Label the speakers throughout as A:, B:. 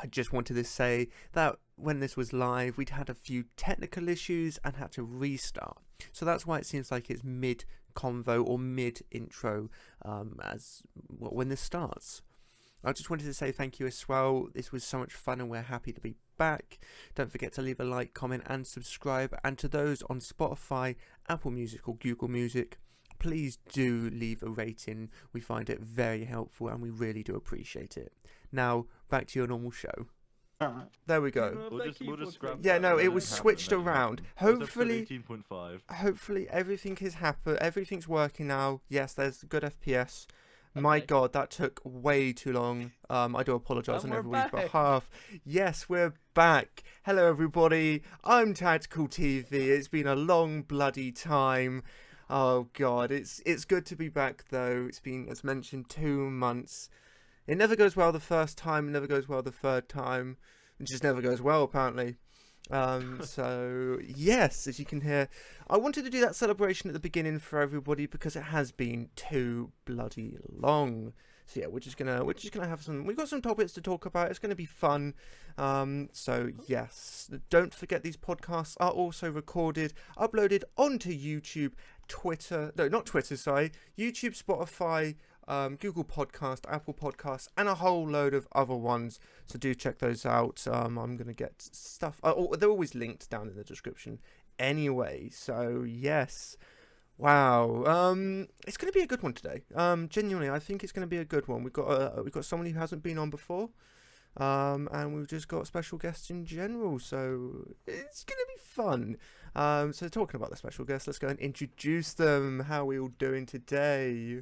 A: I just wanted to say that when this was live, we'd had a few technical issues and had to restart. So that's why it seems like it's mid-convo or mid-intro when this starts. I just wanted to say thank you as well. This was so much fun and we're happy to be back. Don't forget to leave a like, comment and subscribe. And to those on Spotify, Apple Music or Google Music, please do leave a rating. We find it very helpful and we really do appreciate it. Now, back to your normal show. There we go.
B: We'll just scrap
A: Yeah,
B: that
A: no,
B: and
A: it
B: then
A: was
B: happen
A: switched
B: next
A: around.
B: time.
A: Hopefully,
B: 18.5.
A: hopefully everything has happened. Everything's working now. Yes, there's good FPS. My
C: Okay.
A: God, that took way too long. I do apologise on
C: And we're
A: everyone's
C: back.
A: behalf. Yes, we're back. Hello, everybody. I'm Tactical TV. It's been a long bloody time. Oh God, it's good to be back though. It's been, as mentioned, 2 months. It never goes well the first time. It never goes well the third time. It just never goes well apparently. So yes, as you can hear, I wanted to do that celebration at the beginning for everybody because it has been too bloody long. So yeah, we're just gonna have some. We've got some topics to talk about. It's gonna be fun. So yes, don't forget these podcasts are also recorded, uploaded onto YouTube, Twitter. No, not Twitter. Sorry, YouTube, Spotify, Google Podcast, Apple Podcasts, and a whole load of other ones. So do check those out. I'm gonna get stuff. They're always linked down in the description. Anyway, so yes. Wow, it's going to be a good one today. Genuinely, I think it's going to be a good one. We've got someone who hasn't been on before, and we've just got special guests in general. So it's going to be fun. So talking about the special guests, let's go and introduce them. How are we all doing today?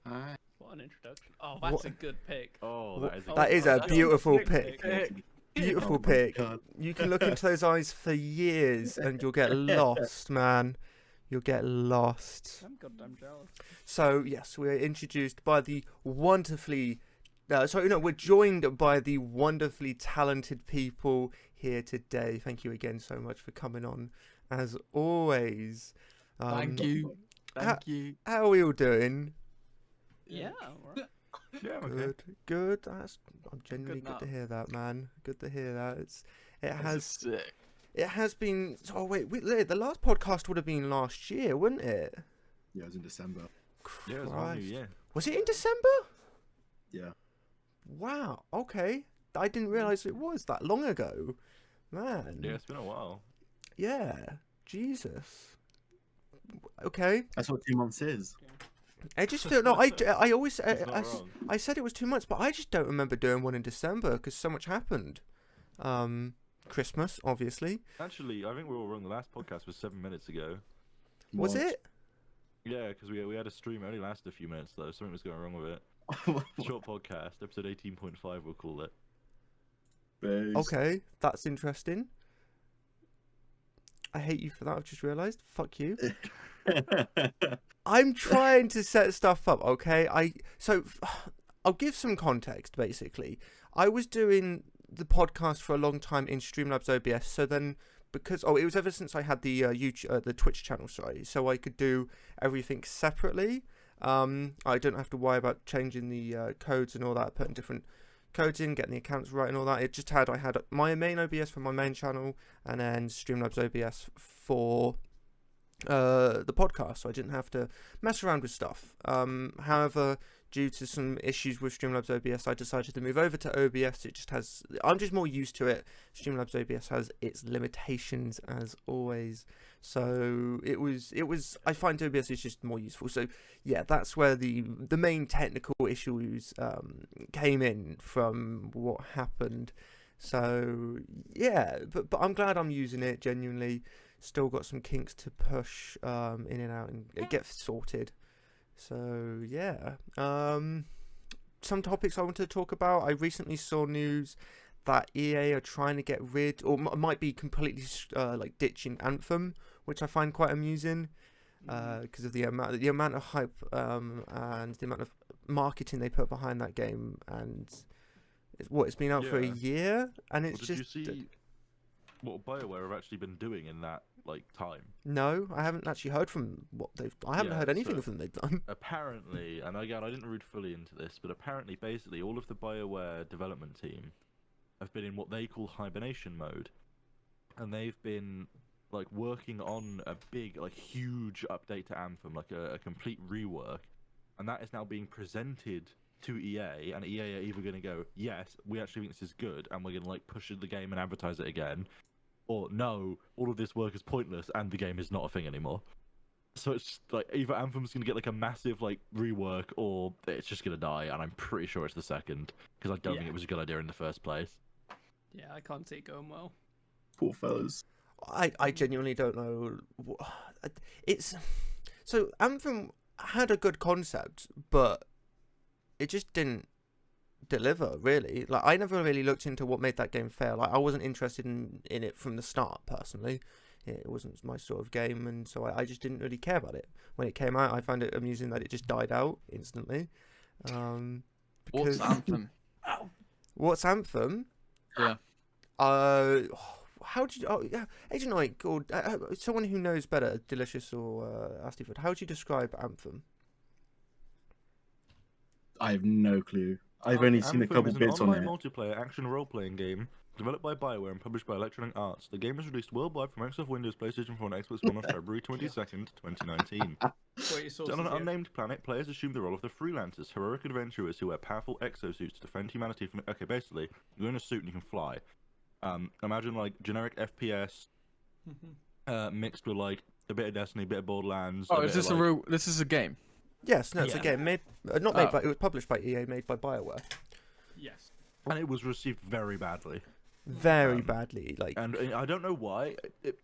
D: Hi.
C: What an introduction. Oh, that's a good pick.
B: Oh,
A: What-
B: that is
A: that is a
C: that's
A: beautiful
C: sick
A: pick. Beautiful
D: Oh my
A: pick.
D: God.
A: You can look into those eyes for years, and you'll get lost, man. You'll get lost.
C: I'm goddamn jealous.
A: So yes, we're introduced by the wonderfully, we're joined by the wonderfully talented people here today. Thank you again so much for coming on, as always.
D: Thank you. Thank you.
A: How are we all doing?
C: Yeah. Right.
B: Yeah, okay.
A: Good. I'm genuinely good to
D: enough.
A: hear that, man. Good to hear that.
D: This is sick.
A: It has been. Oh wait, the last podcast would have been last year, wouldn't it?
D: Yeah, it was in December.
B: Yeah, it was all new,
A: Christ.
B: yeah.
A: Was it in December?
D: Yeah.
A: Wow. Okay. I didn't realize it was that long ago. Man.
B: Yeah, it's been a while.
A: Yeah. Jesus. Okay.
D: That's what 2 months is.
A: I just don't know. I always
B: It's not wrong.
A: I said it was 2 months, but I just don't remember doing one in December because so much happened. Christmas, obviously.
B: Actually, I think we were wrong. The last podcast was 7 minutes ago.
A: Was
D: What?
A: it?
B: Yeah, because we had a stream. It only lasted a few minutes, though. Something was going wrong with it. Short podcast, episode 18.5, we'll call it.
D: Base.
A: Okay, that's interesting. I hate you for that. I've just realised. Fuck you. I'm trying to set stuff up, okay? I'll give some context, basically. I was doing the podcast for a long time in Streamlabs OBS, so then it was ever since I had the YouTube, the Twitch channel, sorry, so I could do everything separately. I don't have to worry about changing the codes and all that, putting different codes in, getting the accounts right and all that. I had my main OBS for my main channel, and then Streamlabs OBS for the podcast, so I didn't have to mess around with stuff. However, due to some issues with Streamlabs OBS, I decided to move over to OBS. I'm just more used to it. Streamlabs OBS has its limitations as always, so I find OBS is just more useful. So yeah, that's where the main technical issues came in from what happened. So yeah, but I'm glad I'm using it genuinely. Still got some kinks to push in and out and get sorted. So yeah, some topics I want to talk about. I recently saw news that EA are trying to get rid, or might be completely ditching Anthem, which I find quite amusing because of the amount of hype and the amount of marketing they put behind that game, and it's been out for a
B: Yeah.
A: year, and it's
B: Well, did
A: just
B: you see what BioWare have actually been doing in that like time.
A: No, I haven't actually heard from what they've. I haven't
B: Yeah,
A: heard anything
B: so-
A: from they've done.
B: Apparently, and again, I didn't read fully into this, but apparently, basically, all of the BioWare development team have been in what they call hibernation mode, and they've been like working on a big, like huge update to Anthem, like a complete rework, and that is now being presented to EA, and EA are either going to go, yes, we actually think this is good, and we're going to like push the game and advertise it again, or no, all of this work is pointless, and the game is not a thing anymore. So it's like either Anthem's gonna get like a massive like rework, or it's just gonna die, and I'm pretty sure it's the second, because I don't think
C: Yeah.
B: it was a good idea in the first place.
C: Yeah, I can't see it going well.
D: Poor fellas.
A: I genuinely don't know. It's so Anthem had a good concept, but it just didn't deliver really. Like I never really looked into what made that game fail. Like I wasn't interested in it from the start personally. It wasn't my sort of game, and so I just didn't really care about it. When it came out, I found it amusing that it just died out instantly.
E: What's
A: Because
E: Anthem?
A: what's Anthem?
E: Yeah.
A: How do you? Oh, yeah, Agent Oink or someone who knows better, Delicious or Astifoot. How would you describe Anthem?
D: I have no clue. I've only seen a
B: Anthem
D: couple
B: is an
D: bits on
B: online
D: it.
B: multiplayer action role-playing game developed by BioWare and published by Electronic Arts. The game was released worldwide for Microsoft Windows, PlayStation 4, and Xbox One on February 22nd, 2019.
C: What are your sources
B: On an
C: here?
B: unnamed planet, players assume the role of the freelancers, heroic adventurers who wear powerful exosuits to defend humanity from. Okay, basically, you're in a suit and you can fly. Imagine like generic FPS mixed with like a bit of Destiny, a bit of Borderlands.
E: Oh,
B: a
E: is
B: bit
E: this
B: of,
E: a
B: like...
E: real? This is a game.
A: Yes, no, it's a
C: Yeah.
A: game made, not made
E: Oh.
A: by. It was published by EA, made by BioWare.
C: Yes.
B: And it was received very badly.
A: Very
B: Um,
A: badly, like.
B: And I don't know why.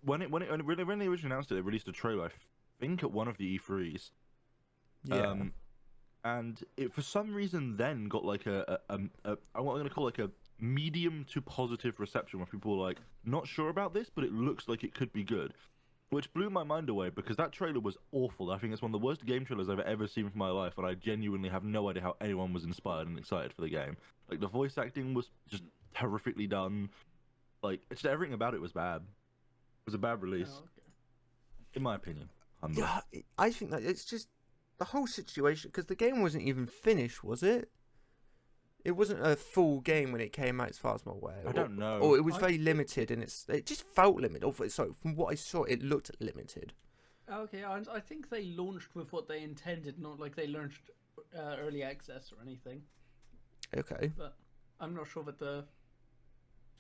B: When they originally announced it, they released a trailer. I think at one of the E3s.
A: Yeah.
B: And it for some reason then got like I'm going to call like a medium to positive reception, where people were like not sure about this, but it looks like it could be good, which blew my mind away because that trailer was awful. I think it's one of the worst game trailers I've ever seen in my life, and I genuinely have no idea how anyone was inspired and excited for the game. Like the voice acting was just horrifically done. Like just everything about it was bad. It was a bad release,
C: Oh, okay.
B: in my opinion.
A: Yeah, I think that it's just the whole situation because the game wasn't even finished, was it? It wasn't a full game when it came out, as far as I'm aware.
B: I don't know.
A: Or it was very limited, and it just felt limited. Or sorry, from what I saw, it looked limited.
C: Okay, I think they launched with what they intended, not like they launched early access or anything.
A: Okay.
C: But I'm not sure that the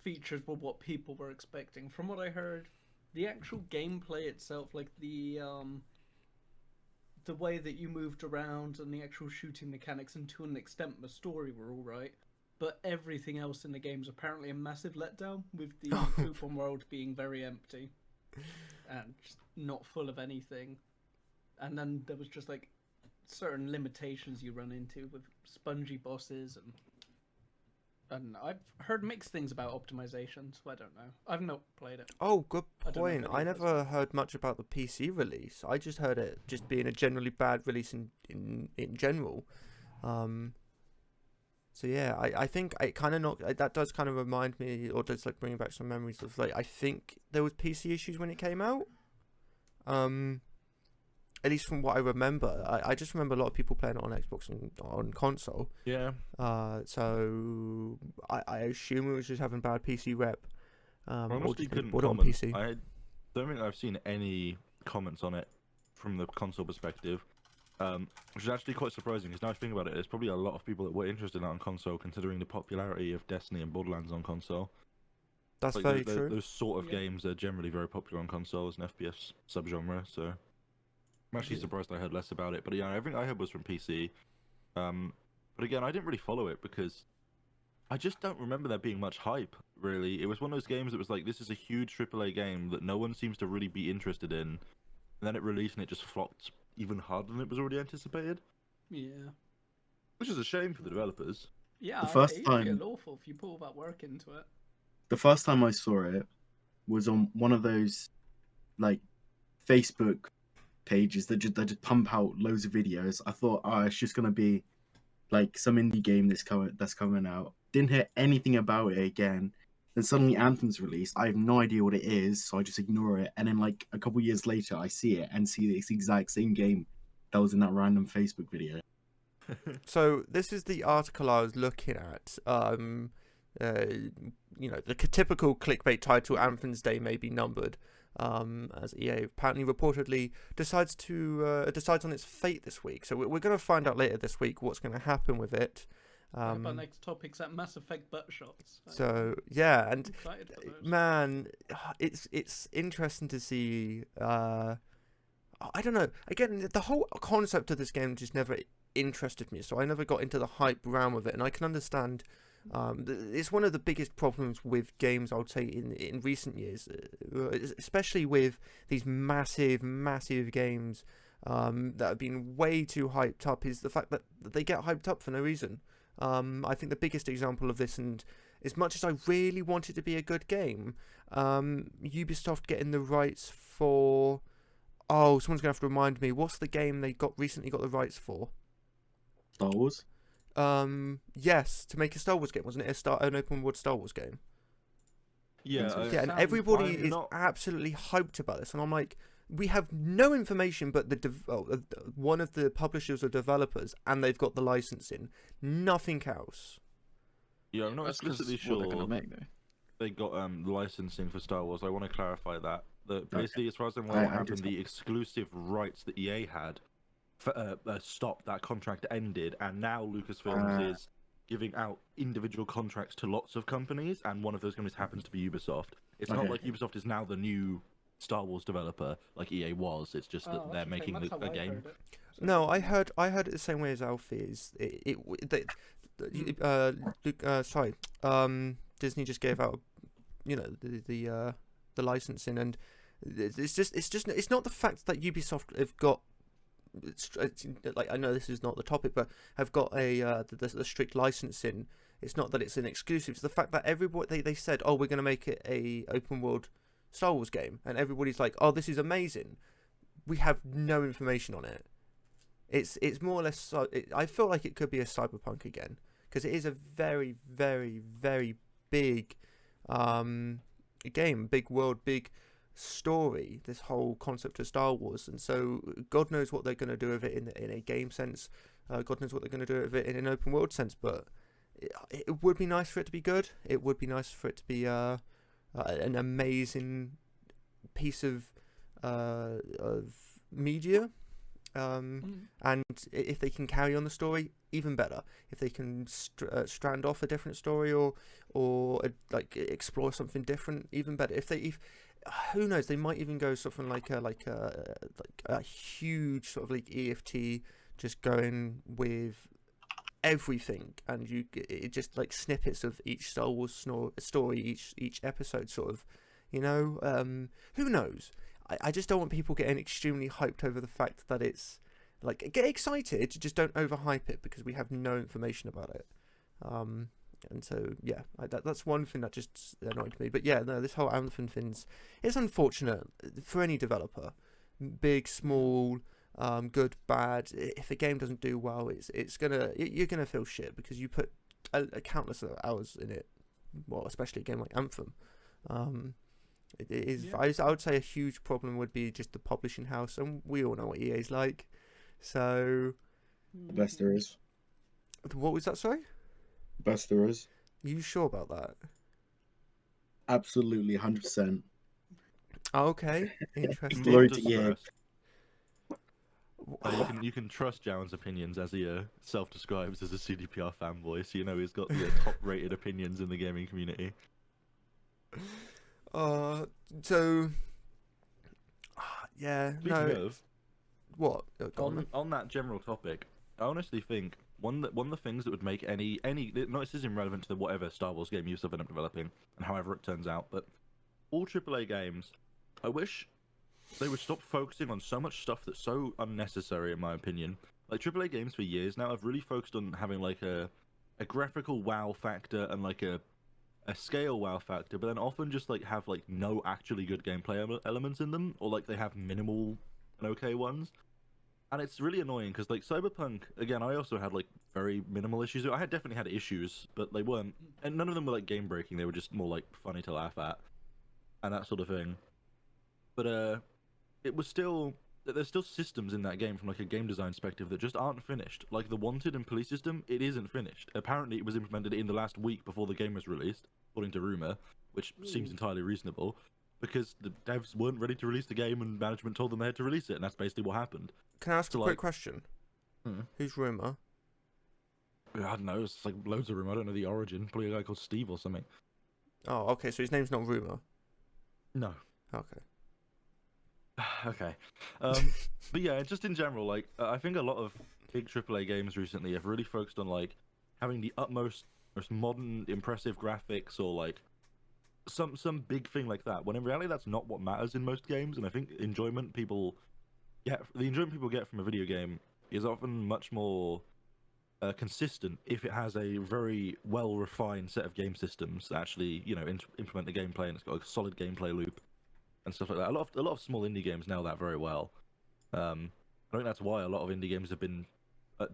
C: features were what people were expecting. From what I heard, the actual gameplay itself, like the way that you moved around and the actual shooting mechanics, and to an extent the story were all right. But everything else in the game is apparently a massive letdown, with the open world being very empty and just not full of anything. And then there was just like certain limitations you run into with spongy bosses, and I've heard mixed things about optimization, so I don't know. I've not played it.
A: Oh, good
C: I don't know
A: point.
C: if
A: I
C: any of us
A: never heard much about the PC release. I just heard it just being a generally bad release in general. So yeah, I think it kind of that does kind of remind me, or does like bring back some memories of like I think there was PC issues when it came out. At least from what I remember, I just remember a lot of people playing it on Xbox and on console.
B: Yeah.
A: So I assume it was just having bad PC rep. Or
B: Honestly,
A: just
B: couldn't
A: bought it on
B: comment.
A: PC.
B: I don't think I've seen any comments on it from the console perspective, which is actually quite surprising. Because now I think about it, there's probably a lot of people that were interested in it on console, considering the popularity of Destiny and Borderlands on console.
A: That's
B: Like,
A: very
B: those,
A: true.
B: Those sort of
C: Yeah.
B: games are generally very popular on console as an FPS subgenre. So I'm actually
C: Yeah.
B: surprised I heard less about it. But yeah, everything I heard was from PC. But again, I didn't really follow it because I just don't remember there being much hype, really. It was one of those games that was like, this is a huge AAA game that no one seems to really be interested in. And then it released and it just flopped even harder than it was already anticipated.
C: Yeah.
B: Which is a shame for the developers.
C: Yeah,
D: The first
C: it'd
D: time-
C: feel awful if you put all that work into it.
D: The first time I saw it was on one of those like Facebook pages that just pump out loads of videos. I thought, oh, it's just gonna be like some indie game that's coming out. Didn't hear anything about it again. Then suddenly Anthem's released. I have no idea what it is, so I just ignore it. And then like a couple years later, I see it and see it's the exact same game that was in that random Facebook video.
A: So this is the article I was looking at. The typical clickbait title, Anthem's Day may be numbered, as EA apparently reportedly decides on its fate this week. So we're going to find out later this week what's going to happen with it.
C: Our next topic's at Mass Effect butt shots.
A: So yeah, and
C: Excited for those.
A: man, it's interesting to see. I don't know. Again, the whole concept of this game just never interested me, so I never got into the hype realm of it. And I can understand. It's one of the biggest problems with games, I would say, in recent years, especially with these massive games that have been way too hyped up, is the fact that they get hyped up for no reason. I think the biggest example of this, and as much as I really want it to be a good game, Ubisoft getting the rights for... Oh, someone's going to have to remind me. What's the game they recently got the rights for?
D: Star Wars?
A: Yes, to make a Star Wars game, wasn't it? An open world Star Wars game.
B: Yeah,
A: Yeah, and
C: Sounds
A: everybody
B: fine.
A: is
B: Not-
A: absolutely hyped about this, and I'm like, we have no information, but one of the publishers or developers, and they've got the licensing. Nothing else.
B: yeah, I'm not
E: That's 'cause
B: explicitly
E: what they're
B: sure
E: gonna make though.
B: they got licensing for Star Wars. I want to clarify that. That
D: Okay.
B: basically, as far as I'm
D: I
B: aware, what happened,
D: just-
B: the exclusive rights that EA had stopped. That contract ended, and now Lucasfilms is giving out individual contracts to lots of companies, and one of those companies happens to be Ubisoft. It's not
D: Okay.
B: like Ubisoft is now the new Star Wars developer like EA was. It's just that
C: Oh,
B: they're
C: okay,
B: making
C: that's how
B: a
C: I
B: game.
C: heard it. So-
A: No, I heard it the same way as Alfie. Is Disney just gave out, the licensing, and it's not the fact that Ubisoft have got. It's like, I know this is not the topic, but have got the strict licensing. It's not that it's an exclusive. It's the fact that everybody they said, oh, we're going to make it a open world Star Wars game, and everybody's like, oh, this is amazing. We have no information on it. It's more or less. I feel like it could be a Cyberpunk again, because it is a very big game, big world, big story. This whole concept of Star Wars, and so God knows what they're going to do with it in a game sense. God knows what they're going to do with it in an open world sense. But it would be nice for it to be good. It would be nice for it to be an amazing piece of media. And if they can carry on the story, even better. If they can strand off a different story or like explore something different, even better. If who knows, they might even go something like a huge sort of like EFT, just going with everything, and it just like snippets of each Star Wars story, each episode, sort of, who knows. I just don't want people getting extremely hyped over the fact that it's like, get excited, just don't overhype it, because we have no information about it. And so yeah, that's one thing that just annoyed me. But yeah, no, this whole Anthem thing's, it's unfortunate for any developer, big, small, good, bad. If a game doesn't do well, you're gonna feel shit, because you put a countless hours in it. Well, especially a game like Anthem. It is.
C: Yeah.
A: I would say a huge problem would be just the publishing house, and we all know what EA's like. So,
D: The best there is.
A: what was that? Sorry,
D: The best there is.
A: are you sure about that?
D: Absolutely, 100%.
A: Okay, interesting.
D: Glory
B: Just
D: to EA.
B: first. You can trust Jowen's opinions, as he self-describes as a CDPR fanboy, so he's got the top-rated opinions in the gaming community.
A: So, yeah,
B: Speaking
A: no.
B: of,
A: What? Go on then.
B: on that general topic, I honestly think one of the things that would make any no, this isn't relevant to the whatever Star Wars game Ubisoft end up developing and however it turns out, but all AAA games, I wish they would stop focusing on so much stuff that's so unnecessary, in my opinion. Like, AAA games for years now have really focused on having like a graphical wow factor and like a scale wow factor, but then often just like have like no actually good gameplay elements in them, or like they have minimal and okay ones. And it's really annoying because, like, Cyberpunk, again, I also had, like, very minimal issues. I had definitely had issues, but they weren't, and none of them were, like, game breaking. They were just more, like, funny to laugh at and that sort of thing. But, it was still, there's still systems in that game from, like, a game design perspective that just aren't finished. Like, the Wanted and Police system, it isn't finished. Apparently, it was implemented in the last week before the game was released, according to rumor, which seems entirely reasonable, because the devs weren't ready to release the game and management told them they had to release it, and that's basically what happened.
A: Can I ask
B: So,
A: a quick
B: like-
A: question?
B: Hmm.
A: Who's Rumor?
B: I don't know, it's like loads of rumor. I don't know the origin. Probably a guy called Steve or something.
A: Oh, okay, so his name's not Rumor.
B: No.
A: Okay.
B: Okay. But yeah, just in general, like, I think a lot of big AAA games recently have really focused on, like, having the utmost, most modern, impressive graphics, or, like, some big thing like that, when in reality that's not what matters in most games. And I think the enjoyment people get from a video game is often much more consistent if it has a very well refined set of game systems that actually, you know, implement the gameplay, and it's got a solid gameplay loop and stuff like that. A lot of small indie games nail that very well. I think that's why a lot of indie games have been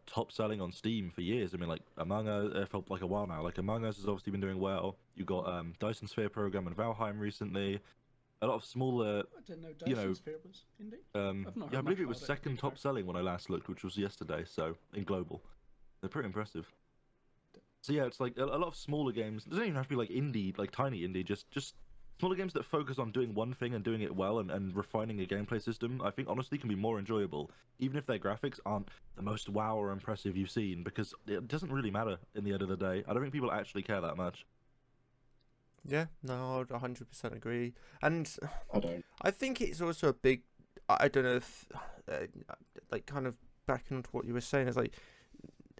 B: top selling on Steam for years. I mean, like, Among Us, for like a while now. Like, Among Us has obviously been doing well. You got Dyson Sphere Program and Valheim recently. A lot of smaller,
C: I didn't know
B: you
C: Dyson
B: know,
C: Sphere was indie. I've not
B: yeah, I
C: heard
B: believe
C: much
B: it was
C: about it, to
B: second
C: be
B: top
C: fair.
B: selling when I last looked, which was yesterday. So in global, they're pretty impressive. So yeah, it's like a lot of smaller games. It doesn't even have to be like indie, like tiny indie. Just smaller games that focus on doing one thing and doing it well, and refining a gameplay system. I think honestly can be more enjoyable, even if their graphics aren't the most wow or impressive you've seen, because it doesn't really matter in the end of the day. I don't think people actually care that much.
A: Yeah, no, I'd 100% agree. And
D: I don't.
A: I think it's also a big. I don't know if, like, kind of backing onto what you were saying, is like,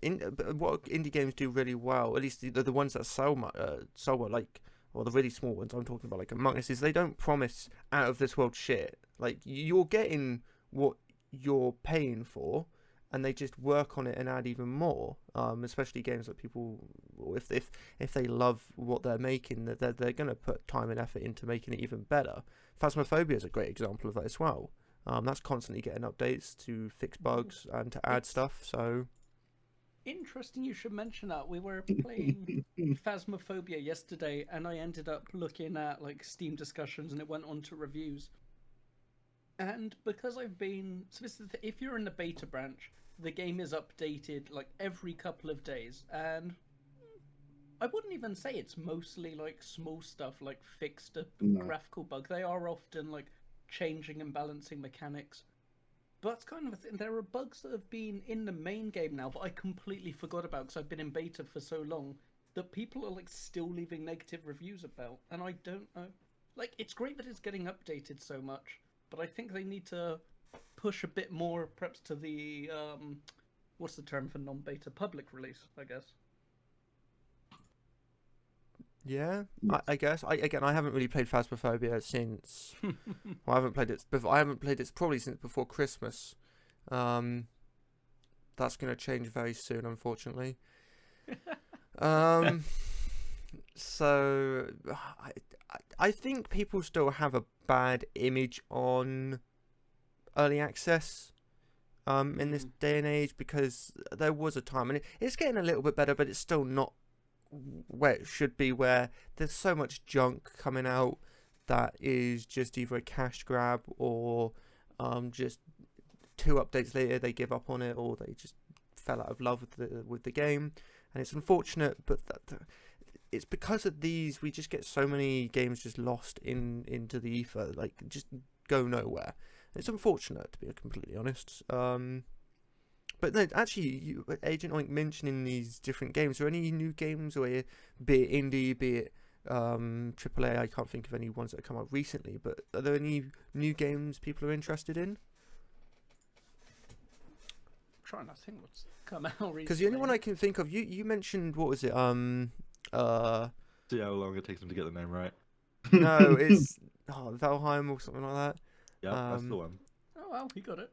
A: what indie games do really well, at least the ones that sell well, like, or the really small ones I'm talking about, like Among Us, is they don't promise out of this world shit. Like, you're getting what you're paying for, and they just work on it and add even more. Especially games that people, if they love what they're making, they're gonna put time and effort into making it even better. Phasmophobia is a great example of that as well. That's constantly getting updates to fix bugs and to add stuff. So
C: Interesting you should mention that. We were playing Phasmophobia yesterday, and I ended up looking at, like, Steam discussions, and it went on to reviews. And because I've been... So this is if you're in the beta branch, the game is updated, like, every couple of days. And I wouldn't even say it's mostly, like, small stuff, like fixed a
D: No.
C: graphical bug. They are often, like, changing and balancing mechanics. But that's kind of a thing. There are bugs that have been in the main game now that I completely forgot about because I've been in beta for so long, that people are, like, still leaving negative reviews about. And I don't know. Like, it's great that it's getting updated so much, but I think they need to push a bit more, perhaps, to the, what's the term for non-beta? Public release, I guess.
A: yeah,
D: Yes.
A: I guess. I haven't really played Phasmophobia since. Well, I haven't played it before. I haven't played it probably since before Christmas. That's gonna change very soon, unfortunately. So I think people still have a bad image on early access in this day and age, because there was a time, and it's getting a little bit better, but it's still not where it should be, where there's so much junk coming out that is just either a cash grab, or just 2 updates later they give up on it, or they just fell out of love with the game. And it's unfortunate, but it's because of these, we just get so many games just lost into the ether, like, just go nowhere. It's unfortunate, to be completely honest. But no, actually, Agent Oink mentioning these different games, are there any new games, or be it indie, be it AAA? I can't think of any ones that have come out recently, but are there any new games people are interested in?
C: Trying to think what's come out recently.
A: Because the only one I can think of, you mentioned, what was it?
B: See how long it takes them to get the name right.
A: No, it's Valheim or something like that.
B: Yeah, that's the one.
C: Oh, well, he got it.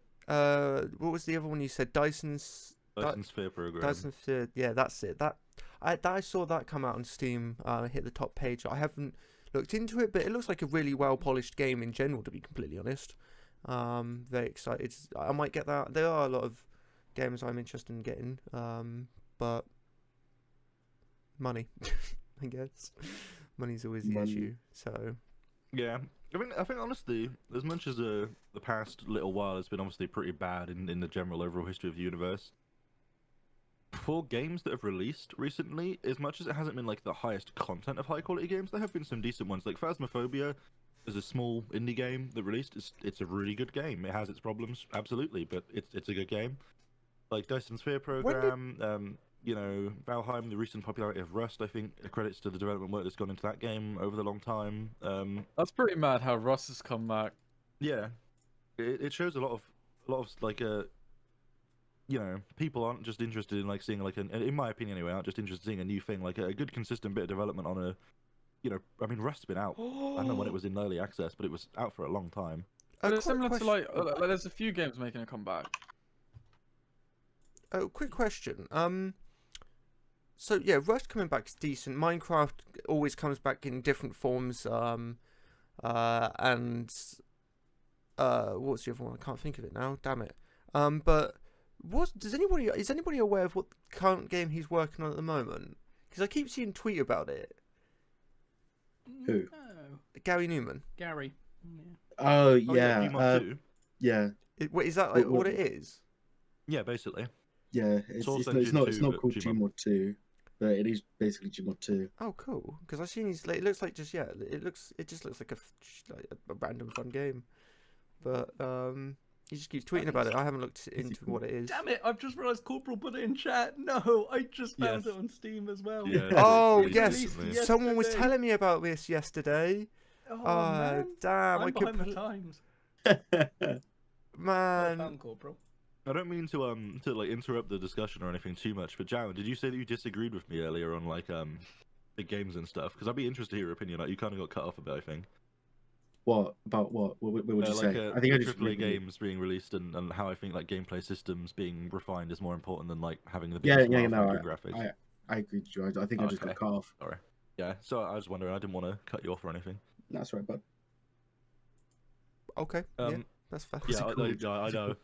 A: What was the other one you said? Dyson
B: Sphere Program.
A: Dyson Sphere. Yeah, that's it. I saw that come out on Steam. Hit the top page. I haven't looked into it, but it looks like a really well polished game in general, to be completely honest. Very excited. I might get that. There are a lot of games I'm interested in getting, but money, I guess. Money's always the
D: Money.
A: issue. So
B: Yeah, I think honestly, as much as the past little while has been obviously pretty bad in the general overall history of the universe, for games that have released recently, as much as it hasn't been like the highest content of high quality games, there have been some decent ones. Like Phasmophobia is a small indie game that released. It's a really good game. It has its problems, absolutely, but it's a good game. Like Dyson Sphere program, you know, Valheim, the recent popularity of Rust, I think credits to the development work that's gone into that game over the long time.
E: That's pretty mad how Rust has come back.
B: Yeah, it shows a lot of like you know, people aren't just interested in like seeing like in my opinion anyway, aren't just interested in seeing a new thing, like a good consistent bit of development on a, you know, I mean Rust's been out. I don't know when it was in early access, but it was out for a long time.
E: But it's
A: quick
E: similar to
A: question-
E: like there's a few games making a comeback.
A: Oh, quick question. So yeah, Rust coming back is decent. Minecraft always comes back in different forms. And what's the other one? I can't think of it now. Damn it. But is anybody aware of what current game he's working on at the moment? Because I keep seeing tweet about it.
D: Who?
C: Oh,
A: Gary Newman.
C: Gary. Yeah.
D: Oh
B: Oh,
D: yeah,
B: Pokemon 2.
D: yeah,
A: Is that like
D: What-
A: what it is?
B: Yeah, basically.
D: yeah. It's
B: Source
D: not
B: Engine 2,
D: not
B: but
D: called
B: Gmod.
D: Gmod 2, but it is basically Gmod 2.
A: Oh, cool. Because I seen he's like, it looks like just it just looks like a random fun game, but he just keeps tweeting about it. I haven't looked into what it is.
C: Damn it! I've just realised Corporal put it in chat. No, I just found
B: Yes.
C: it on Steam as well.
B: Yeah.
A: Oh
B: Released
A: yes,
B: recently.
C: Yes.
A: someone was
C: Yesterday.
A: telling me about this yesterday.
C: Oh,
A: Oh,
C: man.
A: damn!
C: I'm
A: I
C: behind the
A: could,
C: times. I
A: man.
C: found Corporal.
B: I don't mean to like interrupt the discussion or anything too much, but Jaron, did you say that you disagreed with me earlier on like the games and stuff? Because I'd be interested to hear your opinion. Like you kind of got cut off a bit, I think.
D: What about what? What would you
B: Like
D: say? I think I
B: the
D: just
B: AAA games being released and how I think like gameplay systems being refined is more important than like having the
D: Yeah,
B: biggest
D: yeah,
B: wow
D: no,
B: factor in graphics.
D: I agree with you. I think I just got
B: Okay.
D: cut off.
B: Sorry. Yeah, so I was wondering. I didn't want to cut you off or anything.
D: That's right, bud.
A: Okay, yeah, that's fair.
B: Yeah, I
D: called?
B: I know.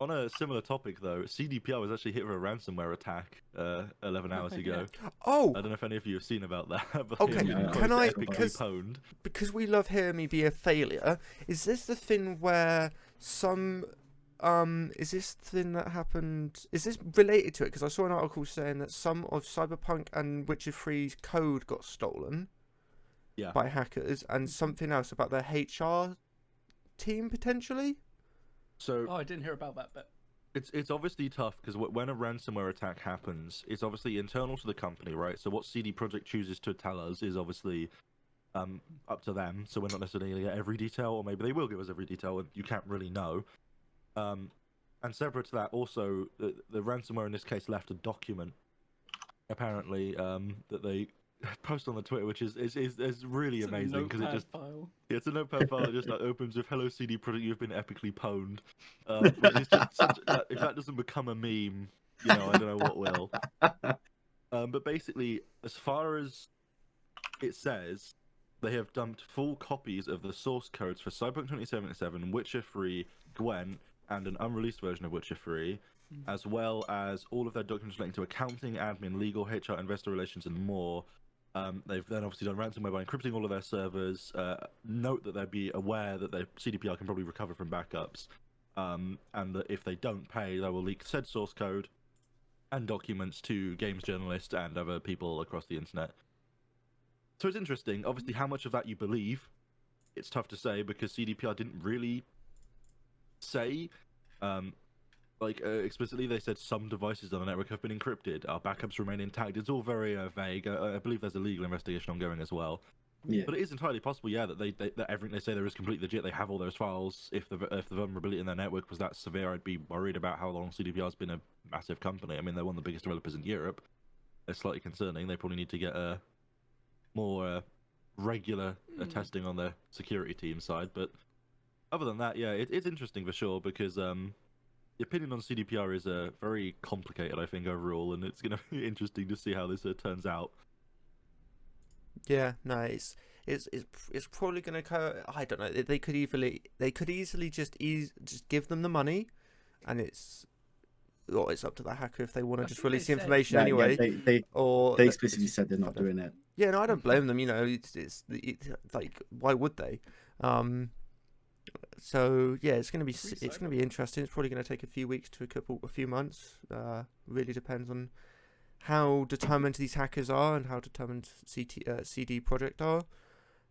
B: On a similar topic though, CDPR was actually hit with a ransomware attack 11 hours ago.
A: Oh,
B: I don't know if any of you have seen about that. But
A: Okay,
B: they've been
D: can
B: quite
A: I-
B: epically
A: because-
B: pwned.
A: because we love hearing me be a failure. Is this the thing where some is this thing that happened? Is this related to it? Because I saw an article saying that some of Cyberpunk and Witcher 3's code got stolen
B: Yeah.
A: by hackers, and something else about their HR team potentially.
B: So
C: Oh, I didn't hear about that bit.
B: it's obviously tough because when a ransomware attack happens, it's obviously internal to the company, right? So what CD Projekt chooses to tell us is obviously up to them. So we're not necessarily going to get every detail, or maybe they will give us every detail, and you can't really know. And separate to that, also the ransomware in this case left a document, apparently, that they post on the Twitter, which is really
C: It's a
B: amazing because it
C: notepad
B: just
C: file.
B: it's a notepad file that just like opens with "Hello CD Projekt, you've been epically pwned," which is just such, if that doesn't become a meme, you know, I don't know what will. But basically, as far as it says, they have dumped full copies of the source codes for Cyberpunk 2077, Witcher 3, Gwent, and an unreleased version of Witcher 3, as well as all of their documents relating to accounting, admin, legal, HR, investor relations, and more. They've then obviously done ransomware by encrypting all of their servers. Note that they'd be aware that their CDPR can probably recover from backups, and that if they don't pay, they will leak said source code and documents to games journalists and other people across the internet. So it's interesting. Obviously, how much of that you believe, it's tough to say because CDPR didn't really say. Explicitly, they said some devices on the network have been encrypted. Our backups remain intact. It's all very vague. I believe there's a legal investigation ongoing as well.
D: Yeah.
B: But it is entirely possible, yeah, that that everything they say there is completely legit. They have all those files. If the vulnerability in their network was that severe, I'd be worried about how long CDPR's been a massive company. I mean, they're one of the biggest developers in Europe. It's slightly concerning. They probably need to get a more regular testing on their security team side. But other than that, yeah, it's interesting for sure because the opinion on CDPR is very complicated, I think, overall, and it's going to be interesting to see how this turns out.
A: Yeah, no, it's probably going to. I don't know. They could easily just give them the money, and it's up to the hacker if they want to
C: I
A: just
C: think they
A: release the
C: said-
A: information
D: Yeah,
A: anyway.
D: they explicitly said they're not doing it.
A: Yeah, no, I don't blame them. You know, it's like, why would they? So yeah, it's gonna be interesting. It's probably gonna take a few weeks to a few months. Really depends on how determined these hackers are and how determined CD Projekt are.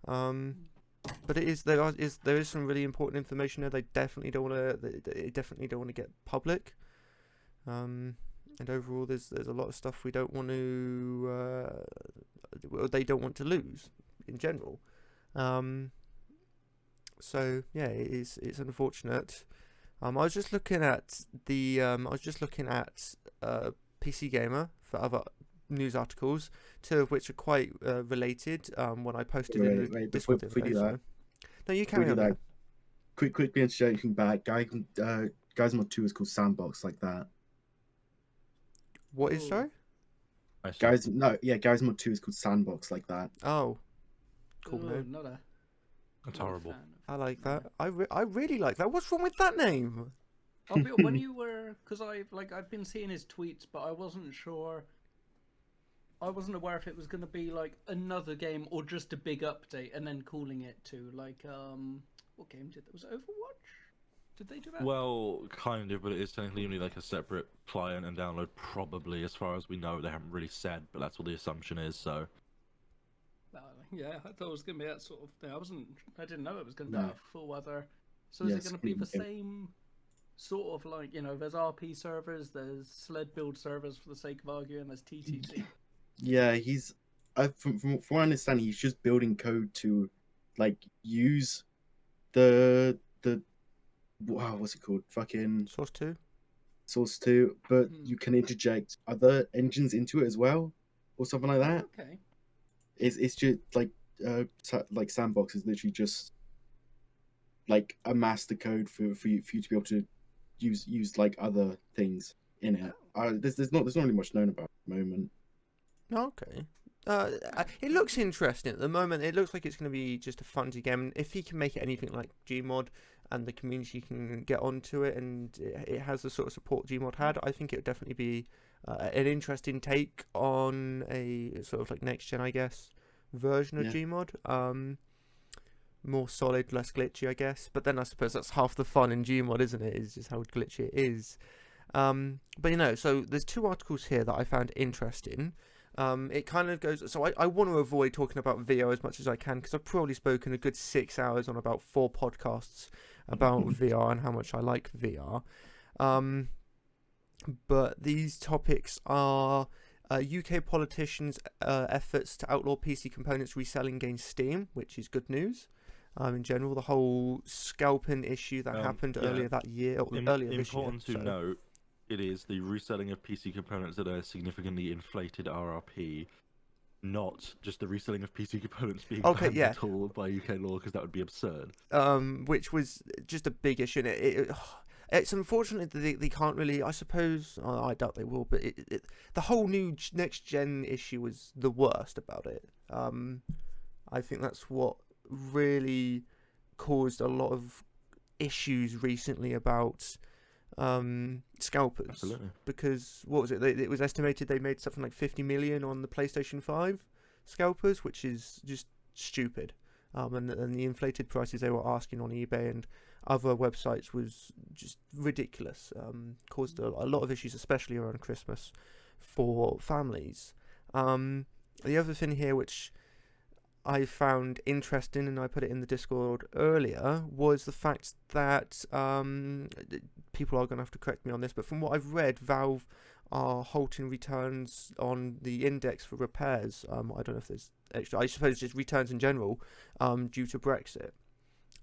A: But there is some really important information there. They definitely don't want to get public. And overall, there's a lot of stuff we don't want to. They don't want to lose in general. So yeah, it's unfortunate. I was just looking at PC Gamer for other news articles, two of which are quite related. When I posted in the Discord the other day, so. No, you carry on. That.
D: Quickly interjecting back. Guys Mod 2 is called Sandbox, like that.
A: What is, sorry?
D: Guys Mod 2 is called Sandbox, like that.
A: Oh, cool
C: Ooh,
A: name.
B: That's horrible.
A: I like that. I really like that. What's wrong with that name?
C: When you were, because I've been seeing his tweets, but I wasn't sure. I wasn't aware if it was going to be like another game or just a big update, and then calling it to like what game did that? Was it Overwatch? Did they do that?
B: Well, kind of, but it is technically only like a separate client and download. Probably, as far as we know, they haven't really said, but that's what the assumption is. So.
C: Yeah, I thought it was going to be that sort of thing. I didn't know it was going to be
D: No.
C: a full other. So is
D: Yeah,
C: it going to be the
D: Scream, yeah.
C: same sort of like, there's RP servers, there's sled build servers for the sake of arguing, there's TTC.
D: Yeah, from what I understand, he's just building code to, like, use the wow, what's it called? Fucking
A: Source 2?
D: Source 2, but
C: Hmm.
D: you can interject other engines into it as well, or something like that.
C: Okay.
D: It's just like Sandbox is literally just like a master code for you to be able to use like other things in it. There's not really much known about at the moment.
A: Okay. It looks interesting at the moment. It looks like it's going to be just a fun game. If he can make it anything like Gmod and the community can get onto it, and it has the sort of support Gmod had, I think it would definitely be an interesting take on a sort of like next gen, I guess, version of
D: Yeah.
A: Gmod. More solid, less glitchy, I guess. But then I suppose that's half the fun in Gmod, isn't it? Is just how glitchy it is. But so there's two articles here that I found interesting. It kind of goes. So I want to avoid talking about VO as much as I can, because I've probably spoken a good 6 hours on about 4 podcasts about VR and how much I like VR. But these topics are UK politicians' efforts to outlaw PC components reselling against Steam, which is good news. In general, the whole scalping issue that happened earlier that year, or earlier this year.
B: Important to note, it is the reselling of PC components at a significantly inflated RRP, not just the reselling of PC components being banned at all by UK law, because that would be absurd.
A: Which was just a big issue. And it's unfortunate that they can't really. I suppose I doubt they will, but the whole new next gen issue was the worst about it. I think that's what really caused a lot of issues recently about scalpers.
B: Absolutely.
A: Because what was it? It was estimated they made something like 50 million on the PlayStation 5 scalpers, which is just stupid. And the inflated prices they were asking on eBay and other websites was just ridiculous. Caused a lot of issues, especially around Christmas, for families. The other thing here, which I found interesting, and I put it in the Discord earlier, was the fact that people are going to have to correct me on this, but from what I've read, Valve are halting returns on the index for repairs. I don't know if there's extra. I suppose just returns in general, due to Brexit.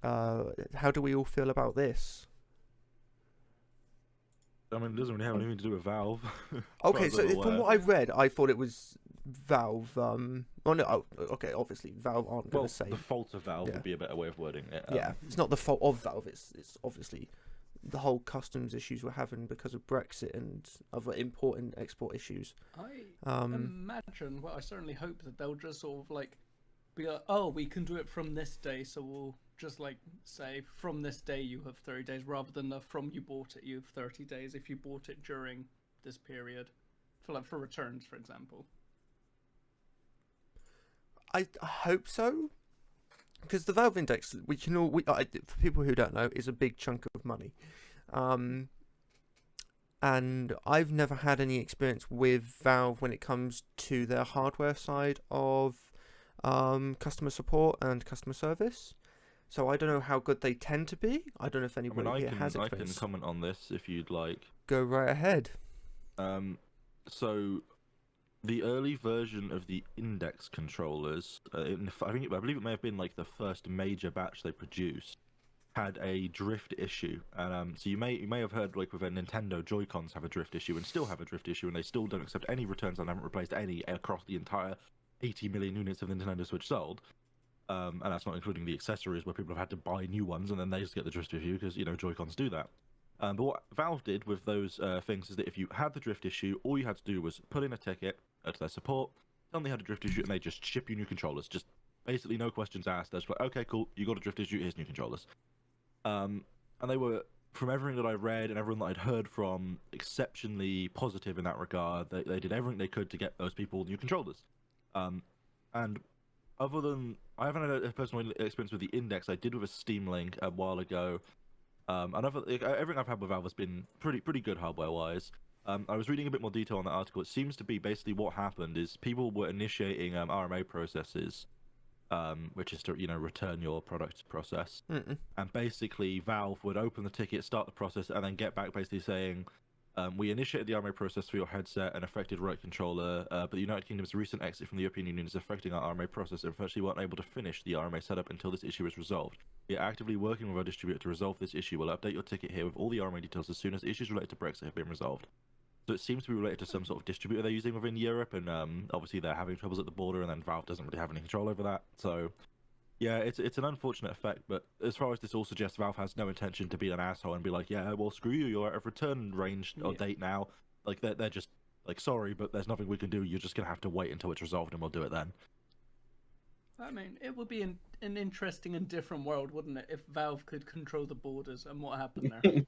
A: How do we all feel about this?
B: I mean, it doesn't really have anything to do with Valve.
A: Okay, so from what I've read, I thought it was Valve. Okay, obviously Valve aren't going to say.
B: The fault of Valve would be a better way of wording it.
A: Yeah, it's not the fault of Valve. It's obviously the whole customs issues we're having because of Brexit and other import and export issues.
C: I imagine, well, I certainly hope that they'll just sort of like be like, oh, we can do it from this day, so we'll just like say from this day you have 30 days, rather than the from you bought it you have 30 days if you bought it during this period, for returns, for example.
A: I hope so, because the Valve Index, for people who don't know, is a big chunk of money, and I've never had any experience with Valve when it comes to their hardware side of customer support and customer service. So I don't know how good they tend to be. I don't know if anybody here has
B: I
A: experience.
B: can comment on this if you'd like.
A: Go right ahead.
B: So the early version of the Index controllers, I believe it may have been like the first major batch they produced, had a drift issue. And so you may have heard, like, with a Nintendo Joy-Cons have a drift issue and still have a drift issue, and they still don't accept any returns and haven't replaced any across the entire 80 million units of the Nintendo Switch sold. And that's not including the accessories where people have had to buy new ones and then they just get the drift issue because, you know, Joy-Cons do that. But what Valve did with those things is that if you had the drift issue, all you had to do was put in a ticket to their support, tell them they had a drift issue, and they just ship you new controllers. Just basically no questions asked. They're just like, okay, cool, you got a drift issue, here's new controllers. And they were, from everything that I read and everyone that I'd heard from, exceptionally positive in that regard. They did everything they could to get those people new controllers. And other than, I haven't had a personal experience with the Index. I did with a Steam Link a while ago. Everything I've had with Valve has been pretty good hardware-wise. I was reading a bit more detail on that article. It seems to be basically what happened is people were initiating RMA processes, which is to, you know, return your product process. And basically Valve would open the ticket, start the process, and then get back basically saying, we initiated the RMA process for your headset and affected right controller, but the United Kingdom's recent exit from the European Union is affecting our RMA process and virtually weren't able to finish the RMA setup until this issue is resolved. We are actively working with our distributor to resolve this issue. We'll update your ticket here with all the RMA details as soon as issues related to Brexit have been resolved. So it seems to be related to some sort of distributor they're using within Europe, and obviously they're having troubles at the border, and then Valve doesn't really have any control over that. So yeah, it's an unfortunate effect, but as far as this all suggests, Valve has no intention to be an asshole and be like, yeah, well, screw you, you're out of return range or date now. Like, they're just like, sorry, but there's nothing we can do. You're just going to have to wait until it's resolved, and we'll do it then.
C: I mean, it would be an interesting and different world, wouldn't it, if Valve could control the borders and what happened there?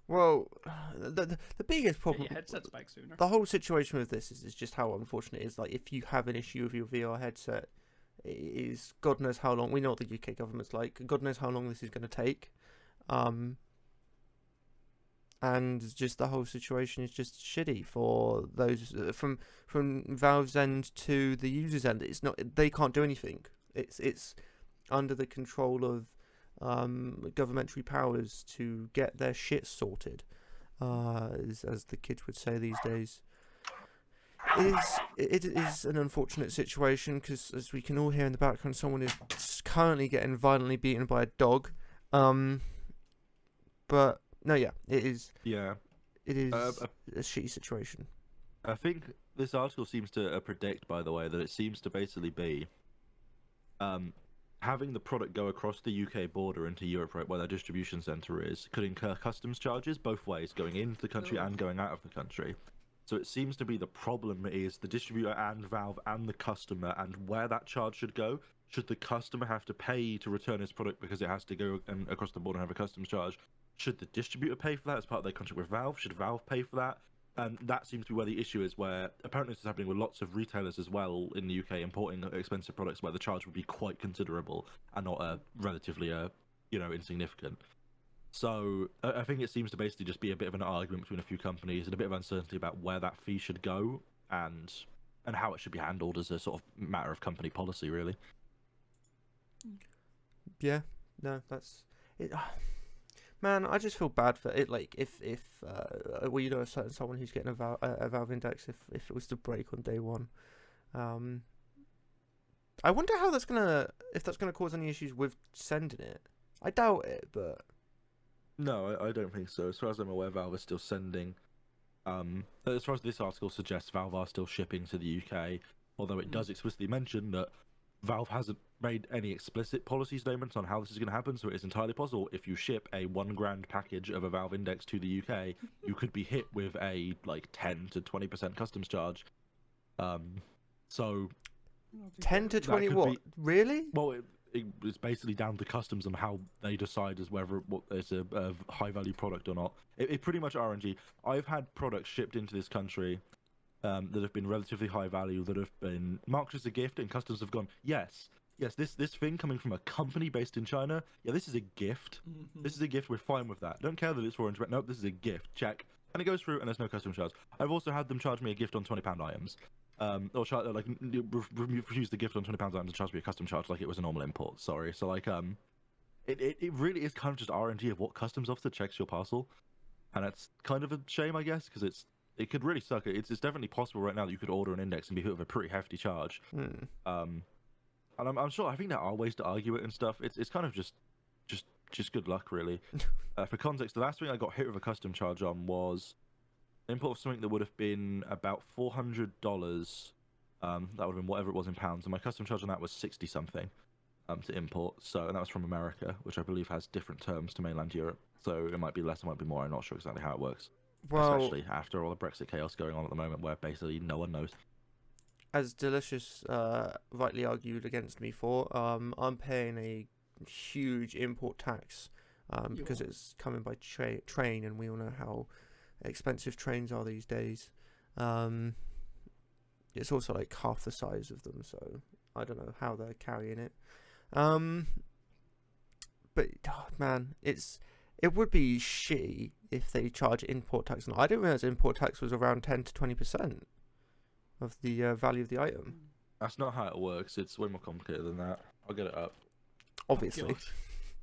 A: Well, the biggest
C: Get
A: problem,
C: your headsets back sooner.
A: the whole situation with this is just how unfortunate it is. Like, if you have an issue with your VR headset, it is God knows how long. We know what the UK government's like. God knows how long this is going to take. And just the whole situation is just shitty for those from Valve's end to the user's end. It's not, they can't do anything. It's under the control of governmentary powers to get their shit sorted, as the kids would say these days. It is an unfortunate situation because, as we can all hear in the background, someone is currently getting violently beaten by a dog. But no, yeah, it is.
B: Yeah,
A: it is a shitty situation.
B: I think this article seems to predict, by the way, that it seems to basically be having the product go across the UK border into Europe, right, where their distribution centre is, could incur customs charges both ways, going into the country and going out of the country. So it seems to be the problem is the distributor and Valve and the customer, and where that charge should go. Should the customer have to pay to return his product because it has to go across the border and have a customs charge? Should the distributor pay for that as part of their contract with Valve? Should Valve pay for that? And that seems to be where the issue is, where apparently this is happening with lots of retailers as well in the UK importing expensive products where the charge would be quite considerable and not relatively insignificant. So I think it seems to basically just be a bit of an argument between a few companies and a bit of uncertainty about where that fee should go and how it should be handled as a sort of matter of company policy, really.
A: Yeah, no, that's it. Man, I just feel bad for it. Like, if a certain someone who's getting a Valve Index, if it was to break on day one, I wonder if that's gonna cause any issues with sending it. I doubt it, but
B: no, I don't think so. As far as I'm aware, Valve is still sending. As far as this article suggests, Valve are still shipping to the UK, although it does explicitly mention that Valve hasn't made any explicit policy statements on how this is going to happen, so it is entirely possible if you ship a $1,000 package of a Valve Index to the UK, you could be hit with a 10 to 20% customs charge. So
A: 10 to
B: That
A: 20
B: could
A: what?
B: be-
A: Really?
B: Well, it's basically down to customs and how they decide as whether what it's a high value product or not. It pretty much RNG. I've had products shipped into this country that have been relatively high value, that have been marked as a gift, and customs have gone, yes, this thing coming from a company based in China, yeah, this is a gift.
C: Mhm.
B: This is a gift. We're fine with that. Don't care that it's foreign. Nope, this is a gift. Check. And it goes through, and there's no customs charge. I've also had them charge me a gift on £20 items. Or refuse the gift on £20 items and charge me a custom charge like it was a normal import. Sorry. So like it really is kind of just RNG of what customs officer checks your parcel, and it's kind of a shame, I guess, because it could really suck. It's definitely possible right now that you could order an index and be hit with a pretty hefty charge.
A: Hmm.
B: And I'm sure, I think there are ways to argue it and stuff. It's kind of just good luck, really. For context, the last thing I got hit with a custom charge on was import of something that would have been about $400. That would have been whatever it was in pounds, and my custom charge on that was 60 something to import. So, and that was from America, which I believe has different terms to mainland Europe. So it might be less, it might be more. I'm not sure exactly how it works.
A: Well,
B: Especially after all the Brexit chaos going on at the moment, where basically no one knows.
A: as Delicious rightly argued against me for, I'm paying a huge import tax because
C: are.
A: it's coming by train, and we all know how expensive trains are these days. It's also like half the size of them, so I don't know how they're carrying it. But man, it would be shitty if they charge import tax. I didn't realize import tax was around 10 to 20% of the value of the item.
B: That's not how it works. It's way more complicated than that. I'll get it up.
A: Obviously.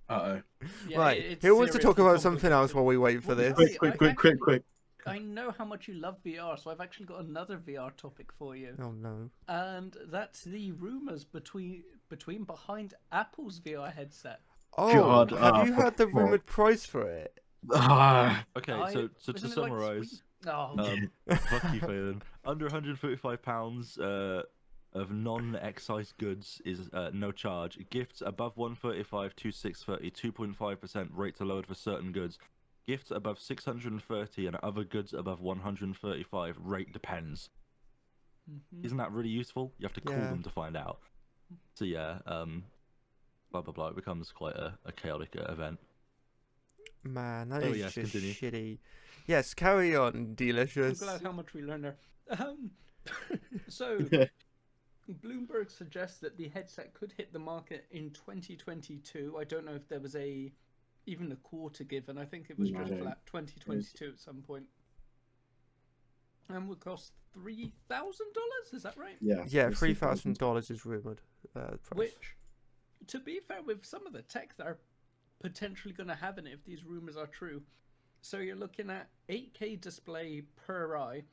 D: Uh-oh.
C: Yeah,
A: Right.
C: it's
A: Who wants to talk
C: seriously
A: about something else
C: complicated.
A: while we wait for
C: Well,
A: this?
C: wait,
D: Quick.
C: I know how much you love VR, so I've actually got another VR topic for you,
A: Oh no.
C: and that's the rumors between behind Apple's VR headset.
A: Oh,
D: God,
A: have you
D: for
A: heard the
D: fuck.
A: rumored price for it?
D: Ah,
B: Okay,
C: I-
B: so to
C: isn't it like
B: summarize,
C: Oh,
B: fuck you, Phelan. Under £135 of non-excise goods is no charge. Gifts above 135 to 630, 2.5% rates are lowered for certain goods. Gifts above 630 and other goods above 135 rate depends.
C: mhm.
B: Isn't that really useful? You have to call
A: Yeah.
B: them to find out. So yeah, blah blah blah. It becomes quite a chaotic event.
A: Man, that
B: Oh,
A: is
B: yes,
A: just
B: continue.
A: shitty. Yes, carry on,
C: I'm
A: Delicious.
C: glad how much we learned there. So, Bloomberg suggests that the headset could hit the market in 2022. I don't know if there was even a quarter given. I think it was just
D: No.
C: flat 2022 at some point. And would cost $3,000. Is that right?
D: yeah.
A: Yeah,
D: it's
A: $3,000 is rumored. Price.
C: Which, to be fair, with some of the tech that are potentially going to have in it, if these rumors are true, so you're looking at 8K display per eye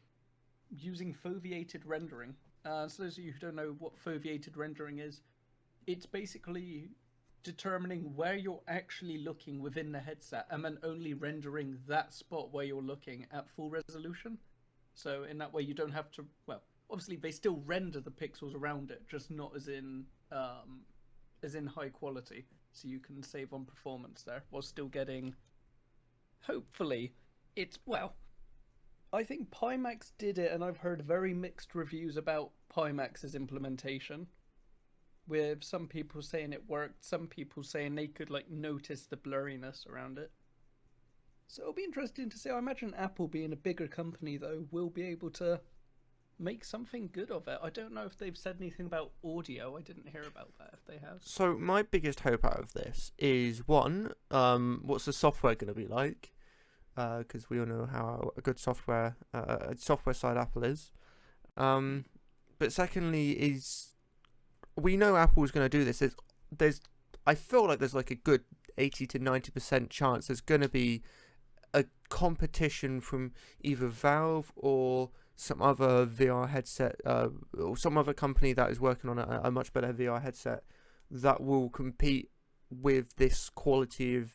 C: using foveated rendering. So those of you who don't know what foveated rendering is, it's basically determining where you're actually looking within the headset and then only rendering that spot where you're looking at full resolution. So in that way you don't have to, well, obviously they still render the pixels around it, just not as in high quality. So you can save on performance there while still getting, hopefully, it's, well, I think Pimax did it, and I've heard very mixed reviews about Pimax's implementation. With some people saying it worked, some people saying they could like notice the blurriness around it. So it'll be interesting to see. I imagine Apple, being a bigger company though, will be able to make something good of it. I don't know if they've said anything about audio. I didn't hear about that if they have.
A: So my biggest hope out of this is one, what's the software going to be like? Because we all know how a good software side Apple is. But secondly, is we know Apple's going to do this. I feel like there's like a good 80 to 90% chance there's going to be a competition from either Valve or some other VR headset, or some other company that is working on a much better VR headset that will compete with this quality of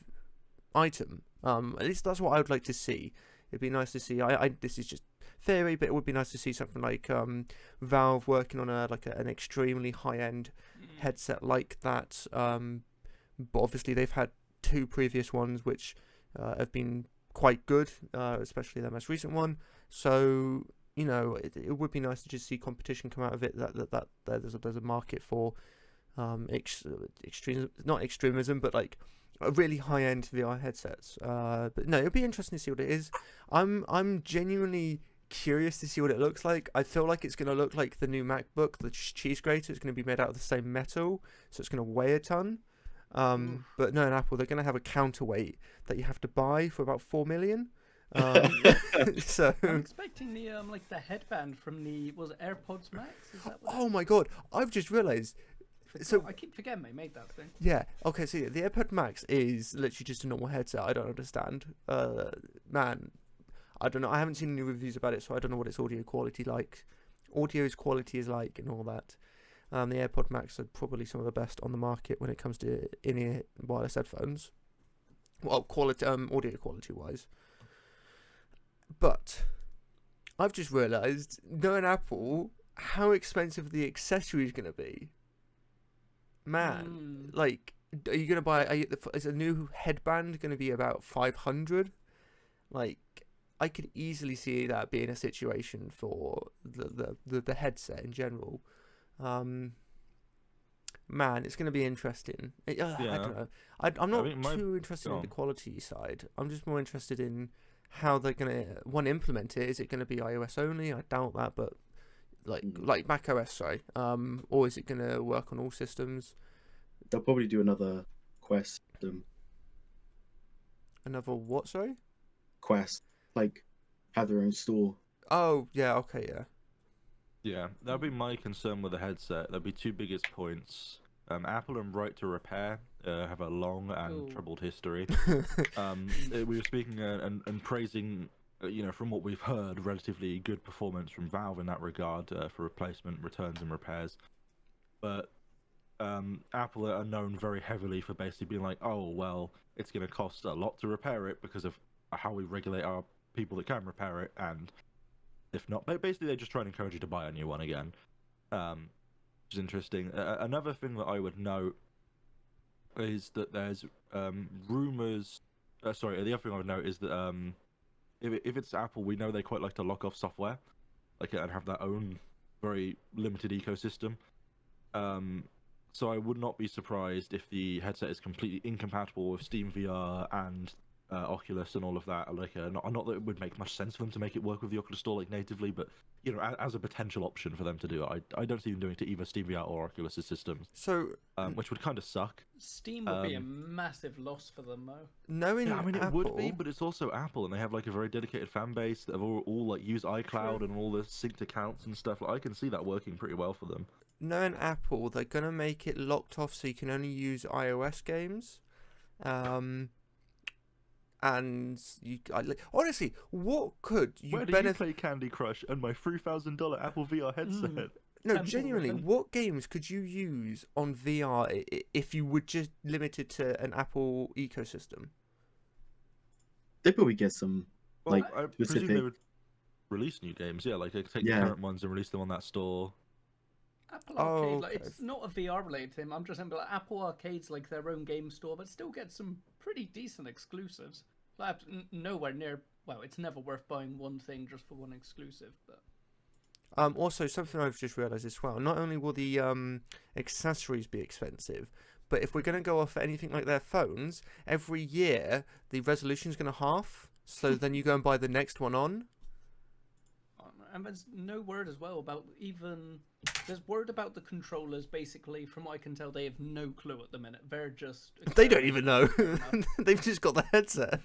A: item. At least that's what I would like to see. It'd be nice to see. This is just theory, but it would be nice to see something like Valve working on an extremely high-end headset like that. But obviously they've had two previous ones which have been quite good, especially their most recent one. So you know, it would be nice to just see competition come out of it. That there's a market for extreme, not extremism, but like a really high end VR headsets. But no, it'll be interesting to see what it is. I'm genuinely curious to see what it looks like. I feel like it's going to look like the new MacBook, the cheese grater. It's going to be made out of the same metal, so it's going to weigh a ton. But no, in Apple, they're going to have a counterweight that you have to buy for about 4 million. So
C: I'm expecting the like the headband from the AirPods Max. Is that what
A: oh my god, I've just realised. So
C: I keep forgetting they made that thing.
A: yeah, okay, so yeah, the AirPod Max is literally just a normal headset. I don't understand. Man, I don't know. I haven't seen any reviews about it, so I don't know what its audio quality is like and all that. The AirPod Max are probably some of the best on the market when it comes to in-ear wireless headphones. Well, audio quality wise. But I've just realised, knowing Apple, how expensive the accessory is going to be. Man, like, are you going to buy? Is a new headband going to be about 500? Like, I could easily see that being a situation for the headset in general. Man, it's going to be interesting. I don't know. I'm not too interested in the quality side. I'm just more interested in how they're going to implement it. Is it going to be iOS only? I doubt that, but like Mac OS, sorry. Or is it going to work on all systems?
D: They'll probably do another Quest system.
A: Another what? Sorry.
D: Quest, like, have their own store.
A: Oh yeah, okay, yeah.
B: Yeah, that'd be my concern with the headset. That'd be two biggest points. Apple and Right to Repair have a long and troubled history. We were speaking and praising, from what we've heard, relatively good performance from Valve in that regard for replacement, returns, and repairs. But Apple are known very heavily for basically being like, oh, well, it's going to cost a lot to repair it because of how we regulate our people that can repair it, and if not, basically they just try and encourage you to buy a new one again. Which is interesting. Another thing that I would note is that there's rumors. The other thing I would note is that if it's Apple, we know they quite like to lock off software, and have their own very limited ecosystem. So I would not be surprised if the headset is completely incompatible with Steam VR and Oculus and all of that. Not that it would make much sense for them to make it work with the Oculus Store natively, but as a potential option for them to do it, I don't see them doing it to either Steam VR or Oculus systems.
A: So,
B: which would kind of suck.
C: Steam would be a massive loss for them, though.
A: Knowing
B: it
A: Apple,
B: would be, but it's also Apple, and they have a very dedicated fan base that have all use iCloud and all the synced accounts and stuff. I can see that working pretty well for them.
A: Knowing Apple, they're gonna make it locked off so you can only use iOS games. And honestly, what could you
B: Where do you play Candy Crush and my $3,000 Apple VR headset?
A: No, genuinely, what games could you use on VR if you were just limited to an Apple ecosystem?
D: They probably get some
B: I
D: specific.
B: presume they would release new games. Yeah, they take the current ones and release them on that store.
C: Apple Arcade, it's not a VR related thing. I'm just saying, but Apple Arcade's their own game store, but still get some pretty decent exclusives. Nowhere near. Well, it's never worth buying one thing just for one exclusive, but.
A: Also, something I've just realised as well. Not only will the accessories be expensive, but if we're going to go off anything like their phones, every year the resolution's going to half. So then you go and buy the next one on.
C: And there's no word as well about even. There's word about the controllers. Basically, from what I can tell, they have no clue at the minute. They're just.
A: They don't even know. They've just got the headset.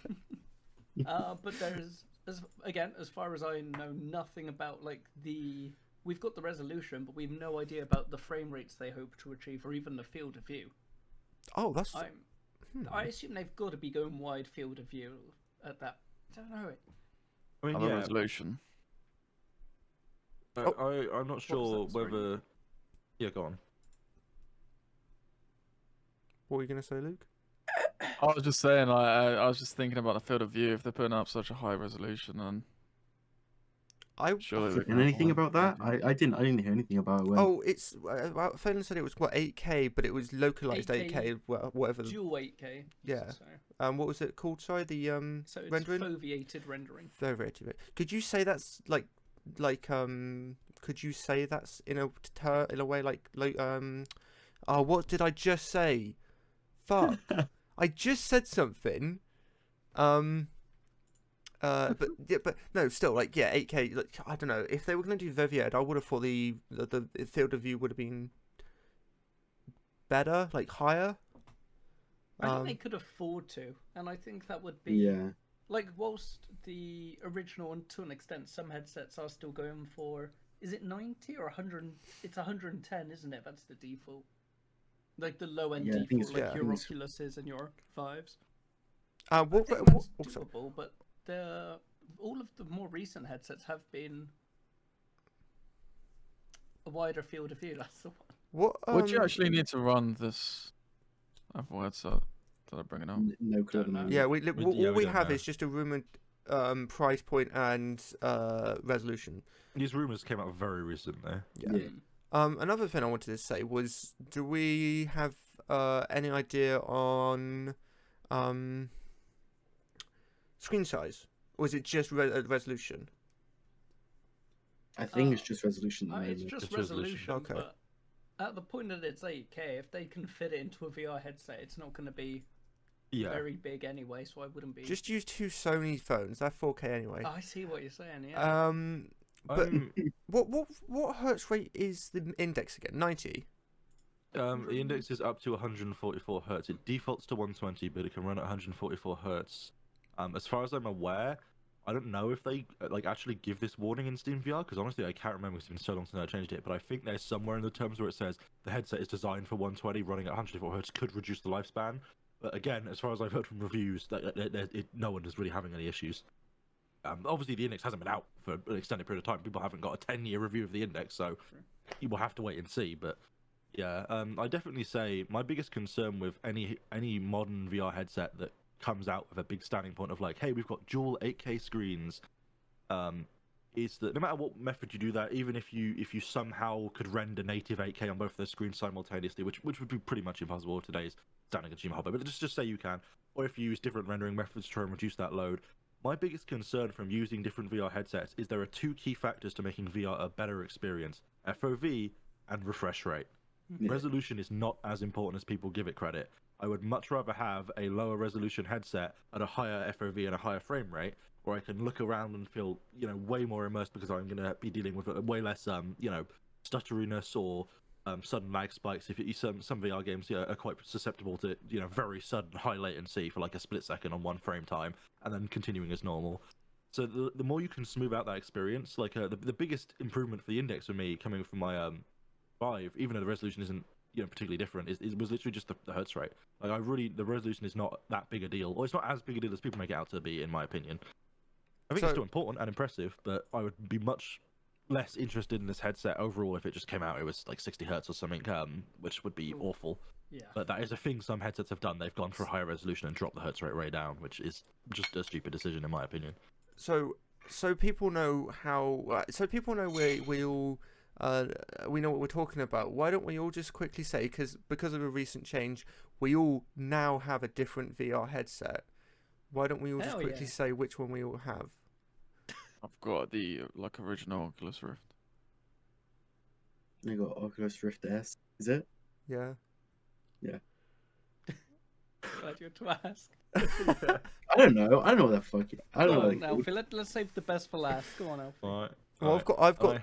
C: But there's, as far as I know, nothing about the. We've got the resolution, but we've no idea about the frame rates they hope to achieve, or even the field of view.
A: Oh, that's.
C: I assume they've got to be going wide field of view at that. I don't know it.
B: I mean,
E: resolution.
B: I'm not sure whether. Yeah, go on.
A: What were you going to say, Luke?
E: I was just saying, I was just thinking about the field of view. If they're putting up such a high resolution, then surely.
D: And anything about that? I didn't hear anything about it.
A: Oh, it's. Phelan said it was 8K, but it was localized 8K, whatever.
C: Dual 8K.
A: Yeah. What was it called? Sorry, the
C: so it's
A: rendering.
C: foveated rendering.
A: Foveated. Could you say that's could you say that's in a way like oh, what did I just say? Fuck. I just said something. But no, still, like, yeah, 8K. Like, I don't know, if they were going to do Viviad, I would have thought the field of view would have been better, like higher.
C: I think they could afford to, and I think that would be
D: Yeah.
C: like, whilst the original, and to an extent, some headsets are still going for, is it 90 or 100? It's 110, isn't it? That's the default. Like the low end
D: Yeah, I think
C: default,
D: it's-
C: like
A: yeah.
C: your Oculuses and your Vives.
A: What,
C: I
A: what,
C: think
A: what,
C: that's doable, but all of the more recent headsets have been a wider field of view. That's the one.
E: Would you actually need to run this other headset that I'm bringing up?
D: No clue. at the
C: Don't know.
D: moment.
A: Yeah,
B: We
A: all we
B: don't
A: have
B: know.
A: is just a rumored price point and resolution.
B: These rumors came out very recently.
A: Yeah.
D: Yeah.
A: Another thing I wanted to say was, do we have any idea on screen size, or is it just resolution?
D: I think it's just resolution. At the
C: It's
D: moment.
C: just
B: It's resolution.
C: resolution,
A: Okay.
C: but at the point that it's 8K, if they can fit it into a VR headset, it's not going to be
B: Yeah.
C: very big anyway, so I wouldn't be.
A: Just use two Sony phones. They're 4K anyway.
C: I see what you're saying, yeah.
A: But
B: Um,
A: what hertz rate is the index again? 90.
B: the index is up to 144 hertz. It defaults to 120, but it can run at 144 hertz. As far as I'm aware, I don't know if they actually give this warning in Steam VR, because honestly I can't remember, 'cause it's been so long since I changed it. But I think there's somewhere in the terms where it says the headset is designed for 120, running at 144 hertz could reduce the lifespan. But again, as far as I've heard from reviews, no one is really having any issues. Obviously, the index hasn't been out for an extended period of time. People haven't got a 10-year review of the index, so you will have to wait and see. But yeah, I definitely say my biggest concern with any modern VR headset that comes out with a big standing point of like, hey, we've got dual 8K screens, is that no matter what method you do that, even if you somehow could render native 8K on both of those screens simultaneously, which would be pretty much impossible with today's standard consumer hardware, but just say you can, or if you use different rendering methods to try and reduce that load. My biggest concern from using different VR headsets is there are two key factors to making VR a better experience: FOV and refresh rate.
D: Yeah.
B: Resolution is not as important as people give it credit. I would much rather have a lower resolution headset at a higher FOV and a higher frame rate, where I can look around and feel, way more immersed, because I'm going to be dealing with way less, stutteriness or sudden lag spikes. If some VR games are quite susceptible to, very sudden high latency for like a split second on one frame time, and then continuing as normal. So the more you can smooth out that experience, like the biggest improvement for the index for me coming from my Vive, even though the resolution isn't particularly different, was literally just the hertz rate. Like the resolution is not that big a deal, or it's not as big a deal as people make it out to be, in my opinion. I think it's still important and impressive, but I would be much less interested in this headset overall if it just came out it was like 60 hertz or something, which would be awful.
C: Yeah.
B: But that is a thing some headsets have done. They've gone for a higher resolution and dropped the hertz rate way down, which is just a stupid decision in my opinion.
A: So people know how. So people know we all. We know what we're talking about. Why don't we all just quickly say, because of a recent change, we all now have a different VR headset. Why don't we all just
C: Hell
A: quickly
C: yeah.
A: say which one we all have?
E: I've got the original Oculus Rift.
D: I got Oculus Rift S. Is it?
A: Yeah.
C: Glad you had to ask.
D: I don't know. I don't know what the fuck. I don't know.
C: Go
D: What
C: on, Alfie, let's save the best for last. Go on, Alfie.
B: Alright.
A: Well, I've got.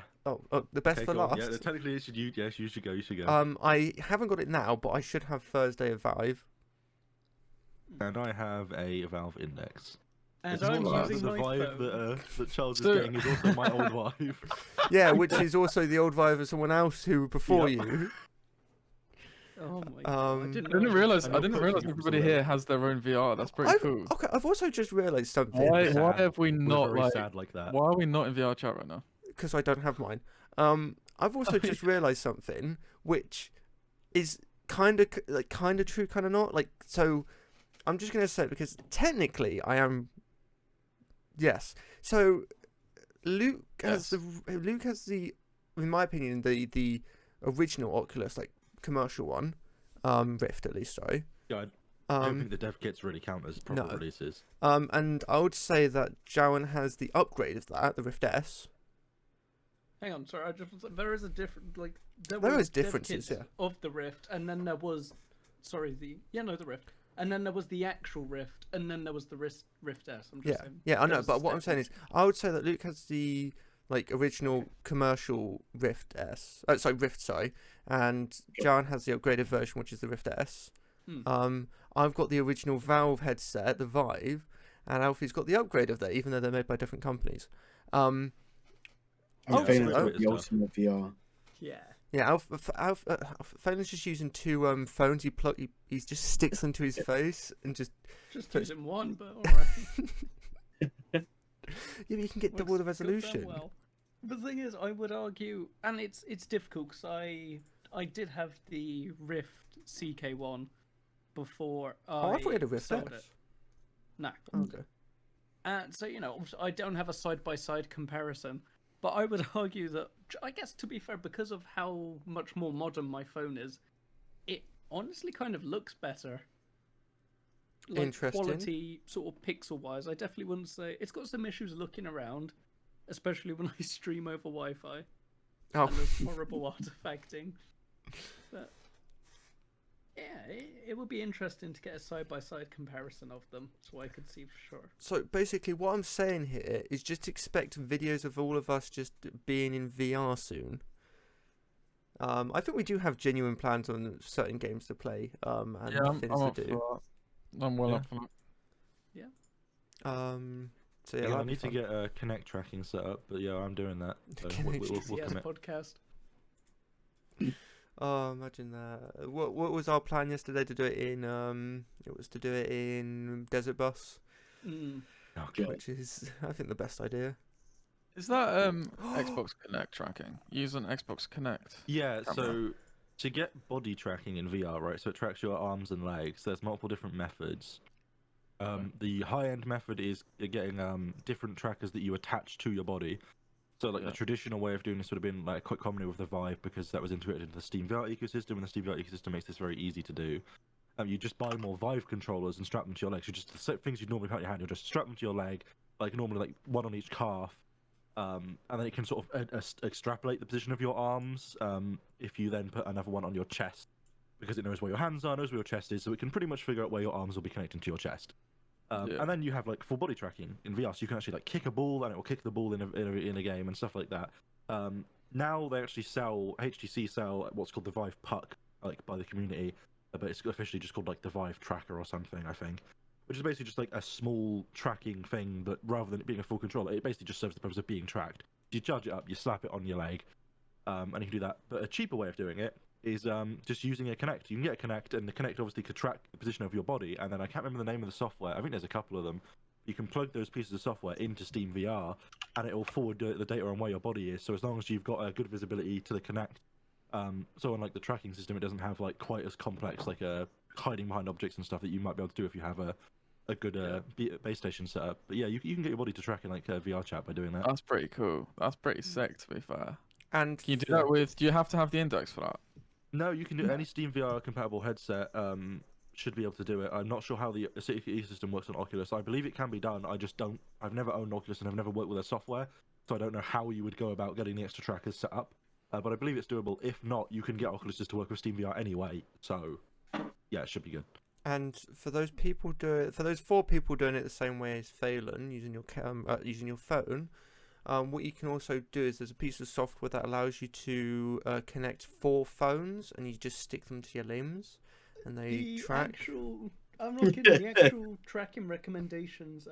A: The best
B: Okay,
A: for
B: go on.
A: last.
B: Yeah, technically you should go. You should go.
A: I haven't got it now, but I should have Thursday of Vive.
B: And I have a Valve Index.
C: And
D: It's
C: I'm
D: all right.
C: using
B: The
C: my
B: Vive
C: phone.
B: that Charles is
E: So-
B: getting is also my old Vive.
A: Yeah, which is also the old Vive of someone else who before
B: Yep.
A: you.
C: Oh my god!
A: Um,
E: I didn't realize.
B: I
E: I
B: know
E: didn't
B: Pro
E: realize
B: Tools
E: everybody
B: as
E: here
B: well.
E: has their own VR. That's pretty cool.
A: Okay, I've also just realised something.
E: Why
B: sad.
E: have we
B: We're
E: not
B: very
E: like?
B: sad like that.
E: Why are we not in VR chat right now?
A: Because I don't have mine. I've also just realised something, which is kind of true, kind of not. Like, so I'm just gonna say it because technically I am. Yes. So Luke has the, in my opinion, the original Oculus, like commercial one, Rift at least. Sorry.
B: Yeah, I don't think the dev kits really count as proper
A: no.
B: releases.
A: And I would say that Jowan has the upgrade of that, the Rift S.
C: Hang on, sorry. There is a different like there
A: There
C: were
A: is
C: dev
A: differences,
C: kits
A: yeah.
C: of the Rift, and then there was the Rift, and then there was the actual Rift, and then there was the Rift S. I'm just
A: Yeah,
C: saying.
A: yeah, I
C: there
A: know.
C: was a
A: But what I'm
C: step
A: saying is, I would say that Luke has the like original commercial Rift S. Oh, sorry, Rift. Sorry, and Jan has the upgraded version, which is the Rift S.
C: Hmm.
A: I've got the original Valve headset, the Vive, and Alfie's got the upgrade of that, even though they're made by different companies.
D: I'm
A: Oh,
D: failing
A: so-
D: the Ultimate VR.
C: Yeah.
A: Yeah, Phelan's just using two phones. He just sticks them to his face and just
C: Just
A: So-
C: using one, but alright.
A: yeah, but you can get double the resolution.
C: Well. The thing is, I would argue, and it's difficult because I did have the Rift CK1 before
A: Oh, I thought you had a Rift
C: sold
A: S.
C: it. No.
A: Okay.
C: And so, I don't have a side-by-side comparison, but I would argue that, I guess to be fair, because of how much more modern my phone is, it honestly kind of looks better. Like,
A: Interesting.
C: quality, sort of pixel-wise, I definitely wouldn't say... It's got some issues looking around, especially when I stream over Wi-Fi.
A: Oh,
C: And there's horrible artifacting. But, yeah, it would be interesting to get a side-by-side comparison of them, so I could see for sure.
A: so basically, what I'm saying here is just expect videos of all of us just being in VR soon. I think we do have genuine plans on certain games to play, and
E: Yeah, I'm
A: things
E: up
A: to
E: for
A: do.
E: that. I'm well
B: Yeah.
E: up for that.
A: So yeah,
B: I
A: that'd be
B: need to
A: fun.
B: get a Kinect tracking set up, but yeah, I'm doing that. So
A: Kinect
B: we'll
C: GCS
B: commit.
C: podcast.
A: Oh, imagine that. What was our plan yesterday to do it in? It was to do it in Desert Bus,
C: Mm.
B: Oh,
D: Yeah.
B: God.
A: which is I think the best idea.
E: Is that Xbox Connect tracking? Use an Xbox Connect.
B: Yeah,
E: Camera.
B: so to get body tracking in VR, right? So it tracks your arms and legs. There's multiple different methods. The high-end method is getting different trackers that you attach to your body. So like
E: Yeah.
B: the traditional way of doing this would have been like quite commonly with the Vive because that was integrated into the Steam VR ecosystem, and the Steam VR ecosystem makes this very easy to do. You just buy more Vive controllers and strap them to your legs. You just the same things you'd normally put in your hand. You just strap them to your leg, like normally like one on each calf. And then it can sort of extrapolate the position of your arms if you then put another one on your chest because it knows where your hands are, knows where your chest is, so it can pretty much figure out where your arms will be connecting to your chest.
E: Yeah.
B: And then you have like full body tracking in VR, so you can actually like kick a ball and it will kick the ball in a game and stuff like that. Now they actually HTC sell what's called the Vive Puck, like by the community, but it's officially just called like the Vive Tracker or something, I think. Which is basically just like a small tracking thing, but rather than it being a full controller, it basically just serves the purpose of being tracked. You charge it up, you slap it on your leg, and you can do that. But a cheaper way of doing it is just using a Kinect. You can get a Kinect, and the Kinect obviously could track the position of your body, and then I can't remember the name of the software. I think there's a couple of them. You can plug those pieces of software into Steam VR, and it will forward the data on where your body is. So as long as you've got a good visibility to the Kinect, so on like the tracking system, it doesn't have like quite as complex like hiding behind objects and stuff that you might be able to do if you have a good base station setup. But yeah, you can get your body to track in like VR chat by doing that.
E: That's pretty cool. That's pretty sick, to be fair.
A: And
E: Can you do that with? Do you have to have the index for that?
B: No, you can do any Steam VR compatible headset. Should be able to do it. I'm not sure how the ecosystem works on Oculus. I believe it can be done. I just don't. I've never owned Oculus and I've never worked with their software, so I don't know how you would go about getting the extra trackers set up. But I believe it's doable. If not, you can get Oculus just to work with Steam VR anyway. So yeah, it should be good.
A: And for those 4 people doing it the same way as Phelan, using your phone, what you can also do is there's a piece of software that allows you to connect 4 phones, and you just stick them to your limbs, and they track.
C: I'm not kidding. The actual tracking recommendations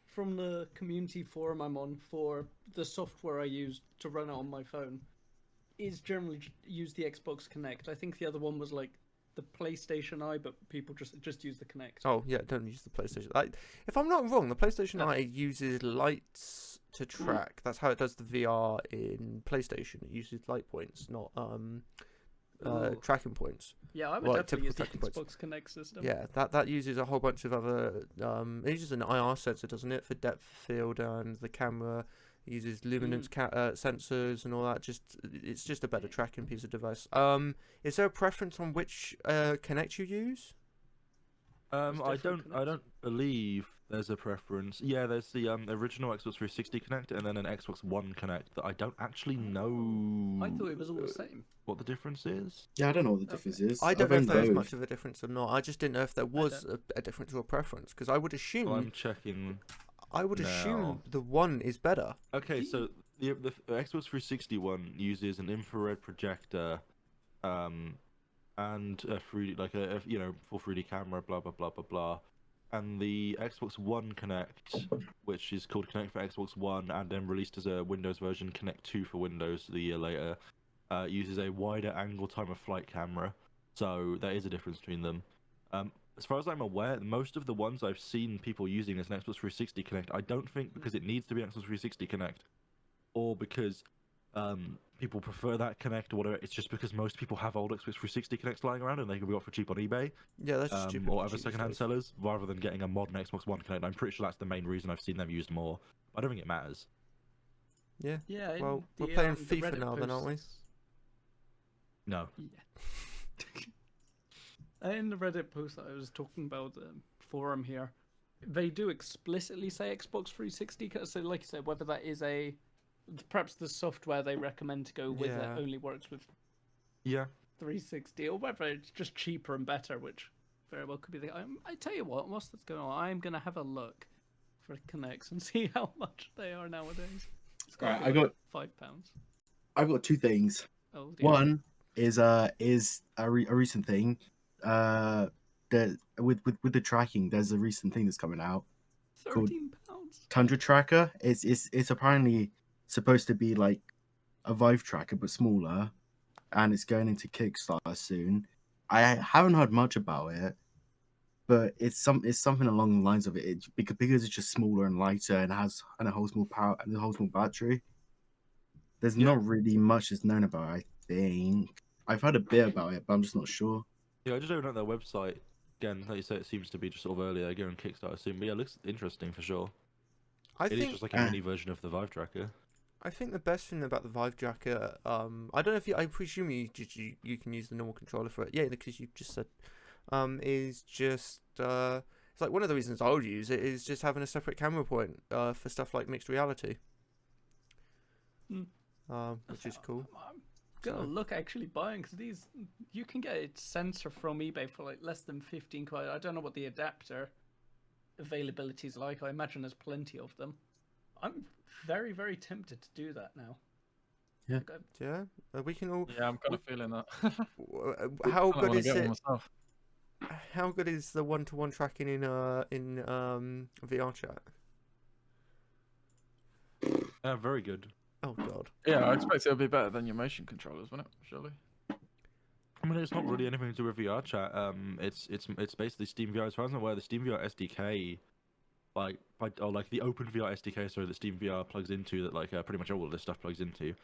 C: from the community forum I'm on for the software I use to run it on my phone is generally use the Xbox Connect. I think the other one was like the PlayStation Eye, but people just use the Connect.
A: Oh yeah, don't use the PlayStation. If I'm not wrong, the PlayStation
C: Okay.
A: Eye uses lights to track. That's how it does the VR in PlayStation. It uses light points, not
C: Ooh.
A: tracking points.
C: Yeah, I would
A: Well,
C: definitely use the
A: typical tracking
C: Xbox Connect system.
A: Yeah, that uses a whole bunch of other. It uses an IR sensor, doesn't it, for depth of field, and the camera uses luminance sensors and all that. It's just a better tracking piece of device. Is there a preference on which Connect you use?
C: There's
B: I
C: different
B: don't
C: Kinects?
B: believe there's a preference. Yeah, there's the original Xbox 360 Connect and then an Xbox One Connect that I don't actually know
C: I thought it was all the same.
B: what the difference is.
D: Yeah, I don't know what the
C: Okay.
D: difference is.
A: I don't
D: I've
A: know if
D: owned
A: there is
D: both.
A: much of a difference or not. I just didn't know if there was a difference or a preference, because I would assume
B: Well, I'm checking.
A: assume
B: now.
A: the one is better.
B: Okay, so the Xbox 360 one uses an infrared projector, and a 3D like a full 3D camera, blah blah blah blah blah. And the Xbox One Connect, which is called Connect for Xbox One, and then released as a Windows version, Connect 2 for Windows the year later, uses a wider angle time of flight camera. So there is a difference between them. As far as I'm aware, most of the ones I've seen people using as an Xbox 360 Connect, I don't think because it needs to be an Xbox 360 Connect, or because people prefer that Connect or whatever. It's just because most people have old Xbox 360 Connects lying around and they can be got for cheap on eBay,
A: Yeah, that's stupid.
B: or other secondhand sellers, rather than getting a modern Xbox One Connect. I'm pretty sure that's the main reason I've seen them used more. I don't think it matters.
A: Yeah.
C: Yeah. in
A: Well, we're
C: the,
A: playing
C: the
A: FIFA
C: Reddit
A: now then, aren't we?
C: posts-
B: No.
C: Yeah. In the Reddit post that I was talking about, the forum here, they do explicitly say Xbox 360. So, like you said, whether that is perhaps the software they recommend to go with
A: Yeah.
C: it only works with
B: Yeah.
C: 360, or whether it's just cheaper and better, which very well could be the. I tell you what, whilst that's going on, I'm gonna have a look for Connects and see how much they are nowadays. It's gotta
D: Alright,
C: be
D: I
C: like
D: got-
C: £5.
D: I've got two things.
C: Oh dear.
D: One is a recent thing. With the tracking, there's a recent thing that's coming out. called-
C: £13.
D: Tundra Tracker. It's apparently supposed to be like a Vive tracker but smaller, and it's going into Kickstarter soon. I haven't heard much about it, but it's something along the lines of it. Because it's just smaller and lighter and it holds more power and it holds more battery. There's
B: Yeah.
D: not really much that's known about it, I think. I've heard a bit about it, but I'm just not sure.
B: Yeah, I just opened up their website. Again, like you say, it seems to be just sort of early. They're going Kickstarter soon, but yeah, it looks interesting for sure.
A: I
B: It is
A: think
B: just like a mini version of the Vive tracker.
A: I think the best thing about the Vive Tracker, I don't know if I presume you can use the normal controller for it. Yeah, because you just said, is just it's like one of the reasons I would use it is just having a separate camera point for stuff like mixed reality. Which is cool.
C: I'm gonna look actually buying, because these you can get a sensor from eBay for like less than 15 quid. I don't know what the adapter availability is like. I imagine there's plenty of them. I'm very, very tempted to do that now.
D: Yeah.
C: Like,
A: Yeah, we can all.
E: Yeah, I'm kind of feeling that.
A: How
E: I
A: good
E: wanna
A: is
E: get one
A: it?
E: myself.
A: How good is the one-to-one tracking in VR chat?
B: Very good.
A: Oh god.
E: Yeah, I expect it'll be better than your motion controllers, won't it? Surely.
B: I mean, it's not really anything to do with VR chat. It's basically Steam VR. As far as I'm aware, the Steam VR SDK, like the Open VR SDK, sorry, that Steam VR plugs into, that like pretty much all of this stuff plugs into,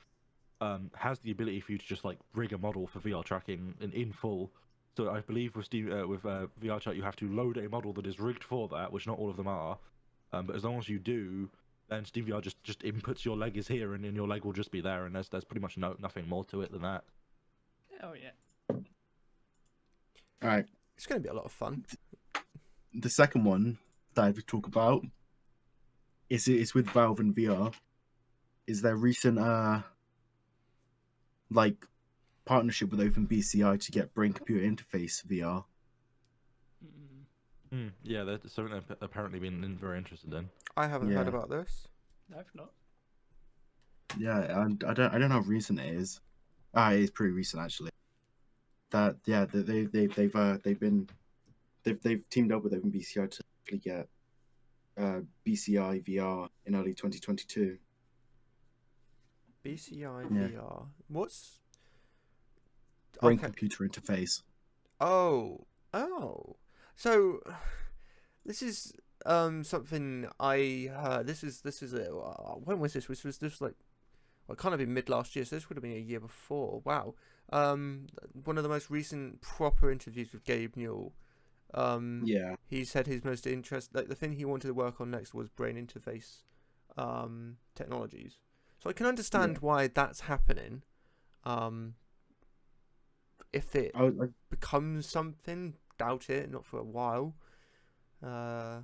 B: has the ability for you to just like rig a model for VR tracking in full. So I believe with VR chat, you have to load a model that is rigged for that, which not all of them are. But as long as you do, then Steam VR just inputs your leg is here, and then your leg will just be there, and there's pretty much nothing more to it than that.
C: oh yeah.
D: All right.
A: It's going to be a lot of fun.
D: The second one that I would talk about is with Valve and VR. Is their recent like partnership with OpenBCI to get brain computer interface VR.
B: Yeah, that's something they've apparently been very interested in.
A: I haven't heard
D: Yeah.
A: about this.
C: I've not.
D: Yeah, I don't know how recent it is. It's pretty recent actually. That yeah, they've teamed up with OpenBCI to actually get BCI VR in early 2022.
A: BCI
D: Yeah.
A: VR. What's
D: Brain
A: okay.
D: computer interface.
A: Oh. So this is something I heard. This is when was this? This was like, well, kind of in mid last year. So this would have been a year before. Wow. One of the most recent proper interviews with Gabe Newell.
D: Yeah.
A: He said his most like the thing he wanted to work on next was brain interface technologies. So I can understand why that's happening. If it
D: I
A: becomes something, doubt it, not for a while. Uh,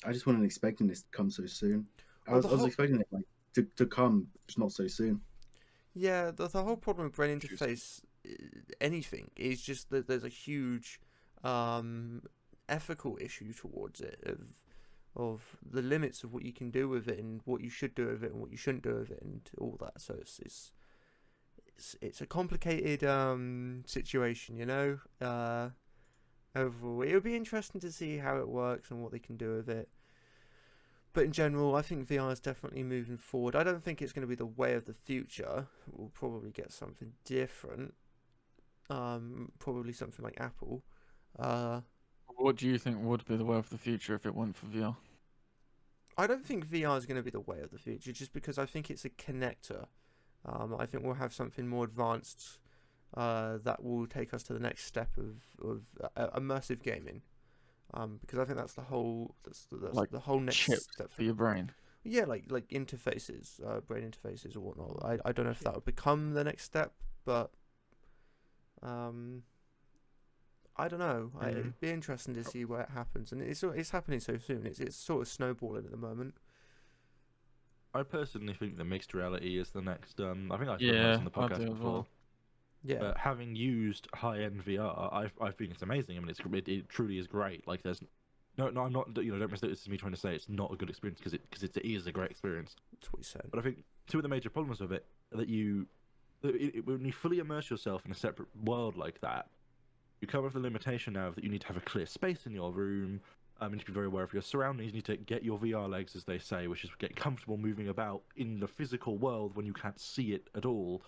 D: I just wasn't expecting this to come so soon. I
A: Well,
D: was,
A: the
D: I was
A: whole-
D: expecting it like to come, just not so soon.
A: yeah, the whole problem with brain
E: Interesting.
A: interface, anything, is just that there's a huge ethical issue towards it of the limits of what you can do with it and what you should do with it and what you shouldn't do with it and all that. So it's a complicated situation, you know. Overall, it would be interesting to see how it works and what they can do with it. But in general, I think VR is definitely moving forward. I don't think it's going to be the way of the future. We'll probably get something different. Probably something like Apple.
E: What do you think would be the way of the future if it weren't for VR?
A: I don't think VR is going to be the way of the future, just because I think it's a connector. I think we'll have something more advanced that will take us to the next step of immersive gaming. Because I think that's the whole
E: Like
A: the whole next
E: chips
A: step
E: for your brain.
A: Yeah, like interfaces, brain interfaces or whatnot. I don't know if that would become the next step, but I don't know. It'd be interesting to see where it happens, and it's happening so soon. It's sort of snowballing at the moment.
B: I personally think the mixed reality is the next. I think I said
E: Yeah,
B: this on the
E: I
B: podcast
E: do as
B: before.
E: well.
A: Yeah,
B: But having used high-end VR, I think it's amazing. I mean, it truly is great. Like, there's no, I'm not. Don't mistake this as me trying to say it's not a good experience because it is a great experience.
A: that's what you said.
B: But I think two of the major problems with it are that when you fully immerse yourself in a separate world like that, you come with the limitation now that you need to have a clear space in your room. You need to be very aware of your surroundings. You need to get your VR legs, as they say, which is get comfortable moving about in the physical world when you can't see it at all.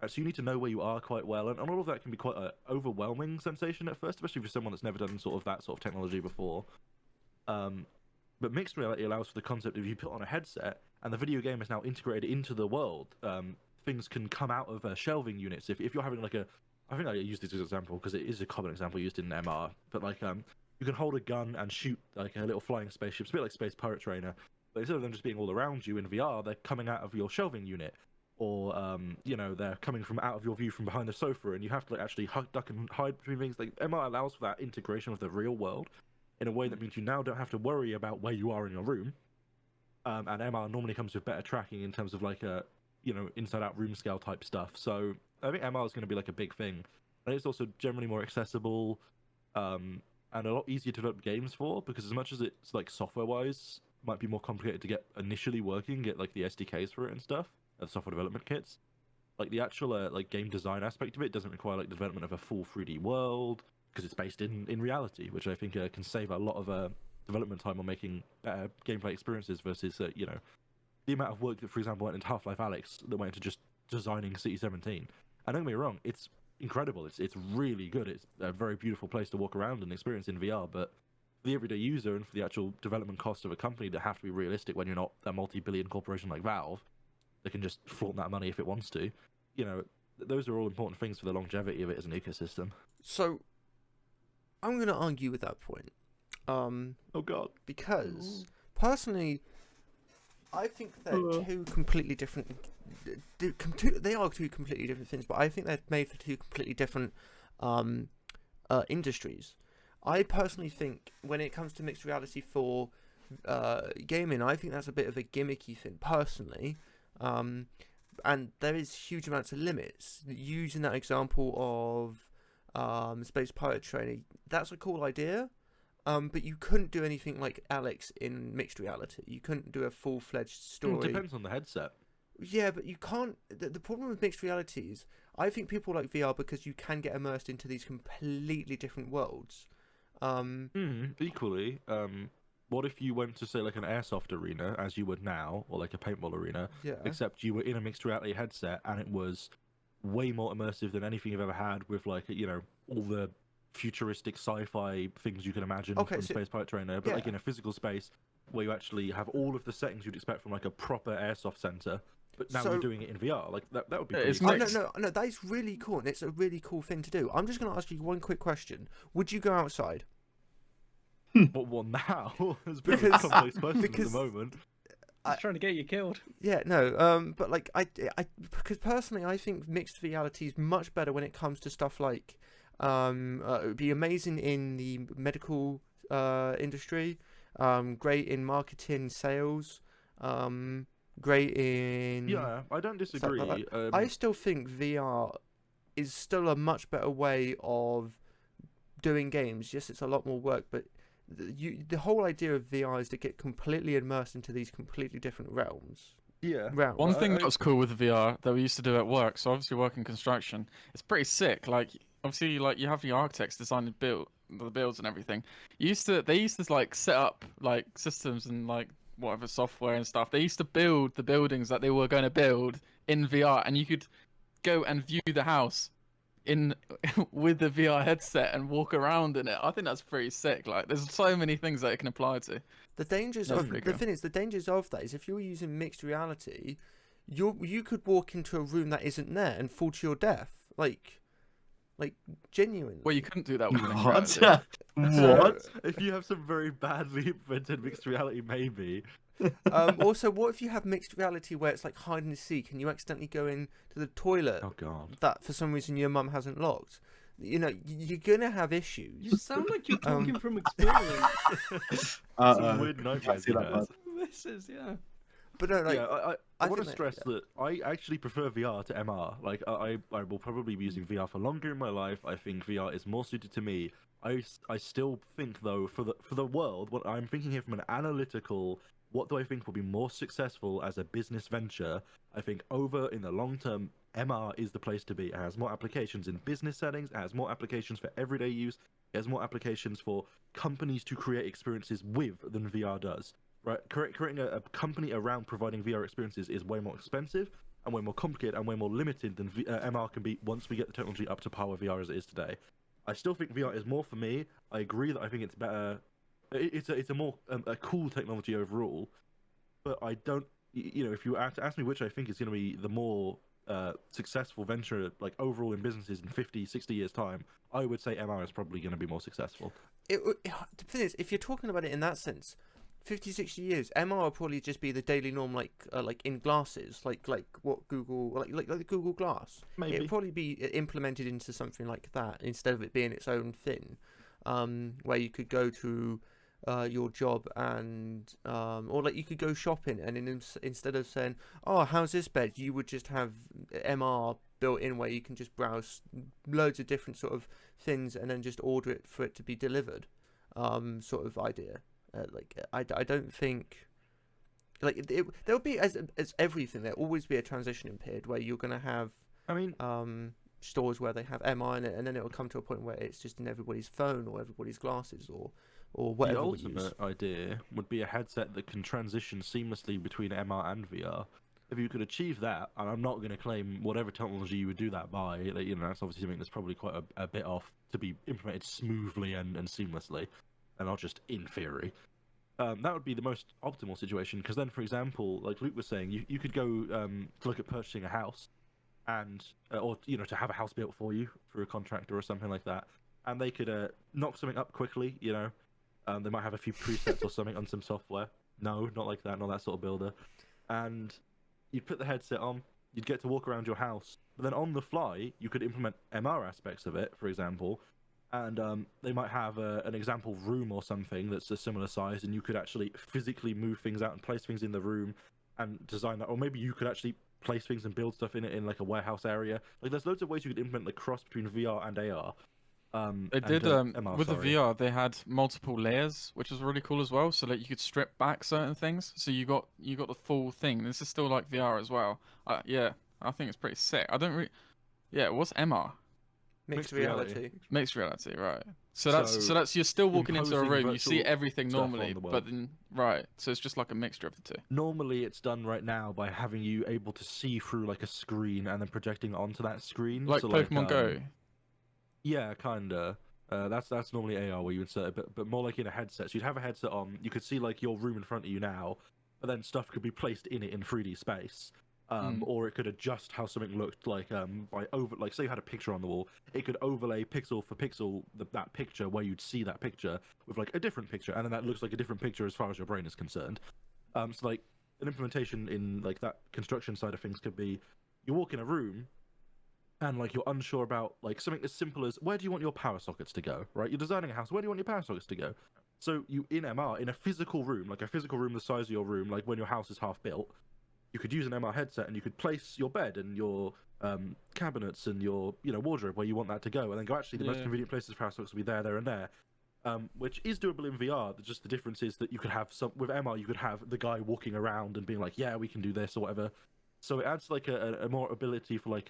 B: So you need to know where you are quite well, and all of that can be quite an overwhelming sensation at first, especially for someone that's never done that sort of technology before. But mixed reality allows for the concept of you put on a headset and the video game is now integrated into the world. Things can come out of shelving units. If you're having I think I use this as an example because it is a common example used in MR, but you can hold a gun and shoot like a little flying spaceship. It's a bit like Space Pirate Trainer, but instead of them just being all around you in VR, they're coming out of your shelving unit. Or they're coming from out of your view from behind the sofa, and you have to actually duck and hide between things. Like MR allows for that integration with the real world in a way that means you now don't have to worry about where you are in your room. And MR normally comes with better tracking in terms of inside out room scale type stuff. So I think MR is going to be like a big thing, and it's also generally more accessible, and a lot easier to develop games for, because as much as it's like software wise might be more complicated to get initially working, get like the SDKs for it and stuff. Software development kits, like the actual game design aspect of it doesn't require like the development of a full 3D world because it's based in reality, which I think can save a lot of development time on making better gameplay experiences versus the amount of work that, for example, went into Half-Life Alyx that went into just designing City 17. And don't get me wrong, it's incredible. It's really good. It's a very beautiful place to walk around and experience in VR, but for the everyday user and for the actual development cost of a company that have to be realistic when you're not a multi-billion corporation like Valve, that can just flaunt that money if it wants to. Those are all important things for the longevity of it as an ecosystem.
A: So I'm going to argue with that point.
B: Oh God!
A: Because personally, I think they're two completely different. They are two completely different things, but I think they're made for two completely different industries. I personally think when it comes to mixed reality for gaming, I think that's a bit of a gimmicky thing, personally. And there is huge amounts of limits. Using that example of Space Pirate Trainer, that's a cool idea. But you couldn't do anything like Alyx in mixed reality. You couldn't do a full-fledged story.
B: It depends on the headset.
A: Yeah, but you can't. The problem with mixed realities, I think people like VR because you can get immersed into these completely different worlds.
B: Equally, what if you went to say like an airsoft arena, as you would now, or like a paintball arena,
A: Yeah.
B: except you were in a mixed reality headset and it was way more immersive than anything you've ever had, with all the futuristic sci-fi things you can imagine from Space Pirate Trainer, but in a physical space where you actually have all of the settings you'd expect from like a proper airsoft center, but now you're doing it in VR. Like that would be pretty cool.
A: No, that is really cool, and it's a really cool thing to do. I'm just going to ask you one quick question. Would you go outside?
B: But what now? It's a bit of a complex question at the moment.
C: He's trying to get you killed.
A: Yeah, no, but like I because personally I think mixed reality is much better when it comes to stuff like it would be amazing in the medical industry, great in marketing, sales, great in
B: Yeah, I don't
A: stuff like
B: disagree.
A: that. I still think VR is still a much better way of doing games. Yes, it's a lot more work, but the whole idea of VR is to get completely immersed into these completely different realms.
B: yeah.
E: One
B: I-
E: thing
B: I-
E: that was cool with VR that we used to do at work, so obviously work in construction, it's pretty sick. Like obviously, like you have the architects design the builds and everything. They used to like set up like systems and like whatever software and stuff. They used to build the buildings that they were going to build in VR, and you could go and view the house in with the VR headset and walk around in it. I think that's pretty sick. Like there's so many things that it can apply to.
A: The dangers
E: That's
A: of
E: pretty
A: the
E: cool.
A: thing is the dangers of that is if you're using mixed reality, you could walk into a room that isn't there and fall to your death. Like genuinely.
E: Well, you couldn't do that with mixed
D: What?
E: reality.
D: What?
B: If you have some very badly implemented mixed reality, maybe.
A: Also, what if you have mixed reality where it's like hide and seek and you accidentally go into the toilet
B: Oh god.
A: that for some reason your mum hasn't locked? You know, you're gonna have issues.
C: You sound like you're
A: Um,
C: talking from experience.
B: Some weird
D: I
B: nightmares,
D: see
B: you
D: that
B: guys.
D: part.
C: This is, yeah.
A: But no, like,
B: yeah, I
A: I
B: want to
A: think that-
B: stress that I actually prefer VR to MR. Like, I will probably be using VR for longer in my life. I think VR is more suited to me. I still think though, for the world, what I'm thinking here from an analytical, what do I think will be more successful as a business venture? I think over in the long term, MR is the place to be. It has more applications in business settings. It has more applications for everyday use. It has more applications for companies to create experiences with than VR does. Right, creating a company around providing VR experiences is way more expensive and way more complicated and way more limited than MR can be once we get the technology up to par with VR as it is today. I still think VR is more for me. I agree that I think it's better. It's a more a cool technology overall, but I don't. You know, if you ask me which I think is going to be the more successful venture, like overall in businesses in 50, 60 years time, I would say MR is probably going to be more successful.
A: the thing is, if you're talking about it in that sense, 50, 60 years, MR will probably just be the daily norm, like in glasses, like what Google, like the Google Glass.
B: Maybe.
A: It'll probably be implemented into something like that instead of it being its own thing, where you could go to your job and or like you could go shopping and instead of saying, oh, how's this bed, you would just have MR built in where you can just browse loads of different sort of things and then just order it for it to be delivered, sort of idea. I don't think like there'll be as everything, there'll always be a transitioning period where you're going to have
B: I mean,
A: stores where they have MR in it, and then it will come to a point where it's just in everybody's phone or everybody's glasses or whatever
B: the
A: we use.
B: ultimate idea would be a headset that can transition seamlessly between MR and VR. If you could achieve that, and I'm not going to claim whatever technology you would do that by, like, you know, that's obviously something that's probably quite a bit off to be implemented smoothly and seamlessly, and not just in theory. That would be the most optimal situation, because then, for example, like Luke was saying, you could go to look at purchasing a house, and or you know, to have a house built for you through a contractor or something like that, and they could knock something up quickly. You know, they might have a few presets or something on some software. No, not like that, not that sort of builder. And you'd put the headset on, you'd get to walk around your house, but then on the fly, you could implement MR aspects of it, for example, and they might have an example room or something that's a similar size, and you could actually physically move things out and place things in the room and design that, or maybe you could actually place things and build stuff in it in like a warehouse area. Like, there's loads of ways you could implement the cross between VR and AR.
E: They did
B: MR,
E: with the
B: sorry.
E: VR. They had multiple layers, which was really cool as well. So like you could strip back certain things, so you got the full thing. This is still like VR as well. Yeah, I think it's pretty sick. I don't really. Yeah, what's MR?
A: Mixed
B: Mixed reality.
A: reality.
E: Mixed reality, right? So
B: So,
E: that's you're still walking into a
B: imposing
E: room, you see
B: virtual
E: everything
B: stuff on
E: normally,
B: the
E: but
B: world.
E: then right. So it's just like a mixture of the two.
B: Normally, it's done right now by having you able to see through like a screen and then projecting onto that screen.
E: Like
B: So,
E: Pokemon Go.
B: Yeah, kinda. That's normally AR where you insert it, but more like in a headset. So you'd have a headset on, you could see like your room in front of you now, but then stuff could be placed in it in 3D space. Or it could adjust how something looked, like like say you had a picture on the wall, it could overlay pixel for pixel that picture where you'd see that picture with like a different picture, and then that looks like a different picture as far as your brain is concerned. So like an implementation in like that construction side of things could be, you walk in a room and like you're unsure about like something as simple as, where do you want your power sockets to go, right? You're designing a house, where do you want your power sockets to go? So you in MR in a physical room, like a physical room the size of your room, like when your house is half built, you could use an MR headset and you could place your bed and your cabinets and your wardrobe where you want that to go, and then go, actually the most
E: Yeah.
B: convenient places for Housebox will be there, there, and there. Which is doable in VR. Just the difference is that you could have with MR, you could have the guy walking around and being like, yeah, we can do this or whatever. So it adds like a more ability for like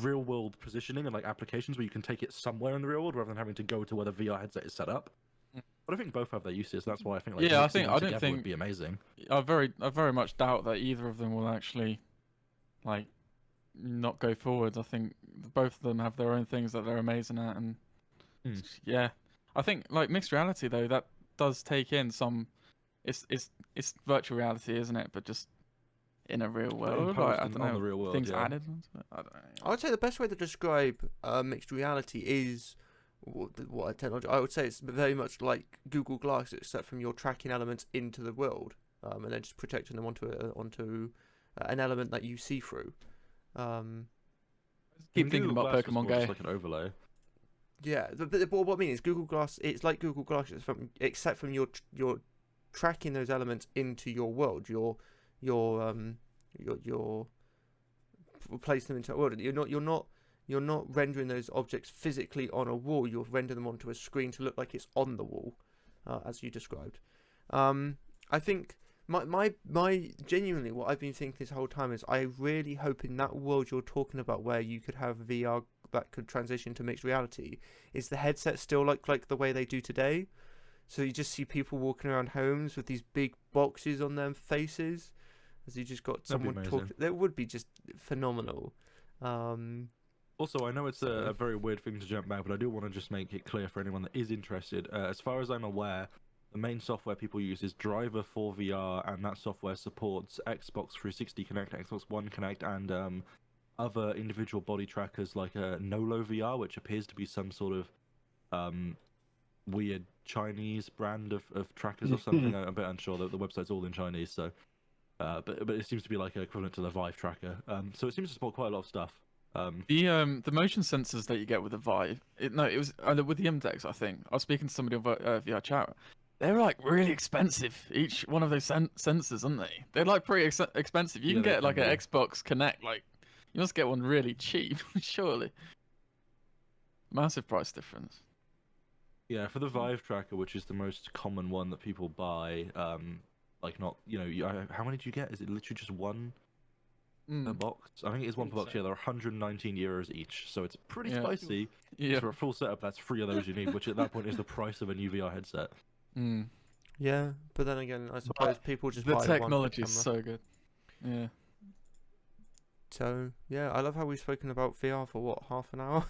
B: real world positioning and like applications where you can take it somewhere in the real world rather than having to go to where the VR headset is set up. But I think both have their uses. That's why I think like
E: Yeah,
B: mixing them
E: I don't
B: together
E: think
B: would be amazing.
E: I very much doubt that either of them will actually, like, not go forward. I think both of them have their own things that they're amazing at, and yeah, I think like mixed reality though, that does take in some. It's virtual reality, isn't it? But just in a real world. Like, I don't
B: on
E: know.
B: the real world,
E: things
B: yeah.
E: added onto it. I don't know.
A: I would say the best way to describe mixed reality is what a technology. I would say it's very much like Google Glass, except from your tracking elements into the world, and then just projecting them onto an element that you see through.
E: Keep thinking about
B: Glass was
E: Pokemon
B: more
E: Go.
B: just like an overlay.
A: Yeah, but what I mean is Google Glass. It's like Google Glass, except from your tracking those elements into your world. You're placing them into a world. You're not rendering those objects physically on a wall. You're rendering them onto a screen to look like it's on the wall, as you described. I think my genuinely what I've been thinking this whole time is I really hope in that world you're talking about where you could have VR that could transition to mixed reality, is the headset still like the way they do today? So you just see people walking around homes with these big boxes on their faces, as you just got
B: That'd be
A: someone
B: amazing.
A: talking. That would be just phenomenal.
B: Also, I know it's a very weird thing to jump back, but I do want to just make it clear for anyone that is interested. As far as I'm aware, the main software people use is Driver for VR, and that software supports Xbox 360 Connect, Xbox One Connect, and other individual body trackers like Nolo VR, which appears to be some sort of weird Chinese brand of trackers or something. I'm a bit unsure. The website's all in Chinese, so but it seems to be like equivalent to the Vive tracker. So it seems to support quite a lot of stuff.
E: The motion sensors that you get with the Vive, it was with the Index. I think I was speaking to somebody on VR chat. They're like really expensive. Each one of those sensors, aren't they? They're like pretty expensive. You
B: Yeah,
E: can
B: they
E: get like
B: can
E: an
B: be.
E: Xbox Connect. Like you must get one really cheap, surely. Massive price difference.
B: Yeah, for the Vive tracker, which is the most common one that people buy, like not, how many do you get? Is it literally just one per box? I think it is one per
C: think
B: box.
C: so.
B: Yeah, they're 119 euros each, so it's pretty
E: Yeah.
B: spicy.
E: Yeah.
B: For a full setup, that's 3 of those you need, which at that point is the price of a new VR headset.
E: Mm.
A: Yeah, but then again, I suppose people just
E: The
A: buy one for
E: technology is
A: camera.
E: so good. Yeah.
A: So yeah, I love how we've spoken about VR for what, half an hour.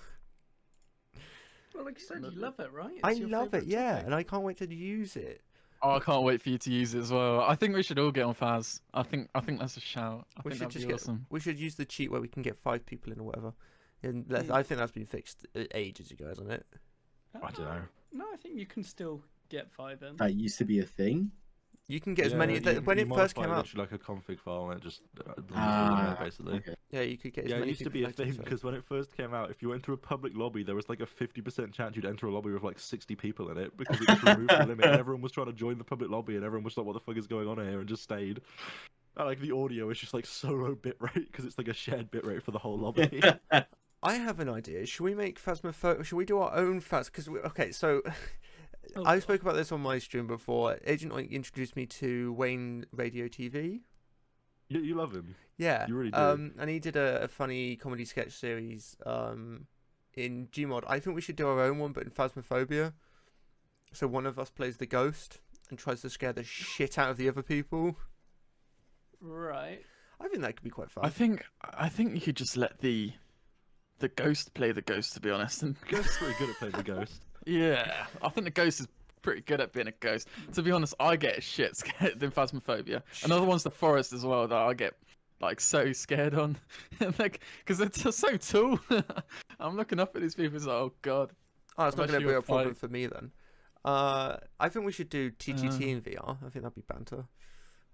C: Well, like you said, you love it, right?
A: I
C: It's your
A: love it,
C: favourite
A: yeah,
C: topic.
A: and I can't wait to use it.
E: Oh, I can't wait for you to use it as well. I think we should all get on Faz. I think that's a shout. I
A: We
E: think
A: should
E: that'd
A: just
E: be
A: get.
E: awesome.
A: We should use the cheat where we can get 5 people in or whatever. And
C: Yeah.
A: I think that's been fixed ages ago, hasn't it?
B: I don't know.
C: No, I think you can still get 5 in.
D: That used to be a thing.
A: You can get as many. When
B: you
A: it first
B: modify
A: came out,
B: literally like a config file, and it just basically.
D: Okay.
A: yeah, you could get as
B: Yeah, it
A: many
B: used to
A: people
B: be a
A: connected,
B: thing
A: so-
B: because when it first came out, if you went to a public lobby, there was like a 50% chance you'd enter a lobby with like 60 people in it because it just removed the limit, and everyone was trying to join the public lobby, and everyone was like, "What the fuck is going on here?" and just stayed. And, like the audio is just like so low bitrate because it's like a shared bitrate for the whole lobby.
A: I have an idea. Should we make Phasmophobia? Should we do our own Phas? Because okay, so
C: Oh,
A: I
C: God.
A: spoke about this on my stream before. Agent Oink introduced me to Wayne Radio TV.
B: You love him.
A: Yeah.
B: You really do.
A: And he did a funny comedy sketch series in Gmod. I think we should do our own one, but in Phasmophobia. So one of us plays the ghost and tries to scare the shit out of the other people.
C: Right.
A: I think that could be quite fun.
E: I think you could just let the ghost play the ghost, to be honest. And
B: Ghost's pretty good at playing the ghost.
E: yeah, I think the ghost is pretty good at being a ghost. To be honest, I get shit scared in Phasmophobia. Another one's the forest as well that I get like so scared on, like because they're just so tall. I'm looking up at these people, it's like, oh god.
A: Oh, it's not
E: Unless
A: going to
E: you
A: be
E: were
A: a problem
E: fight-
A: for me then. I think we should do TTT in VR. I think that'd be banter.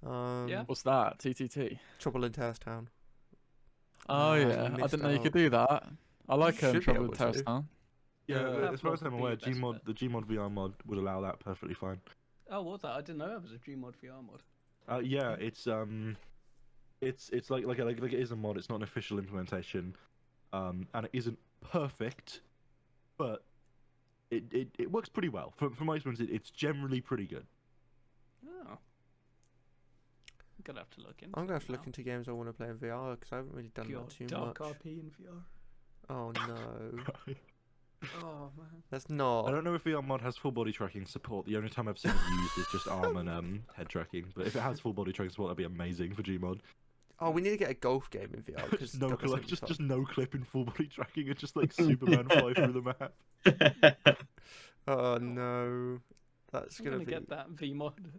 C: Yeah.
E: What's that? TTT.
A: Trouble in Terrace Town.
E: Oh
A: Ah,
E: yeah, I
A: missed
E: didn't know you
A: out.
E: could do that. I like
A: Should be
E: Trouble in
A: able
E: Terrace
A: to.
E: Town.
B: Yeah,
C: Uh,
B: as far as
C: Pavlov
B: I'm
C: would
B: aware,
C: be your best bet.
B: the Gmod VR mod would allow that perfectly fine.
C: Oh, what's that? I didn't know that was a Gmod VR mod.
B: Yeah, it's like it is a mod. It's not an official implementation, and it isn't perfect, but it works pretty well. From my experience, it's generally pretty good.
C: Oh. I'm gonna have to look into
A: I'm gonna have
C: it
A: to look
C: now.
A: into games I want to play in VR because I haven't really done
C: God,
A: that too
C: Dark
A: much.
C: RP in VR.
A: Oh no,
C: Oh man.
A: that's
B: I
A: not.
B: don't know if VR mod has full body tracking support. The only time I've seen it used is just arm and head tracking. But if it has full body tracking support, that'd be amazing for Gmod.
A: Oh, we need to get a golf game in VR because
B: Just no clip, just no clip in full body tracking, and just like Superman fly through the map.
A: Oh no, that's
C: I'm
A: gonna
C: gonna
A: be.
C: get that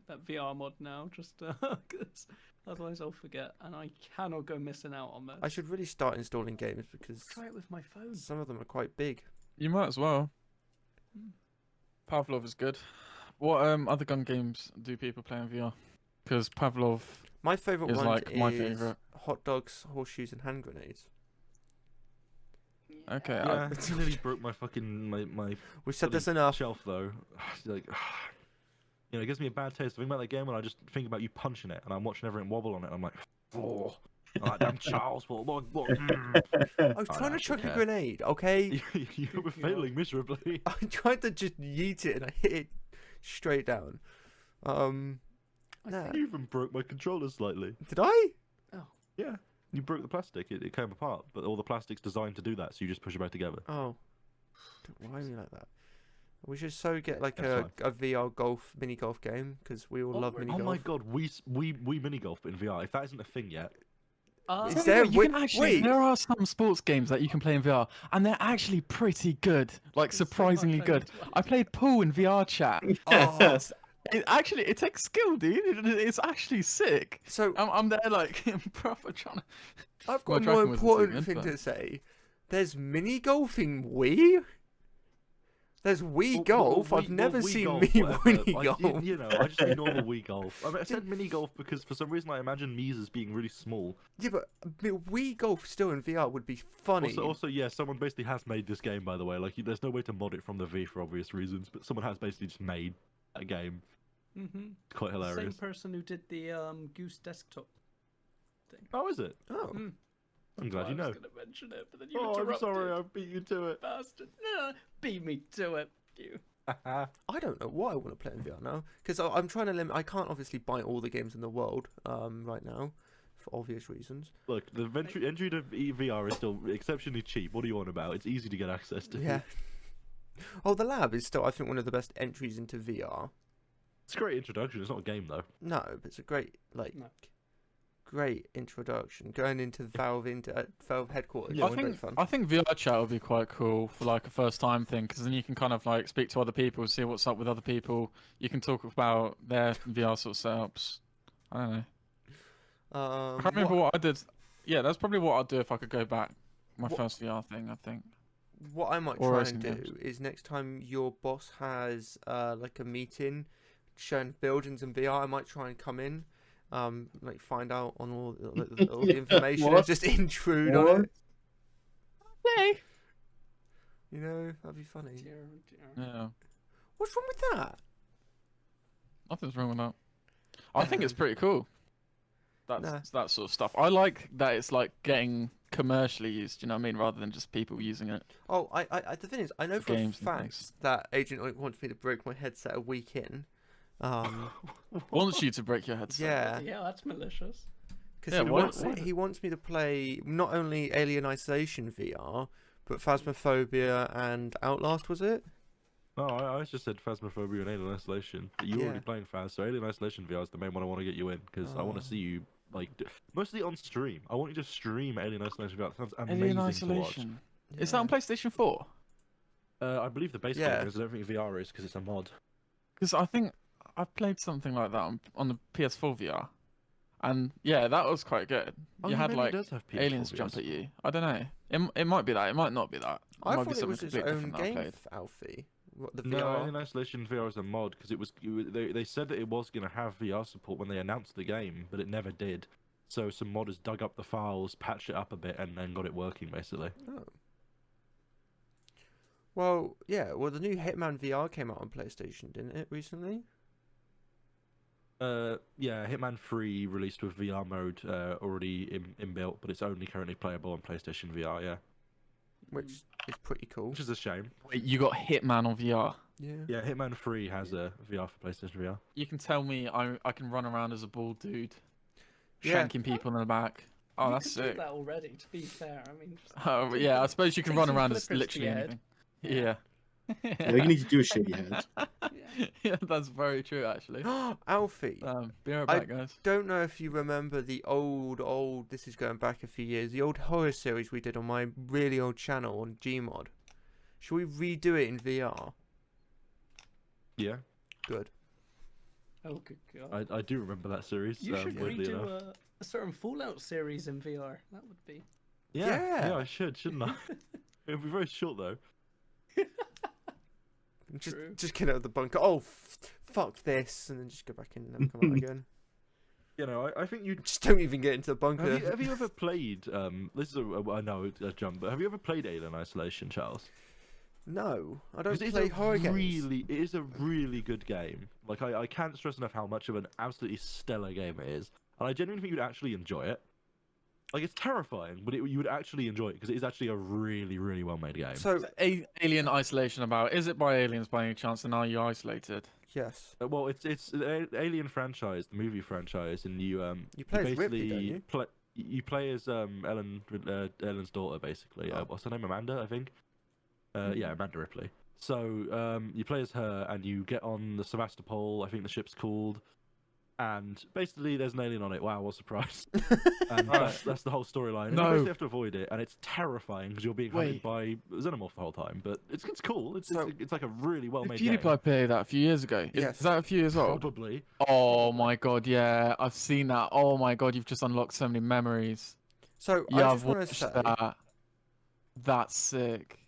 C: that VR mod now, just because otherwise I'll forget, and I cannot go missing out on this.
A: I should really start installing games because
C: Try it with my phone.
A: some of them are quite big.
E: You might as well.
C: Hmm.
E: Pavlov is good. What other gun games do people play in VR? Because Pavlov
A: My favorite
E: is
A: one
E: like
A: is
E: my favorite.
A: hot dogs, horseshoes, and hand grenades.
E: Okay,
B: Yeah, it nearly broke my fucking my
A: We've said
B: bloody
A: this enough.
B: shelf though. Like, you know, it gives me a bad taste. Think about that game when I just think about you punching it, and I'm watching everyone wobble on it. And I'm like, oh, like damn Charles, what?
A: I was
B: I
A: trying to
B: actually
A: chuck a
B: care.
A: grenade, okay?
B: You were failing miserably.
A: I tried to just yeet it and I hit it straight down. Nah.
B: You even broke my controller slightly.
A: Did I?
B: Yeah, you broke the plastic. It came apart, but all the plastic's designed to do that, so you just push it back together.
A: Oh. Don't worry me like that. We should so get like
B: That's
A: a VR mini golf game because we all
C: Oh,
A: love mini
B: Oh
A: golf.
B: my god, we mini golf in VR. If that isn't a thing yet,
A: Is
E: So
A: there-
E: you
A: wait-
E: can actually,
A: wait.
E: there are some sports games that you can play in VR, and they're actually pretty good, like
C: There's so much
E: surprisingly
C: I
E: good.
C: need to
E: I played pool in VR chat.
D: Yes.
E: It takes skill, dude. It's actually sick.
A: So
E: I'm there like proper trying to.
A: I've
E: my
A: got a more
E: tracking wasn't too
A: important
E: good,
A: thing
E: but-
A: to say. There's mini golfing Wii. There's Wii golf. I've never
B: Wii
A: seen
B: golf,
A: mini
B: whatever.
A: golf.
B: You know, I just mean normal Wii golf. I mean, I said mini golf because for some reason I imagine Mii's as being really small.
A: Yeah, but Wii golf still in VR would be funny.
B: Also, yeah, someone basically has made this game, by the way. Like, there's no way to mod it from the V for obvious reasons, but someone has basically just made a game.
C: Mm-hmm.
B: It's quite
C: Same
B: hilarious.
C: person who did the Goose desktop thing.
B: Oh, is it?
A: Oh,
C: Mm.
B: I'm glad
C: I
B: you know.
C: was gonna mention it, but then you
B: Oh, I'm
C: interrupted.
B: sorry, I beat you to it.
C: Bastard. No, beat me to it. You.
A: I don't know what I want to play in VR now because I'm trying to limit. I can't obviously buy all the games in the world right now for obvious reasons.
B: Look, the entry to VR is still exceptionally cheap. What are you on about? It's easy to get access to.
A: Yeah. Oh, the lab is still, I think, one of the best entries into VR.
B: It's a great introduction. It's not a game, though.
A: No, but it's a great
C: No.
A: great introduction. Going into Valve headquarters.
B: Yeah,
A: is great fun.
E: I think VR chat would be quite cool for like a first time thing, because then you can kind of like speak to other people, see what's up with other people. You can talk about their VR sort of setups. I don't know. I can't remember what I did. Yeah, that's probably what I'd do if I could go back. My
A: What-
E: first VR thing, I think.
A: What I might
E: Or
A: try
E: racing
A: and do
E: games.
A: is next time your boss has like a meeting showing buildings in VR, I might try and come in, like find out on all the information and
D: What?
A: just intrude on
D: What?
A: it.
E: Hey.
A: You know, that'd be funny.
C: Dear, oh dear.
E: Yeah,
A: What's wrong with that?
E: nothing's wrong with that. I think it's pretty cool. That's
A: Nah.
E: that sort of stuff. I like that it's like getting commercially used. You know what I mean, rather than just people using it.
A: Oh, the thing is, I know
E: For
A: for a
E: games and
A: fact
E: things.
A: that Agent Oink wants me to break my headset a week in.
E: Wants you to break your headset.
A: Yeah,
C: Yeah, that's malicious.
A: because
E: Yeah,
A: he
E: why-
A: wants
E: why-
A: he wants me to play not only Alien Isolation VR, but Phasmophobia and Outlast. Was it?
B: No, I just said Phasmophobia and Alien Isolation. But you're
A: Yeah.
B: already playing Phas, so Alien Isolation VR is the main one I want to get you in because I want
A: Oh.
B: to see you mostly on stream. I want you to stream Alien Isolation VR. It sounds amazing
E: Alien
B: to watch.
E: Isolation. Is that on PlayStation 4?
B: I believe the base
A: Yeah.
B: game is. I don't think VR is because it's a mod.
E: Because I think I've played something like that on the PS4 VR, and yeah, that was quite good.
B: Oh,
E: you had
B: maybe it
E: like
B: does have PS4
E: aliens
B: VRs.
E: jump at you. I don't know. It might be that. It might not be that. It
A: I
E: might be
A: thought it was
E: something
A: its
E: completely
A: own
E: different that I
A: game,
E: played.
A: Alfie. What, the
B: No,
A: VR?
B: Alien Isolation VR is a mod because they said that it was going to have VR support when they announced the game, but it never did. So some modders dug up the files, patched it up a bit, and then got it working basically.
A: Oh. Well, yeah. Well, the new Hitman VR came out on PlayStation, didn't it, recently?
B: Yeah, Hitman 3 released with VR mode already inbuilt, but it's only currently playable on PlayStation VR. Yeah,
A: Which is pretty cool.
B: which is a shame.
E: Wait, you got Hitman on VR.
A: Yeah.
B: Yeah, Hitman 3 has a VR for PlayStation VR.
E: You can tell me I can run around as a bald dude,
A: Yeah.
E: shanking people in the back. Oh,
C: You
E: that's
C: could do
E: sick.
C: that already. To be fair, I mean.
E: Oh,
C: Take
E: yeah, I
C: some-
E: suppose you can
C: take
E: run
C: some
E: around as
C: clippers to
E: literally
C: your head.
E: anything.
C: Yeah.
E: Yeah.
D: Yeah, all you need to do is shave your head.
C: Yeah.
E: Yeah, that's very true, actually.
A: Alfie,
E: Be right
A: I-
E: back, guys.
A: don't know if you remember the old. This is going back a few years. The old horror series we did on my really old channel on Gmod. Should we redo it in VR?
B: Yeah,
A: Good.
C: Oh, good God.
B: I do remember that series.
C: You should
B: weirdly enough.
C: redo a certain Fallout series in VR. That would be.
B: Yeah,
A: Yeah.
B: I should, shouldn't I? It'll be very short though.
A: Just
C: True.
A: just get out of the bunker. Oh, fuck this, and then just go back in and then come out again.
B: You know, I think you.
A: Just don't even get into the bunker.
B: Have you ever played? This is I know a jump, but have you ever played Alien Isolation, Charles?
A: No, I don't
B: 'Cause it's
A: play
B: a
A: horror games.
B: It is a really good game. Like I can't stress enough how much of an absolutely stellar game it is, and I genuinely think you'd actually enjoy it. Like it's terrifying, but you would actually enjoy it because it is actually a really, really well made game.
A: So
E: Alien Isolation about. Is it by aliens by any chance, and are you isolated?
A: yes,
B: Well, it's an Alien franchise, the movie franchise, and you
A: you play as Ripley, don't you?
B: you play as Ellen's daughter basically.
A: Oh.
B: What's her name? Amanda, I think. Yeah, Amanda Ripley. So you play as her, and you get on the Sevastopol. I think the ship's called. And basically, there's an alien on it. Wow, what a surprise! And that's the whole storyline. And
E: No.
B: you basically have to avoid it, and it's terrifying because you're being hunted
E: Wait.
B: by xenomorph the whole time. But it's cool. It's
A: So-
B: it's like a really well
E: Did
B: made game.
E: PewDiePie play that a few years ago?
A: Yes.
E: Is that a few years old?
B: Probably.
E: Oh my god, yeah, I've seen that. Oh my god, you've just unlocked so many memories.
A: So
E: Yeah,
A: I
E: I've
A: just want to
E: watched
A: say,
E: that. That's sick.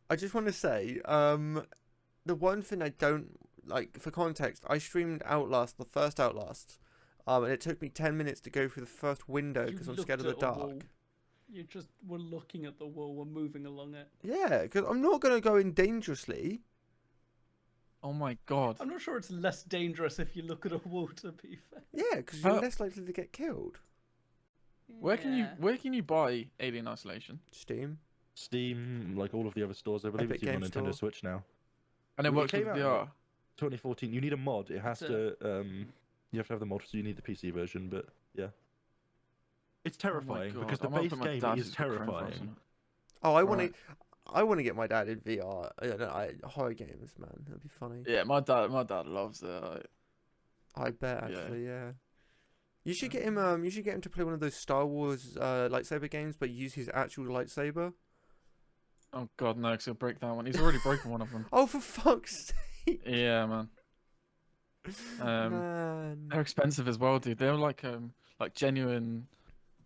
A: I just want to say, the one thing I don't like for context, I streamed Outlast, the first Outlast, and it took me 10 minutes to go through the first window
C: You
A: because I'm
C: looked
A: scared of the
C: at a wall.
A: dark.
C: You just were looking at the wall and moving along it.
A: Yeah, because I'm not gonna go in dangerously.
E: Oh my god.
C: I'm not sure it's less dangerous if you look at a wall. To be fair.
A: Yeah, because you're
E: Oh.
A: less likely to get killed.
E: Where can you
C: Yeah.
E: buy Alien Isolation?
A: Steam.
B: Steam, like all of the other stores, I believe
A: Epic
B: it's even on
A: Game
B: Nintendo
A: Store.
B: Switch now.
E: And it
B: Well, it
E: works with
B: came out-
E: VR.
B: 2014. You need a mod. It has
C: It's
B: to. You have to have the mod, so you need the PC version. But yeah, it's
E: Oh my
B: terrifying
E: God,
B: because the
E: I'm hoping
B: base
E: my
B: game
E: dad
B: is
E: uses the Chrome
B: terrifying.
E: browser.
A: Oh,
E: Right.
A: I want to get my dad in VR. Horror games, man. That'd be funny.
E: Yeah, my dad loves it.
A: I bet
E: Yeah.
A: actually, yeah. You should get him. You should get him to play one of those Star Wars lightsaber games, but use his actual lightsaber.
E: Oh god, no, because he'll break that one. He's already broken one of them.
A: Oh, for fuck's sake!
E: Yeah, man.
A: Man.
E: They're expensive as well, dude. They're like genuine.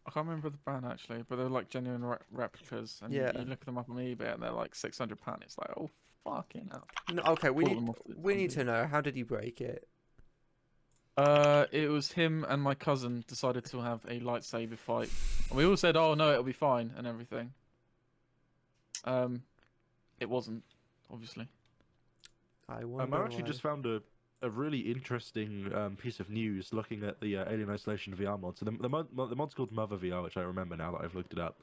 E: I can't remember the brand actually, but they're like genuine replicas. And
A: Yeah.
E: you look them up on eBay and they're like £600. It's like, oh fucking hell.
A: No, okay, we
E: Bought
A: need
E: them off the-
A: we
E: on
A: need
E: the-
A: to know, how did he break it?
E: It was him and my cousin decided to have a lightsaber fight, and we all said, "Oh no, it'll be fine" and everything. It wasn't, obviously.
A: I wonder.
B: I actually
A: why.
B: just found a really interesting piece of news looking at the Alien Isolation VR mod. So the mod's called Mother VR, which I remember now that I've looked it up.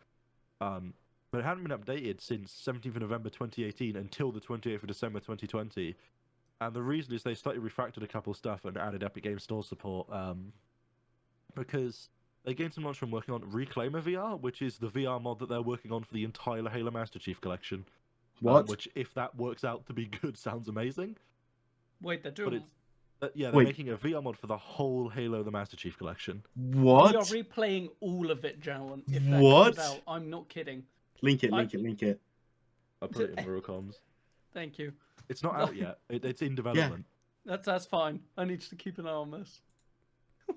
B: But it hadn't been updated since 17th of November 2018 until the 28th of December 2020. And the reason is they slightly refactored a couple stuff and added Epic Games Store support. Because they gained some knowledge from working on Reclaimer VR, which is the VR mod that they're working on for the entire Halo Master Chief collection.
D: What?
B: Which, if that works out to be good, sounds amazing.
C: Wait, they're doing.
B: it's- Yeah, they're
D: Wait.
B: making a VR mod for the whole Halo the Master Chief collection.
D: What?
C: We are replaying all of it, Jalen. If that
D: What?
C: comes out, I'm not kidding.
D: Link it,
C: I-
D: link it, link it.
B: I'll put it in Eurocomms.
C: Thank you.
B: It's not out yet. It's in development.
C: That's fine. I need to keep an eye on this.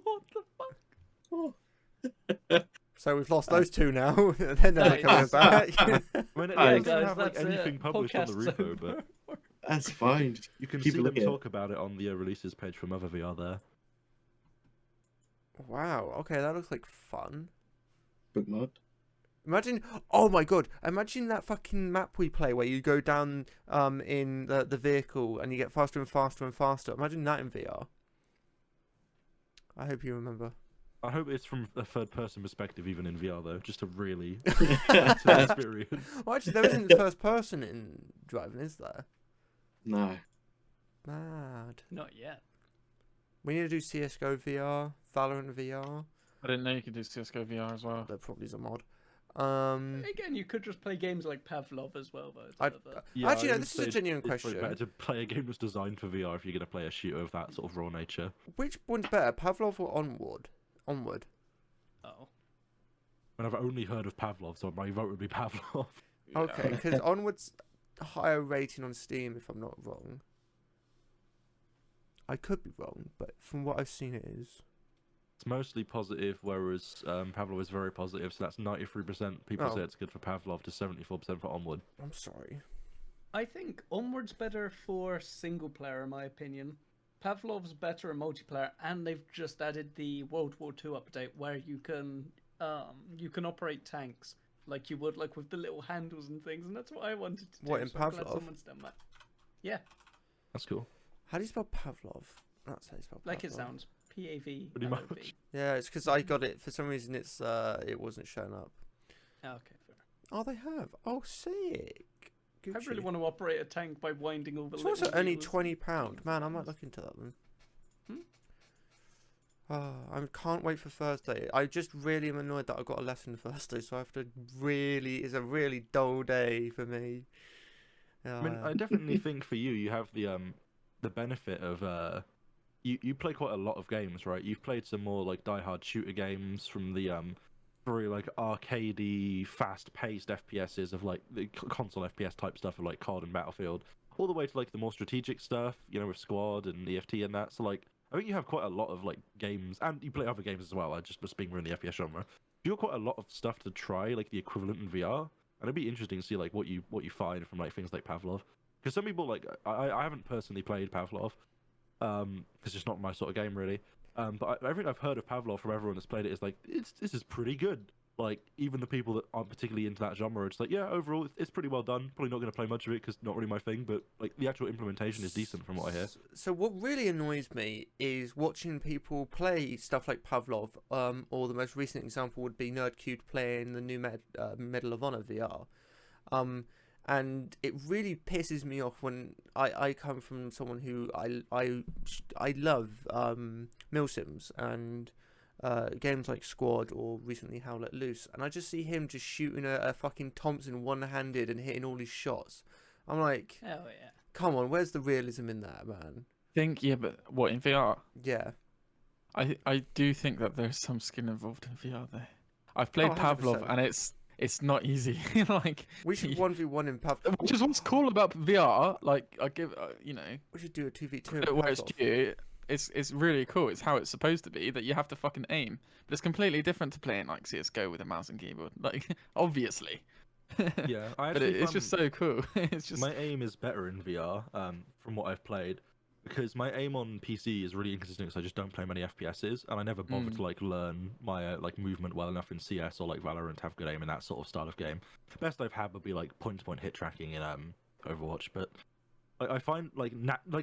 C: What the fuck?
A: So we've lost those two now. They're never
C: That
A: coming
C: is-
A: back.
B: I mean, yeah,
D: Alright,
B: it
C: guys,
B: doesn't have like
C: that's
B: anything
C: it.
B: published on the
C: Podcast's
B: repo,
C: over.
B: but
D: That's fine.
B: you can
D: Keep
B: see
D: a
B: them
D: look at it.
B: talk about it on the releases page for Mother VR there.
A: Wow. Okay, that looks like fun.
D: Book mod.
A: Imagine, oh my god, imagine that fucking map we play where you go down in the vehicle and you get faster and faster and faster. Imagine that in VR. I hope you remember.
B: I hope it's from a third-person perspective, even in VR, though, just to really better experience.
A: Well, actually, there isn't first person in driving, is there?
D: No.
A: Mad.
C: Not yet.
A: We need to do CS:GO VR, Valorant VR.
E: I didn't know you could do CS:GO VR as well.
A: There probably is a mod.
C: Again, you could just play games like Pavlov as well, though.
B: Yeah,
A: Actually,
B: I
A: no,
B: would
A: this is a
B: say
A: genuine
B: it's probably
A: question.
B: better to play a game that's designed for VR if you're going to play a shooter of that sort of raw nature.
A: Which one's better, Pavlov or Onward? Onward.
C: Oh.
B: And I've only heard of Pavlov, so my vote would be Pavlov.
A: Okay, because Onward's a higher rating on Steam, if I'm not wrong. I could be wrong, but from what I've seen, it is.
B: It's mostly positive, whereas Pavlov is very positive, so that's 93% people say it's good for Pavlov to 74% for Onward.
A: I'm sorry.
C: I think Onward's better for single player, in my opinion. Pavlov's better in multiplayer, and they've just added the World War II update where you can operate tanks like you would with the little handles and things, and that's what I wanted to do.
A: What, in
C: so I'm glad
A: Pavlov?
C: someone's done that. Yeah,
B: That's cool.
A: How do you spell Pavlov? That's how you spell Pavlov.
C: like it sounds. P-A-V.
B: Pretty much.
A: Yeah, it's because I got it for some reason. It wasn't showing up.
C: Oh, okay, fair.
A: Oh, they have. Oh, sick.
C: I really want to operate a tank by winding all the
A: It's
C: little
A: also only
C: wheels and
A: £20.
C: things
A: Man, I
C: like
A: might
C: this.
A: look into that then.
C: Hmm?
A: Oh, I can't wait for Thursday. I just really am annoyed that I've got a lesson Thursday, so I have to really. It's a really dull day for me.
B: I mean, I definitely think for you, you have the benefit of you play quite a lot of games, right? You've played some more like die-hard shooter games from the very like arcadey, fast-paced FPSs of like the console FPS type stuff of like COD and Battlefield, all the way to like the more strategic stuff, you know, with Squad and EFT and that. So like, I think you have quite a lot of like games, and you play other games as well. I just was being in the FPS genre. You've got quite a lot of stuff to try, like the equivalent in VR, and it'd be interesting to see like what you find from like things like Pavlov. Because some people like I haven't personally played Pavlov, because it's just not my sort of game really. But everything I've heard of Pavlov from everyone that's played it is like this is pretty good. Like even the people that aren't particularly into that genre, it's like yeah, overall it's pretty well done. Probably not going to play much of it because not really my thing. But like the actual implementation is decent from what I hear.
A: So what really annoys me is watching people play stuff like Pavlov, or the most recent example would be Nerdcube playing the new Medal of Honor VR. And it really pisses me off when I come from someone who I love Milsims and games like Squad or recently Howl Let Loose, and I just see him just shooting a fucking Thompson one-handed and hitting all his shots. I'm like,
C: Oh yeah.
A: come on, where's the realism in that, man?
E: Yeah, but what in VR?
A: Yeah.
E: I do think that there's some skill involved in VR there. I've played
A: Oh,
E: Pavlov
A: 100%.
E: and it's not easy. Like
A: We should 1v1 in Pavlov.
E: which is what's cool about VR. Like I give you know
A: We should do a 2v2 in
E: where it's
A: Pavlov.
E: due. It's really cool. It's how it's supposed to be that you have to fucking aim, but it's completely different to playing like CS:GO with a mouse and keyboard. Like obviously.
B: Yeah, I
E: But
B: actually
E: it's just so cool. It's just
B: my aim is better in VR from what I've played, because my aim on PC is really inconsistent because I just don't play many FPSs, and I never bother to like learn my like movement well enough in CS or like Valorant to have good aim in that sort of style of game. The best I've had would be like point-to-point hit tracking in Overwatch, but I find like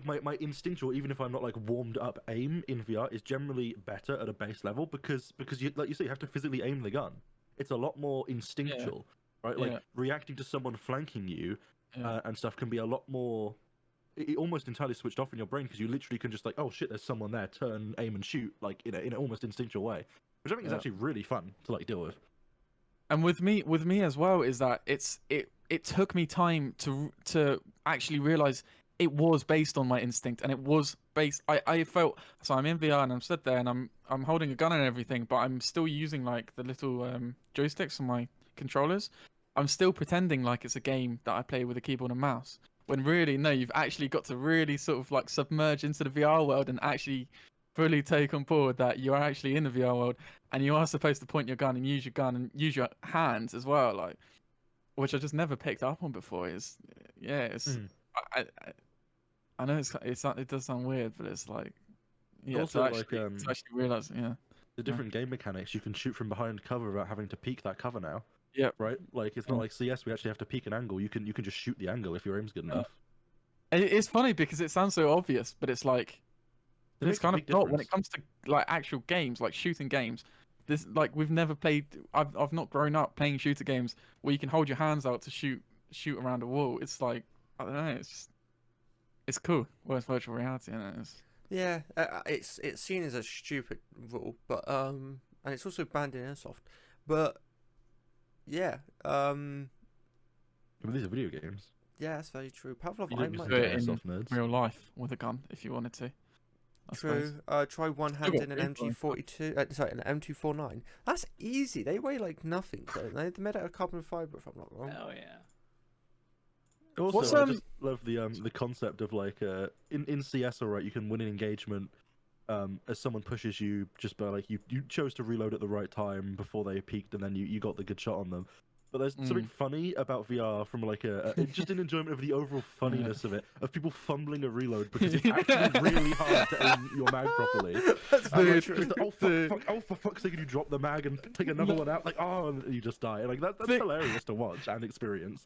B: my instinctual, even if I'm not like warmed up aim in VR is generally better at a base level because you like you say you have to physically aim the gun. It's a lot more instinctual, right? Like
E: Yeah.
B: reacting to someone flanking you
E: Yeah.
B: and stuff can be a lot more. It almost entirely switched off in your brain because you literally can just like, oh shit, there's someone there, turn, aim, and shoot like in an almost instinctual way, which I think is
E: Yeah.
B: actually really fun to like deal with.
E: And with me as well is that it took me time to actually realize it was based on my instinct, and it was based. I felt so I'm in VR and I'm stood there and I'm holding a gun and everything, but I'm still using like the little joysticks on my controllers. I'm still pretending like it's a game that I play with a keyboard and mouse. When really, no, you've actually got to really sort of like submerge into the VR world and actually fully take on board that you are actually in the VR world and you are supposed to point your gun and use your hands as well, like, which I just never picked up on before. It's I know it does sound weird, but it's like
B: Also,
E: to actually,
B: like,
E: to actually realize,
B: The different game mechanics, you can shoot from behind cover without having to peek that cover now.
E: Yep.
B: right? Like it's not like CS. We actually have to peek an angle. You can just shoot the angle if your aim's good enough.
E: It's funny because it sounds so obvious, but it's like
B: It
E: it's
B: makes a
E: kind of
B: big
E: not when it
B: difference.
E: comes to like actual games, like shooting games. This like we've never played. I've not grown up playing shooter games where you can hold your hands out to shoot around a wall. It's like I don't know. It's cool. Well, it's virtual reality, and it's
A: Yeah, it's seen as a stupid rule, but and it's also banned in airsoft. But yeah,
B: But these are video games.
A: yeah, that's very true. Pavlov,
B: You
A: I
B: don't just
A: might
E: do
B: do
E: it in
B: airsoft nerds.
E: real life with a gun if you wanted to. I suppose.
A: true. Try one hand
E: got
A: in an
E: paintball.
A: MG42. Sorry, an M249. That's easy. They weigh like nothing, don't they? They're made out of carbon fiber, if I'm not wrong.
C: Oh yeah.
B: Also,
E: What's,
B: I just love the concept of like in CS, alright, you can win an engagement as someone pushes you just by like you chose to reload at the right time before they peaked, and then you got the good shot on them. But there's something funny about VR from like just an enjoyment of the overall funniness of it, of people fumbling a reload because it's actually really hard to aim your mag properly.
A: That's
B: And,
A: very
B: like,
A: true.
B: just, oh for fuck's sake, you drop the mag and take another one out, like and you just die. Like that's
E: Thing-
B: hilarious to watch and experience.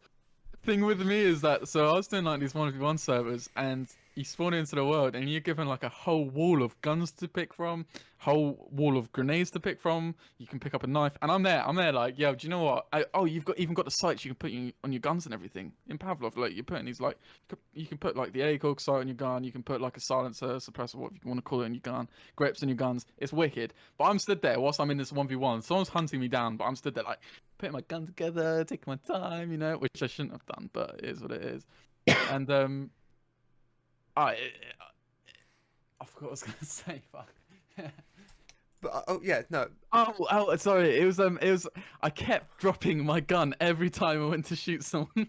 E: Thing with me is that so I was doing like these 1v1 servers, and you spawn into the world, and you're given like a whole wall of guns to pick from, whole wall of grenades to pick from. You can pick up a knife, and I'm there like, yo, do you know what? You've got the sights you can put on your guns and everything in Pavlov. Like you're putting these like you can put like the ACOG sight on your gun, you can put like a silencer, suppressor, what you want to call it, on your gun, grips on your guns. It's wicked. But I'm stood there whilst I'm in this 1v1. Someone's hunting me down, but I'm stood there like putting my gun together, taking my time, which I shouldn't have done, but it is what it is. And I forgot what I was gonna say. Fuck.
A: But oh yeah, no.
E: Oh, sorry. It was. I kept dropping my gun every time I went to shoot someone.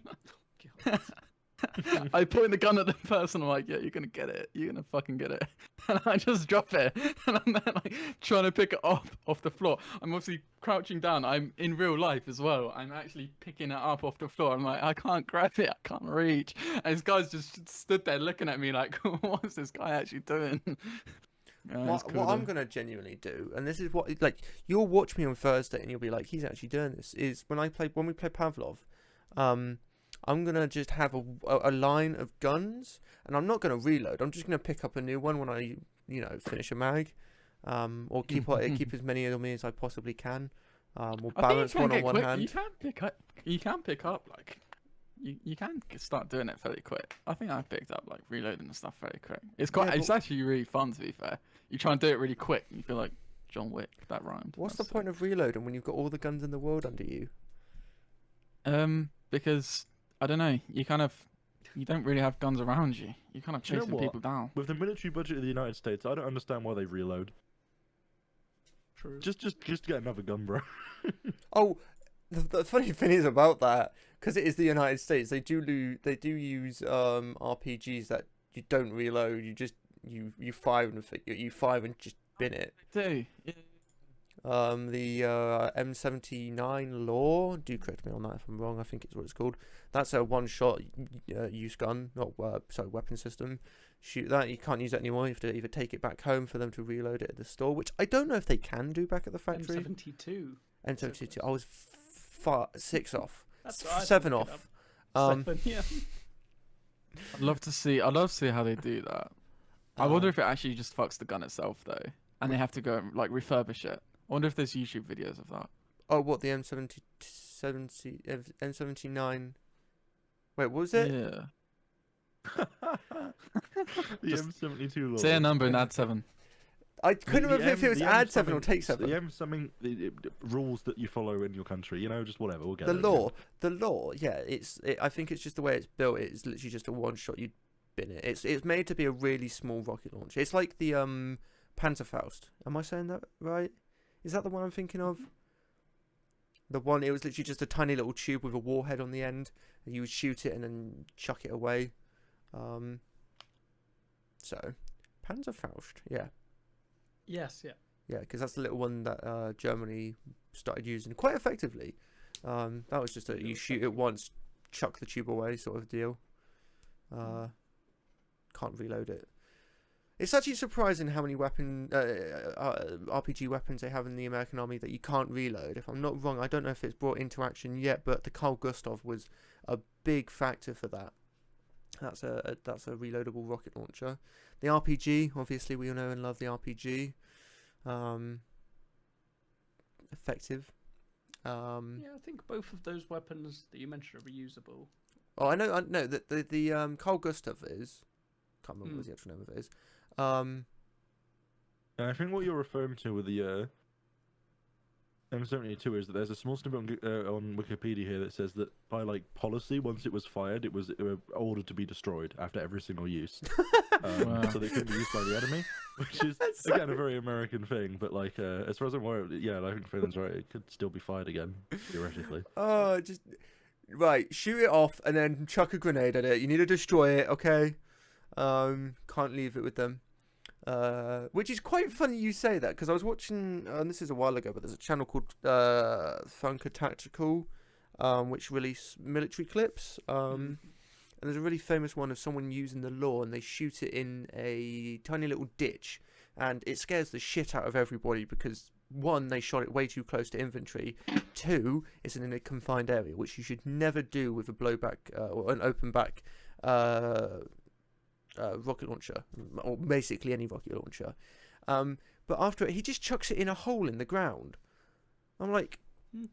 E: I point the gun at the person. I'm like, yeah, you're gonna get it. You're gonna fucking get it. And I just drop it, and I'm there like trying to pick it up off the floor. I'm obviously crouching down. I'm in real life as well. I'm actually picking it up off the floor. I'm like, I can't grab it. I can't reach. And this guy's just stood there looking at me like, what's this guy actually doing? Yeah, it's cool,
A: What I'm
E: though.
A: gonna genuinely do, and this is what like you'll watch me on Thursday, and you'll be like, he's actually doing this. Is when we play Pavlov, I'm gonna just have a line of guns, and I'm not gonna reload. I'm just gonna pick up a new one when I finish a mag, or keep as many of me as I possibly can, or
E: I think you
A: balance
E: can
A: one on
E: get
A: one
E: quick.
A: hand.
E: You can pick up like you can start doing it fairly quick. I think I picked up like reloading and stuff fairly quick. It's
A: Yeah,
E: it's
A: but-
E: actually really fun, to be fair. You try and do it really quick, and you feel like John Wick. That rhymed.
A: What's the
E: That's
A: point of reloading when you've got all the guns in the world under you?
E: Because I don't know. You don't really have guns around you. You're kind of
B: Do you know
E: chasing
B: what?
E: people down.
B: With the military budget of the United States, I don't understand why they reload.
C: True.
B: Just get another gun, bro.
A: Oh, the funny thing is about that, because it is the United States, they do use RPGs that you don't reload. You fire and just bin it.
E: They do. Yeah.
A: The M79 Law, do correct me on that if I'm wrong, I think it's what it's called. That's a one-shot use gun, not weapon system. Shoot that, you can't use it anymore. You have to either take it back home for them to reload it at the store, which I don't know if they can do back at the factory.
C: M72.
A: M72, I was 6 off.
C: That's what I
A: 7
C: looked it
A: off.
C: up.
A: Um,
C: 7, yeah.
E: I'd love to see how they do that. I wonder if it actually just fucks the gun itself though, and they have to go and like refurbish it. I wonder if there's YouTube videos of that.
A: Oh, what, the M79? Wait, what was it?
E: Yeah.
B: The
E: Just
B: M72 law.
E: Say a number and add 7.
A: I couldn't remember if it was
B: the
A: add
B: M
A: 7 or
B: something-
A: take 7.
B: The M something the rules that you follow in your country. Just whatever. We'll get
A: The
B: there.
A: law, yeah. I think it's just the way it's built. It's literally just a one shot. You bin it. It's made to be a really small rocket launch. It's like the Panzerfaust. Am I saying that right? Is that the one I'm thinking of? The one, it was literally just a tiny little tube with a warhead on the end. And you would shoot it and then chuck it away. So, Panzerfaust, yeah.
C: Yes, yeah.
A: Yeah, because that's the little one that Germany started using quite effectively. That was just you shoot it once, chuck the tube away sort of deal. Can't reload it. It's actually surprising how many RPG weapons they have in the American Army that you can't reload. If I'm not wrong, I don't know if it's brought into action yet, but the Carl Gustav was a big factor for that. That's a reloadable rocket launcher. The RPG, obviously, we all know and love the RPG. Effective.
C: Yeah, I think both of those weapons that you mentioned are reusable.
A: Oh, I know that the Carl Gustav is. Can't remember what the actual name of it is.
B: And I think what you're referring to with the M72 is that there's a small snippet on Wikipedia here that says that by like policy, once it was fired, it was ordered to be destroyed after every single use,
E: Wow.
B: so they couldn't be used by the enemy, which is again a very American thing. But like, as far as I'm aware, yeah, I think Phelan's right. It could still be fired again theoretically.
A: Oh, just right. Shoot it off and then chuck a grenade at it. You need to destroy it, okay? Can't leave it with them. Which is quite funny you say that, because I was watching, and this is a while ago, but there's a channel called Thunker Tactical, which release military clips. And there's a really famous one of someone using the law, and they shoot it in a tiny little ditch, and it scares the shit out of everybody because, one, they shot it way too close to infantry. Two, it's in a confined area, which you should never do with a blowback or an open back rocket launcher, or basically any rocket launcher. But after it, he just chucks it in a hole in the ground. I'm like,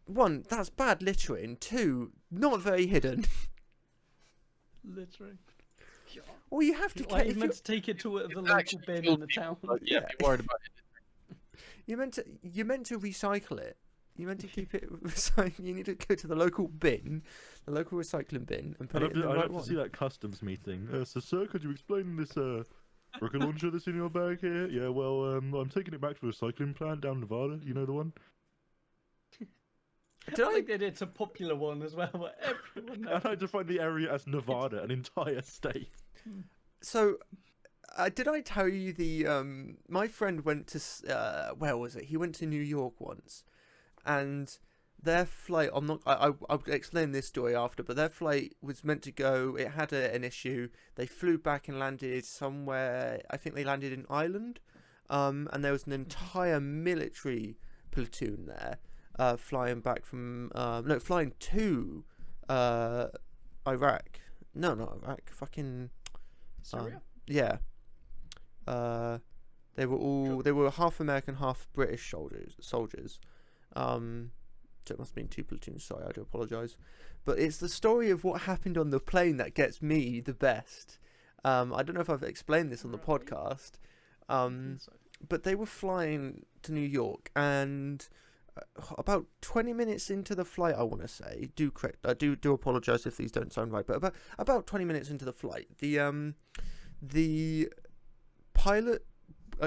A: one, that's bad littering. Two, not very hidden.
C: Littering.
A: Well, you have to.
C: Like, you meant to take it to the local bin in the town.
E: Yeah, be worried about it.
A: You're meant to recycle it. You're meant to keep it. You need to go to the local bin, the local recycling bin, and put it in the
B: I'd
A: right
B: have
A: one.
B: to see that customs meeting. So, sir, could you explain this rocket launcher that's in your bag here? Yeah, well, I'm taking it back to the recycling plant down Nevada. You know the one?
A: Did
C: I
A: I?
C: think it's a popular one as well, but everyone knows.
B: I'd like to find the area as Nevada, an entire state.
A: So, did I tell you my friend went to where was it? He went to New York once, and their flight. I'll explain this story after, but their flight was meant to go. It had an issue. They flew back and landed somewhere. I think they landed in Ireland, and there was an entire military platoon there, flying back from flying to Iraq. No, not Iraq. Fucking
C: Syria?
A: yeah. They were half American, half British soldiers. So it must have been two platoons. Sorry, I do apologise. But it's the story of what happened on the plane that gets me the best. I don't know if I've explained this on the podcast. But they were flying to New York, and about 20 minutes into the flight, I want to say, do apologise if these don't sound right, but about 20 minutes into the flight, the pilot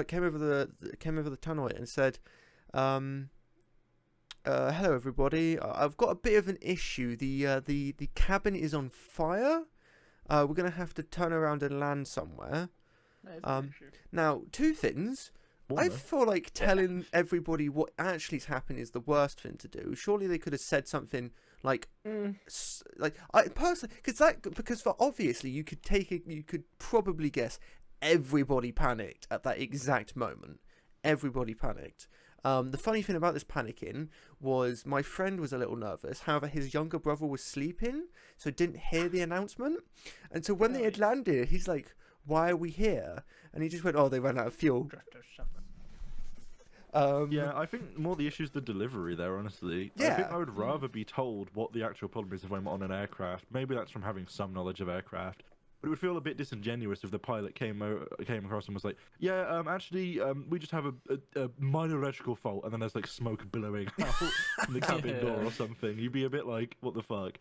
A: came over the tunnel and said, hello everybody, I've got a bit of an issue. The cabin is on fire. We're gonna have to turn around and land somewhere. Now, two things. I feel like telling everybody what actually has happened is the worst thing to do. Surely they could have said something like, I personally, because for obviously you could probably guess everybody panicked at that exact moment. Everybody panicked. The funny thing about this panicking was my friend was a little nervous. However, his younger brother was sleeping, so didn't hear the announcement. And so when they had landed, he's like, "Why are we here?" And he just went, "Oh, they ran out of fuel."
B: Yeah, I think more the issue is the delivery there, honestly.
A: Yeah.
B: I think I would rather be told what the actual problem is if I'm on an aircraft. Maybe that's from having some knowledge of aircraft. But it would feel a bit disingenuous if the pilot came across and was like, yeah, actually, we just have a minor electrical fault, and then there's like smoke billowing out from the cabin door or something. You'd be a bit like, what the fuck?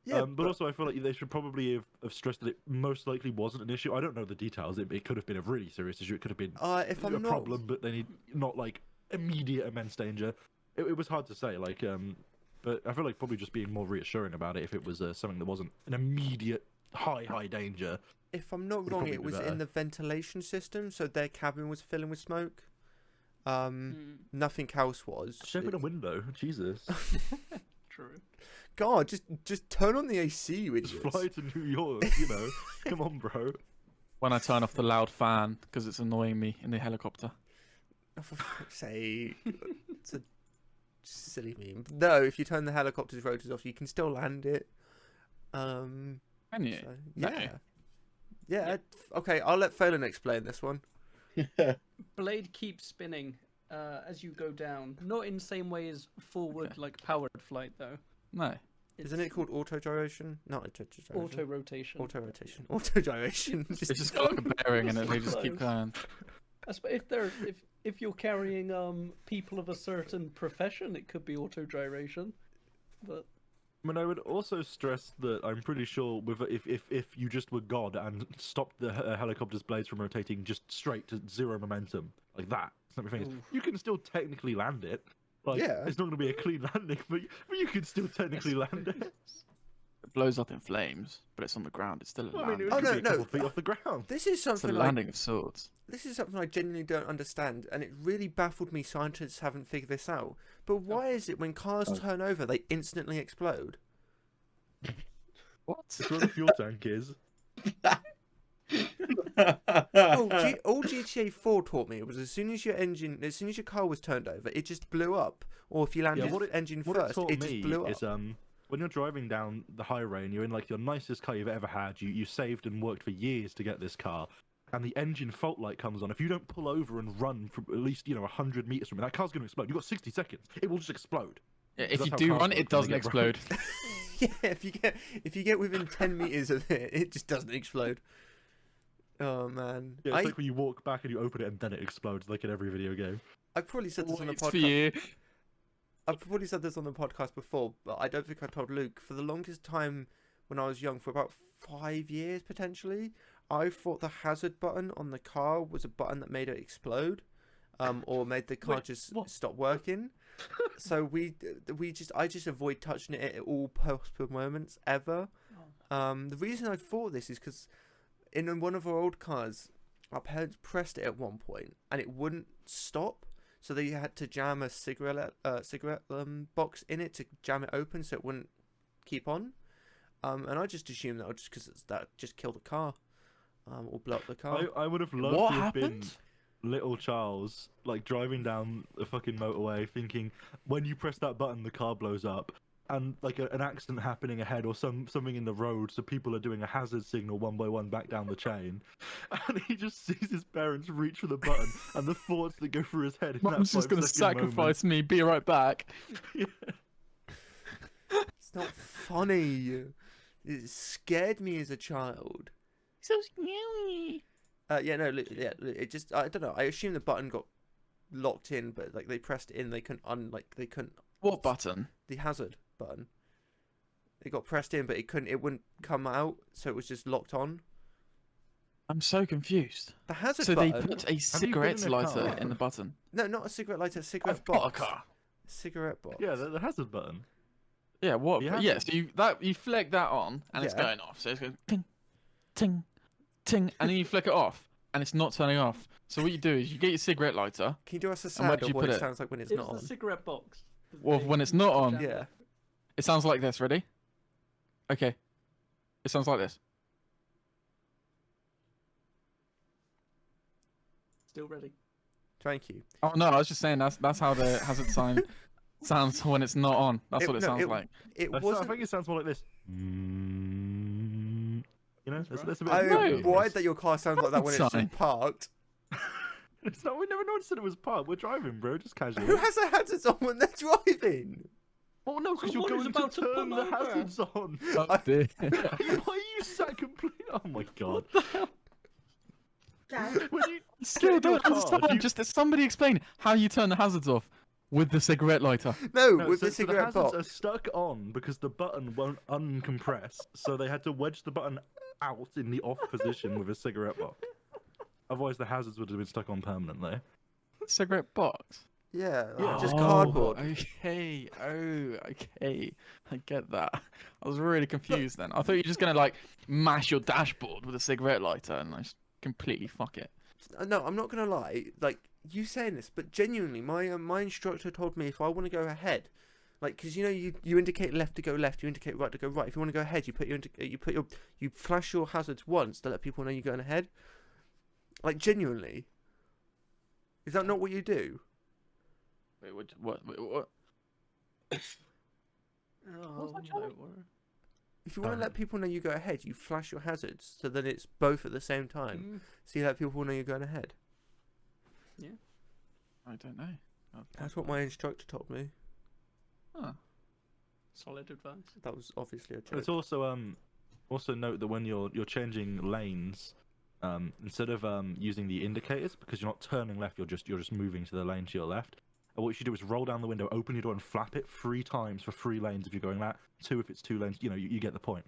A: Yeah,
B: but also I feel like they should probably have stressed that it most likely wasn't an issue. I don't know the details. It could have been a really serious issue. It could have been a problem, but they need not like immediate immense danger. It was hard to say, like, but I feel like probably just being more reassuring about it if it was something that wasn't an immediate high danger.
A: If I'm not wrong, it was in the ventilation system, so their cabin was filling with smoke. Nothing else was.
B: Open a window, Jesus.
C: True.
A: God, just turn on the AC, you idiots.
B: Just fly to New York, you know. Come on, bro.
E: when I turn off the loud fan because it's annoying me in the helicopter.
A: Oh, for fuck's sake. It's a silly meme. No, if you turn the helicopter's rotors off, you can still land it.
E: Can you?
A: So,
E: No.
A: yeah. Yeah. Okay, I'll let Phelan explain this one.
C: Blade keeps spinning as you go down. Not in the same way as forward,
E: Okay.
C: like powered flight, though.
E: No.
A: Isn't it called auto gyration? Not auto gyration.
C: auto rotation?
A: Auto rotation. Auto gyration.
E: It's just got like a bearing in it. They just keep
C: Close.
E: going.
C: If you're carrying people of a certain profession, it could be auto gyration. But
B: I mean, I would also stress that I'm pretty sure with if you just were God and stopped the helicopter's blades from rotating just straight to zero momentum like that, snap your fingers,
C: Oof.
B: you can still technically land it. Like,
A: Yeah.
B: it's not going to be a clean landing, but you can still technically land it.
E: It blows up in flames, but it's on the ground. It's still a
B: Well, I mean,
E: landing.
B: it
A: Oh,
B: could
A: no,
B: be a
A: no.
B: couple feet off the ground.
A: This is
E: It's a
A: something like
E: landing of sorts.
A: this is something I genuinely don't understand, and it really baffled me. Scientists haven't figured this out. But why is it when cars
D: Oh.
A: turn over, they instantly explode?
E: What?
B: It's where the fuel tank is.
A: All GTA 4 taught me was as soon as your car was turned over, it just blew up. Or if you landed
B: what it-
A: engine
B: What it
A: first,
B: taught
A: it just
B: me
A: blew up.
B: is when you're driving down the highway and you're in like your nicest car you've ever had, you saved and worked for years to get this car, and the engine fault light comes on. If you don't pull over and run for at least 100 meters from it, that car's going to explode. You've got 60 seconds. It will just explode.
E: Yeah,
B: That's
E: if you
B: how
E: do
B: cars
E: run,
B: work
E: it
B: when
E: doesn't
B: they get run.
E: explode.
A: Yeah, if you get within 10 meters of it, it just doesn't explode. Oh man,
B: Yeah, it's like when you walk back and you open it and then it explodes, like in every video game.
A: I've probably said this on the
E: Waits for
A: podcast.
E: you.
A: I've probably said this on the podcast before, but I don't think I told Luke. For the longest time when I was young, for about 5 years potentially, I thought the hazard button on the car was a button that made it explode, or made the car
B: Wait,
A: just
B: what?
A: stop working. So I just avoid touching it at all possible moments ever. The reason I thought this is because in one of our old cars, our parents pressed it at one point and it wouldn't stop. So they had to jam a cigarette box in it to jam it open so it wouldn't keep on. And I just assumed that just because that just killed the car, or blow up the car.
B: I would have loved
E: What
B: to have been
E: happened?
B: little Charles, like driving down the fucking motorway, thinking when you press that button, the car blows up, and like an accident happening ahead or something in the road, so people are doing a hazard signal one by one back down the chain, and he just sees his parents reach for the button, and the thoughts that go through his head. In
E: Mum's
B: that
E: just going to
B: 5-second moment.
E: sacrifice me. Be right back.
B: Yeah.
A: It's not funny. It scared me as a child.
E: So scary.
A: Yeah, no, it just, I don't know. I assume the button got locked in, but like they pressed it in, they couldn't
E: What button?
A: the hazard button. It got pressed in, but it wouldn't come out, so it was just locked on.
E: I'm so confused.
A: The hazard
E: So they
A: button.
E: put a
B: been
E: cigarette
B: in a
E: lighter
B: car?
E: in the button.
A: No, not a cigarette lighter, a cigarette
E: I've got a
A: box.
E: car.
A: Cigarette box.
B: Yeah, the hazard button.
E: Yeah, what?
B: Yeah.
E: Yeah, so you flick that on and it's
A: Yeah.
E: going off. So it's going ting, ting, ting, and then you flick it off and it's not turning off. So what you do is you get your cigarette lighter.
A: Can you do us a
E: where
A: sound
E: do
A: of
E: you
A: what
E: put
A: it
E: it?
A: sounds like when it's
C: it
A: not
C: was
A: on?
C: the cigarette box.
E: Well, when it's not on.
A: Yeah.
E: It sounds like this. Ready? Okay. It sounds like this.
C: Still ready.
A: Thank you.
E: Oh no, I was just saying that's how the hazard sign sounds when it's not on. That's what it
A: no,
E: sounds like.
A: It
B: I
A: wasn't.
B: think it sounds more like this. You know,
C: That's
B: that's a bit.
A: I'm
E: No.
A: worried that your car sounds like that when it's
E: Hazard sign.
A: just parked.
B: It's not. We never noticed that it was parked. We're driving, bro. Just casually.
A: Who has their hazards on when they're driving?
B: Oh no, because you're
C: Someone is
B: going to
C: about to
B: turn
C: pull
B: the
C: over.
B: hazards on.
E: Oh, dear.
B: Why are you sat completely? Oh my god.
F: Dad,
B: When you
E: Still
B: get in your
E: don't
B: car,
E: understand.
B: do you-
E: Just somebody explain how you turn the hazards off with the cigarette lighter.
A: No,
B: No,
A: with
B: so,
A: the
B: so
A: cigarette
B: hazards
A: box.
B: are stuck on because the button won't uncompress, so they had to wedge the button out in the off position with a cigarette box. Otherwise, the hazards would have been stuck on permanently.
E: Cigarette box.
A: Yeah,
B: Yeah,
A: just
E: Oh,
A: cardboard.
E: Okay. Oh, okay. I get that. I was really confused then. I thought you were just gonna like mash your dashboard with a cigarette lighter and like just completely fuck it.
A: No, I'm not gonna lie. Like you saying this, but genuinely, my instructor told me if I want to go ahead, like, because you indicate left to go left, you indicate right to go right. If you want to go ahead, you flash your hazards once to let people know you're going ahead. Like genuinely. Is that not what you do?
E: Wait, what?
C: Oh,
E: that,
C: my
E: Charlie?
C: word.
A: If you want to let people know you go ahead, you flash your hazards so that it's both at the same time.
C: Mm,
A: So you let people know you're going ahead.
E: I don't know.
A: That's what my instructor told me.
E: Huh.
C: solid advice.
A: That was obviously a
B: But it's
A: joke.
B: also note that when you're changing lanes, instead of using the indicators, because you're not turning left, you're just moving to the lane to your left. And what you should do is roll down the window, open your door, and flap it 3 times for 3 lanes if you're going that. 2 if it's 2 lanes. You get the point.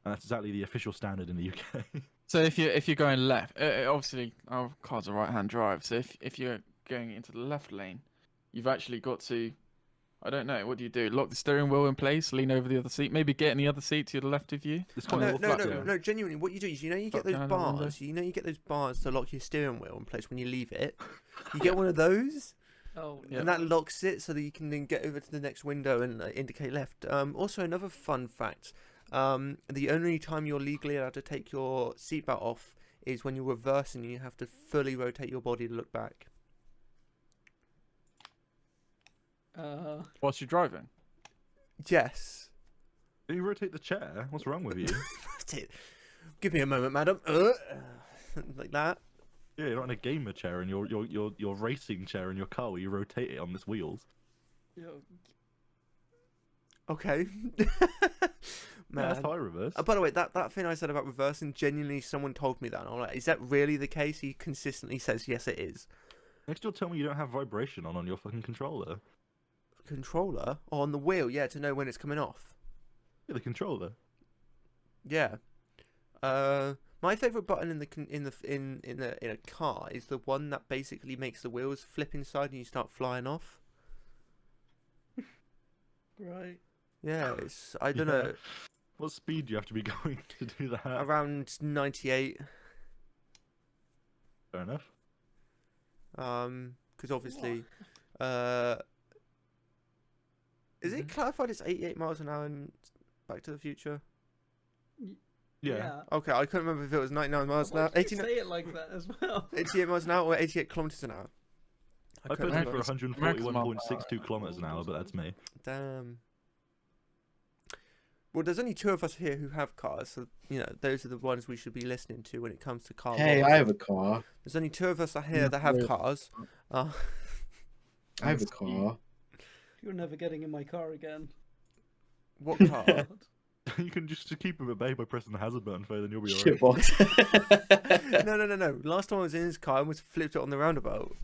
B: And that's exactly the official standard in the UK.
E: So if you're going left, obviously our car's a right-hand drive. So if you're going into the left lane, you've actually got to, I don't know, what do you do? Lock the steering wheel in place, lean over the other seat, maybe get in the other seat to the left of you.
B: It's
A: No,
B: quite
A: no,
B: a
A: no,
B: flat
A: no,
B: deal.
A: no, genuinely, what you do is, you get
E: Fuck
A: those
E: down that window.
A: bars, you get those bars to lock your steering wheel in place when you leave it. You get one of those,
C: Oh,
E: Yeah.
A: and that locks it so that you can then get over to the next window and indicate left. Also, another fun fact, the only time you're legally allowed to take your seatbelt off is when you're reversing and you have to fully rotate your body to look back.
E: Whilst you're driving.
A: Yes.
B: Do you rotate the chair? What's wrong with you?
A: That's it. Give me a moment, madam. Like that.
B: Yeah, you're not in a gamer chair in your racing chair in your car where you rotate it on this wheels.
A: Okay.
B: Yeah, that's
A: Man.
B: how I reverse.
A: By the way, that thing I said about reversing, genuinely someone told me that. And I'm like, is that really the case? He consistently says, yes, it is.
B: Next, you'll tell me you don't have vibration on your fucking controller.
A: Controller? Oh, on the wheel, yeah, to know when it's coming off.
B: Yeah, the controller.
A: Yeah. My favorite button in a car is the one that basically makes the wheels flip inside and you start flying off.
C: Right.
A: Yeah, I don't
B: Yeah.
A: know,
B: What speed do you have to be going to do that?
A: around 98.
B: Fair enough.
A: Because obviously, is it
B: Mhm.
A: clarified it's 88 miles an hour in Back to the Future?
B: Yeah.
A: Okay, I couldn't remember if it was 99 miles an
C: Why
A: hour,
C: did you
A: 89,
C: say it like that as well?
A: 88 miles an hour, or 88 kilometers an hour.
B: I
A: couldn't
B: put it
A: remember.
B: for 141.62 kilometers an hour, but that's me.
A: Damn. Well, there's only 2 of us here who have cars, so those are the ones we should be listening to when it comes to car.
D: Hey,
A: laws.
D: I have a car.
A: There's only 2 of us here that have
D: Yeah.
A: cars.
D: I have a car.
C: You're never getting in my car again.
A: What car?
C: God.
B: You can just keep him at bay by pressing the hazard button, Faye, then you'll be alright.
D: Shitbox.
A: No. Last time I was in his car, I almost flipped it on the roundabout.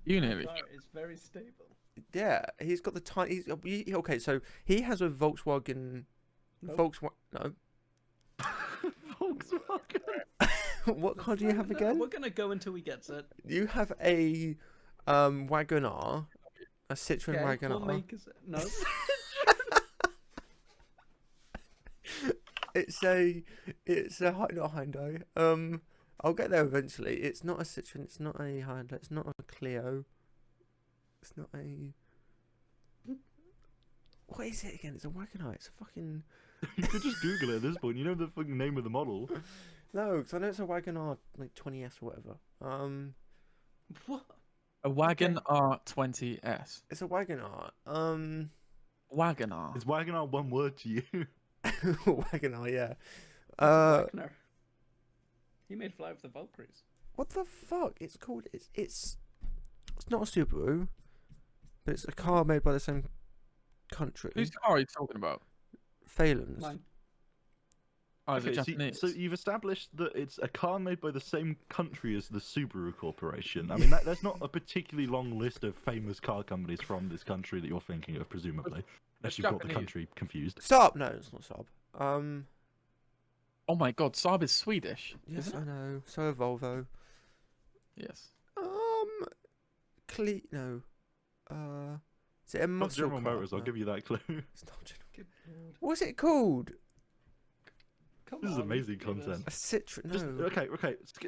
E: You nearly.
C: Car is very stable.
A: Yeah, he's got the tiny. Okay, so he has a Volkswagen.
C: Nope.
A: No.
B: Volkswagen.
A: What car do you have again?
C: We're gonna go until he gets it.
A: You have a Wagoner, a Citroen
C: Okay,
A: Wagoner.
C: what make is it? No.
A: It's not a Hyundai. I'll get there eventually. It's not a Citroen. It's not a Hyundai. It's not a Clio. It's not a. What is it again? It's a Wagoner. It's a fucking.
B: You could just Google it at this point. You know the fucking name of the model.
A: No, because I know it's a Wagoner like 20S or whatever.
C: What?
E: A Wagon R20S.
A: It's a Wagoner.
E: Wagoner.
B: Is Wagoner one word to you?
A: Wagoner, yeah.
C: Wagner. He made Fly with the Valkyries.
A: What the fuck? It's called. It's not a Subaru, but it's a car made by the same country.
E: Whose car are you talking about?
A: Phelan's.
C: Mine.
E: Oh, is it
B: Okay,
E: Japanese?
B: so you've established that it's a car made by the same country as the Subaru Corporation. I mean, that's not a particularly long list of famous car companies from this country that you're thinking of, presumably. Unless you've got the
E: Japanese.
B: country confused.
A: Saab? No, it's not Saab.
E: Oh my god, Saab is Swedish.
A: Yes,
E: isn't
A: I
E: it?
A: know. So are Volvo.
E: Yes.
A: No. Is it a
B: Not
A: muscle
B: General
A: car?
B: Motors, I'll
A: No,
B: give you that clue.
A: it's not General.
C: Good lord.
A: What's it called?
C: Come
B: This is
C: on,
B: amazing
C: give us-
B: content.
A: A Citroen?
B: Just,
A: No.
B: okay.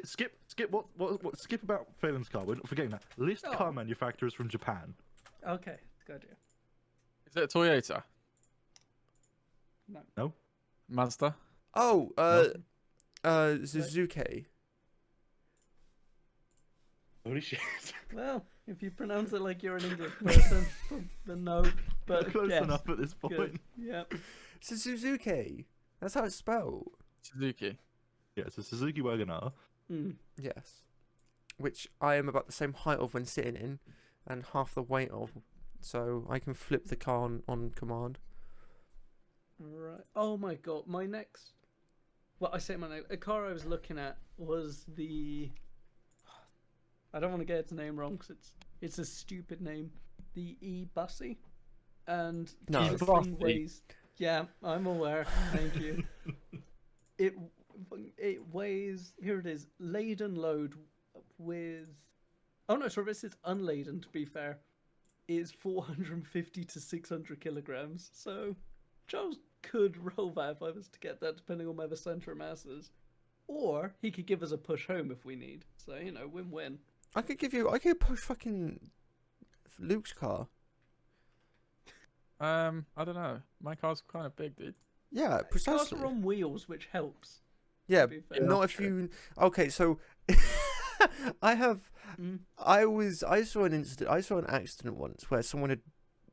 B: Skip what? Skip about Phelan's car. We're not forgetting that. List
C: Oh.
B: car manufacturers from Japan.
C: Okay, good idea.
E: Is it a Toyota?
C: No.
E: Mazda?
A: Oh, Suzuki.
B: Holy shit!
C: Well, if you pronounce it like you're an English person, then no. But
B: Close
C: yes,
B: enough at this point.
C: good. Yeah.
A: It's a Suzuki. That's how it's spelled.
E: Suzuki.
B: Yeah, it's a Suzuki Wagon-R.
C: Mm.
A: Yes. Which I am about the same height of when sitting in, and half the weight of, so I can flip the car on command.
C: Right. Oh my god. My next. Well, I say my next. A car I was looking at was the. I don't want to get its name wrong because it's a stupid name. The E-Bussy. And
A: No.
C: this
E: E-Bussy.
C: thing weighs. Yeah, I'm aware. Thank you. It weighs. Here it is. Laden load with. Oh no, sorry, this is unladen. To be fair, is 450 to 600 kilograms. So Charles could roll that if I was to get that, depending on where the center of mass is, or he could give us a push home if we need. So win-win.
A: I could push fucking Luke's car.
E: I don't know. My car's kind of big, dude.
A: Yeah,
C: Cars
A: precisely.
C: are on wheels, which helps.
A: Yeah,
C: to be fair.
A: not
E: that's
A: if you. Okay, so I have.
C: Mm.
A: I saw an incident. I saw an accident once where someone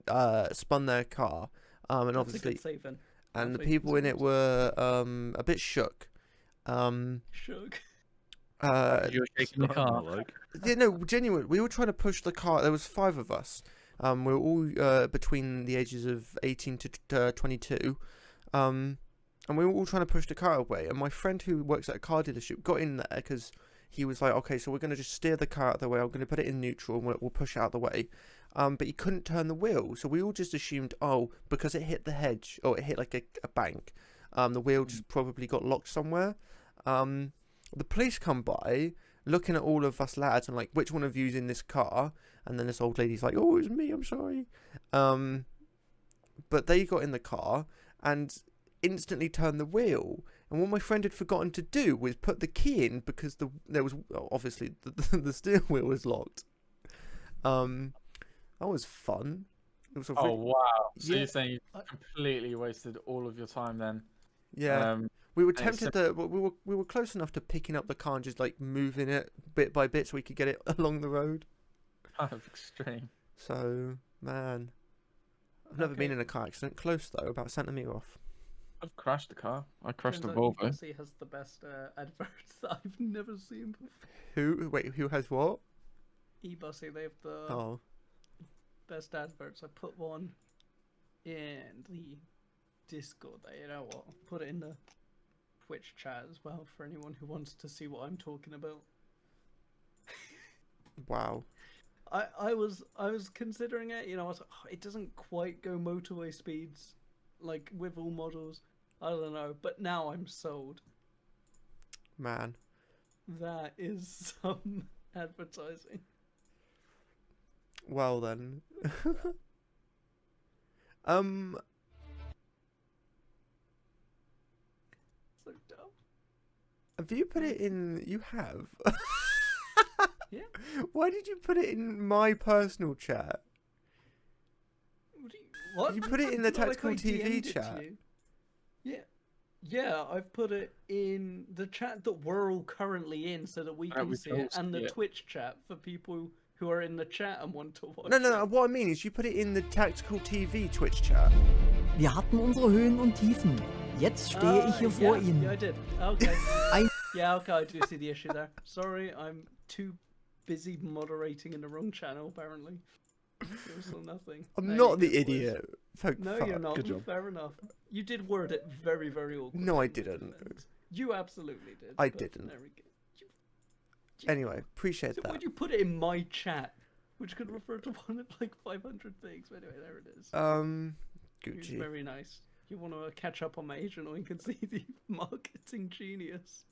A: had spun their car, and
C: That's a
A: obviously,
C: good save then.
A: and the
C: Halfway
A: people in it
C: towards-
A: were a bit shook.
C: Shug.
E: You were shaking the car.
B: Like,
A: Yeah, no, genuine. We were trying to push the car. There was 5 of us. We were all between the ages of 18 to 22. And we were all trying to push the car away. And my friend who works at a car dealership got in there because he was like, okay, so we're going to just steer the car out of the way. I'm going to put it in neutral and we'll push it out of the way. But he couldn't turn the wheel. So we all just assumed, because it hit the hedge or it hit like a bank, the wheel just probably got locked somewhere. The police come by, looking at all of us lads and like, which one of you's in this car? And then this old lady's like, oh, it's me, I'm sorry. But they got in the car and instantly turned the wheel. And what my friend had forgotten to do was put the key in because there was obviously the steering wheel was locked. That was fun. It was a
E: Oh wow! So
A: Yeah.
E: you're saying you completely wasted all of your time then?
A: yeah. We were tempted
E: it's
A: to. We were close enough to picking up the car and just like moving it bit by bit so we could get it along the road.
E: Kind of extreme.
A: So man, I've never been
C: Okay.
A: in a car accident. Close though, about Centimetre.
E: I've crashed a car. I crashed a
C: Turns out
E: Volvo.
C: E-Bussy has the best adverts that I've never seen before.
A: Who has what?
C: E-Bussy, they have the
A: Oh,
C: best adverts. I put one in the Discord there. You know what? I'll put it in the Twitch chat as well for anyone who wants to see what I'm talking about.
A: wow.
C: I was considering it. I was like, it doesn't quite go motorway speeds like with all models. I don't know, but now I'm sold.
A: Man.
C: That is some advertising.
A: Well then.
C: So dumb.
A: Have you put it in? You have.
C: Yeah.
A: Why did you put it in my personal chat?
C: What?
A: You put it in the
C: It's not
A: Tactical
C: I
A: TV
C: DM'd it to
A: chat.
C: you. Yeah. Yeah, I've put it in the chat that we're all currently in so that we
E: Right,
C: can
E: we
C: see
E: can all
C: it, and
E: see
C: the
E: it.
C: Twitch chat for people who are in the chat and want to watch
A: No, no.
C: it.
A: What I mean is, you put it in the Tactical TV Twitch chat.
F: Wir hatten unsere Höhen und Tiefen. Jetzt stehe ich hier vor
C: yeah,
F: Ihnen.
C: Yeah, I did. Okay.
F: I-
C: Yeah, okay, I do see the issue there. Sorry, I'm too busy moderating in the wrong channel, apparently. Also nothing.
A: I'm
C: There
A: not
C: you
A: the
C: go, boys.
A: idiot. Thank
C: No,
A: fuck.
C: you're not.
B: Good job.
C: Fair enough. You did word it very, very awkwardly.
A: No, I
C: in your
A: didn't.
C: defense. You absolutely did.
A: I
C: but
A: didn't.
C: There we go.
A: Anyway, appreciate
C: So
A: that.
C: why'd you put it in my chat, which could refer to one of like 500 things? But anyway, there it is. It's
A: Gucci.
C: very nice. You want to catch up on my Asian or you can see the marketing genius.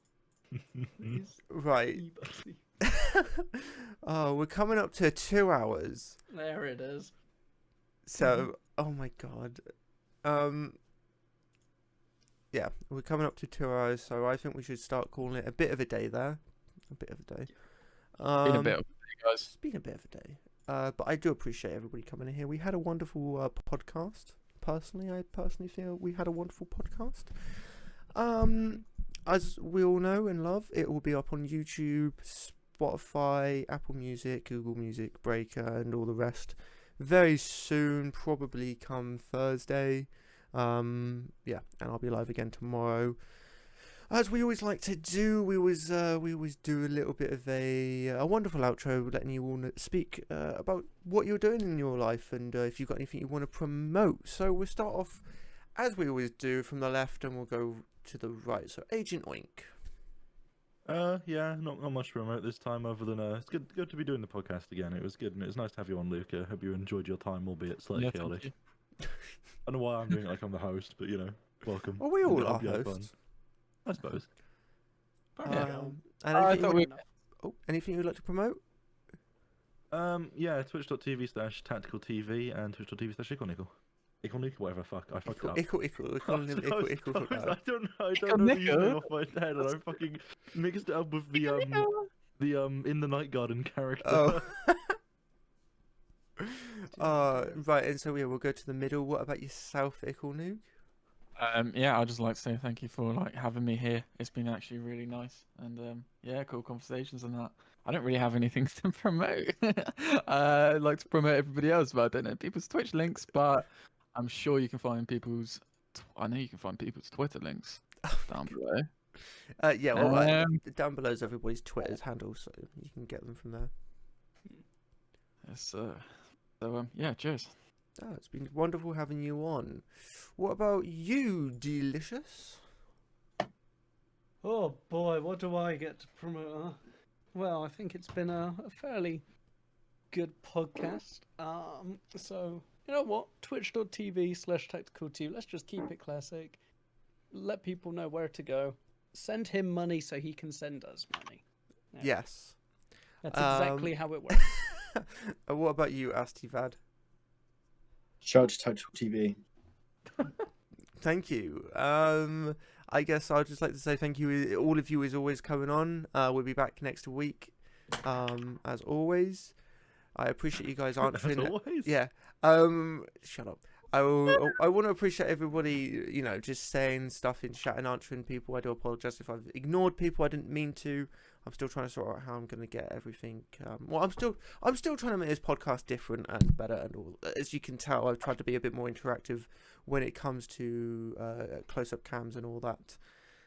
C: Please,
A: Right.
C: E-Bussy.
A: Oh, we're coming up to 2 hours.
C: There it is.
A: So, oh my god. Yeah, we're coming up to 2 hours, so I think we should start calling it a bit of a day there. A bit of a day.
E: Been a bit of guys.
A: It's been a bit of a day. But I do appreciate everybody coming in here. We had a wonderful podcast. I personally feel we had a wonderful podcast. as we all know and love, it will be up on YouTube, Spotify, Apple Music, Google Music, Breaker, and all the rest very soon, probably come Thursday. And I'll be live again tomorrow. As we always like to do, we always do a little bit of a wonderful outro, letting you all speak about what you're doing in your life, and if you've got anything you want to promote. So we'll start off, as we always do, from the left, and we'll go to the right. So Agent Oink.
B: Yeah, not much to promote this time, other than it's good to be doing the podcast again. It was good, and it was nice to have you on, Luca. Hope you enjoyed your time, albeit slightly
E: Yeah, thank
B: chaotic.
E: you.
B: I don't know why I'm doing it like I'm the host, but welcome.
A: Well, we all
B: Hope
A: are
B: you had fun.
A: hosts.
B: I suppose.
A: And
E: I
A: anything,
E: thought we-
A: anything you'd like to promote?
B: Yeah, twitch.tv/tacticaltv and twitch.tv/icklenickel. Icklenickel, whatever, fuck. I fucked it up.
A: Ickle.
B: I don't know the username off my head, and I fucking mixed it up with the In the Night Garden character.
A: Oh. Right, and so we'll go to the middle. What about yourself, Ickle Nuke?
E: Yeah, I'd just like to say thank you for having me here. It's been actually really nice, and cool conversations and that. I don't really have anything to promote. I'd like to promote everybody else, but I don't know people's Twitch links. But I'm sure you can find people's. I know you can find people's Twitter links down below.
A: Down below is everybody's Twitter's handle, so you can get them from there.
E: Yes, sir. So cheers.
A: Oh, it's been wonderful having you on. What about you, Delicious?
C: Oh boy, what do I get to promote? Well, I think it's been a fairly good podcast. So, you know what? Twitch.tv/tacticaltv. Let's just keep it classic. Let people know where to go. Send him money so he can send us money. Yeah.
A: Yes.
C: That's exactly how it works.
A: What about you, Astivad?
D: Shout out to Tactical TV.
A: Thank you. I guess I'd just like to say thank you, all of you, is always coming on. We'll be back next week, as always. I appreciate you guys answering.
B: As always?
A: Yeah. Shut up. I want to appreciate everybody, just saying stuff in chat and answering people. I do apologize if I've ignored people. I didn't mean to. I'm still trying to sort out how I'm going to get everything. I'm still trying to make this podcast different and better and all. As you can tell, I've tried to be a bit more interactive when it comes to close-up cams and all that.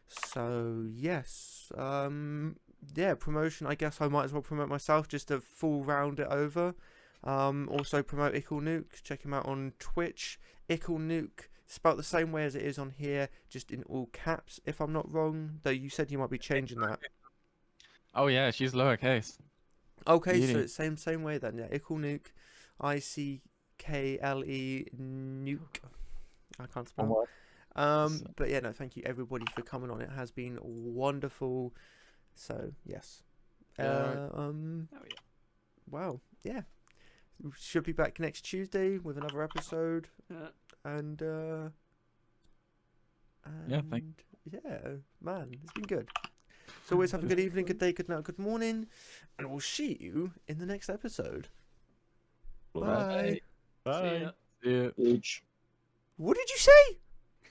A: So yes, promotion. I guess I might as well promote myself, just to full round it over. Also promote Ickle Nuke. Check him out on Twitch. Ickle Nuke, spelt the same way as it is on here, just in all caps, if I'm not wrong. Though you said you might be changing that.
E: Oh yeah, she's lowercase.
A: Okay,
E: Beauty.
A: so it's same way then. Yeah, Ickle Nuke, ICKLE Nuke. I can't spell. But yeah, no, thank you everybody for coming on. It has been wonderful. So yes. Wow. Yeah. We should be back next Tuesday with another episode. And
E: Yeah, thank
A: man, it's been good. So always have a good evening, good day, good night, good morning, and we'll see you in the next episode.
B: Bye.
A: Bye.
B: Bye.
C: See ya.
E: Yeah.
D: Huge.
A: What did you say?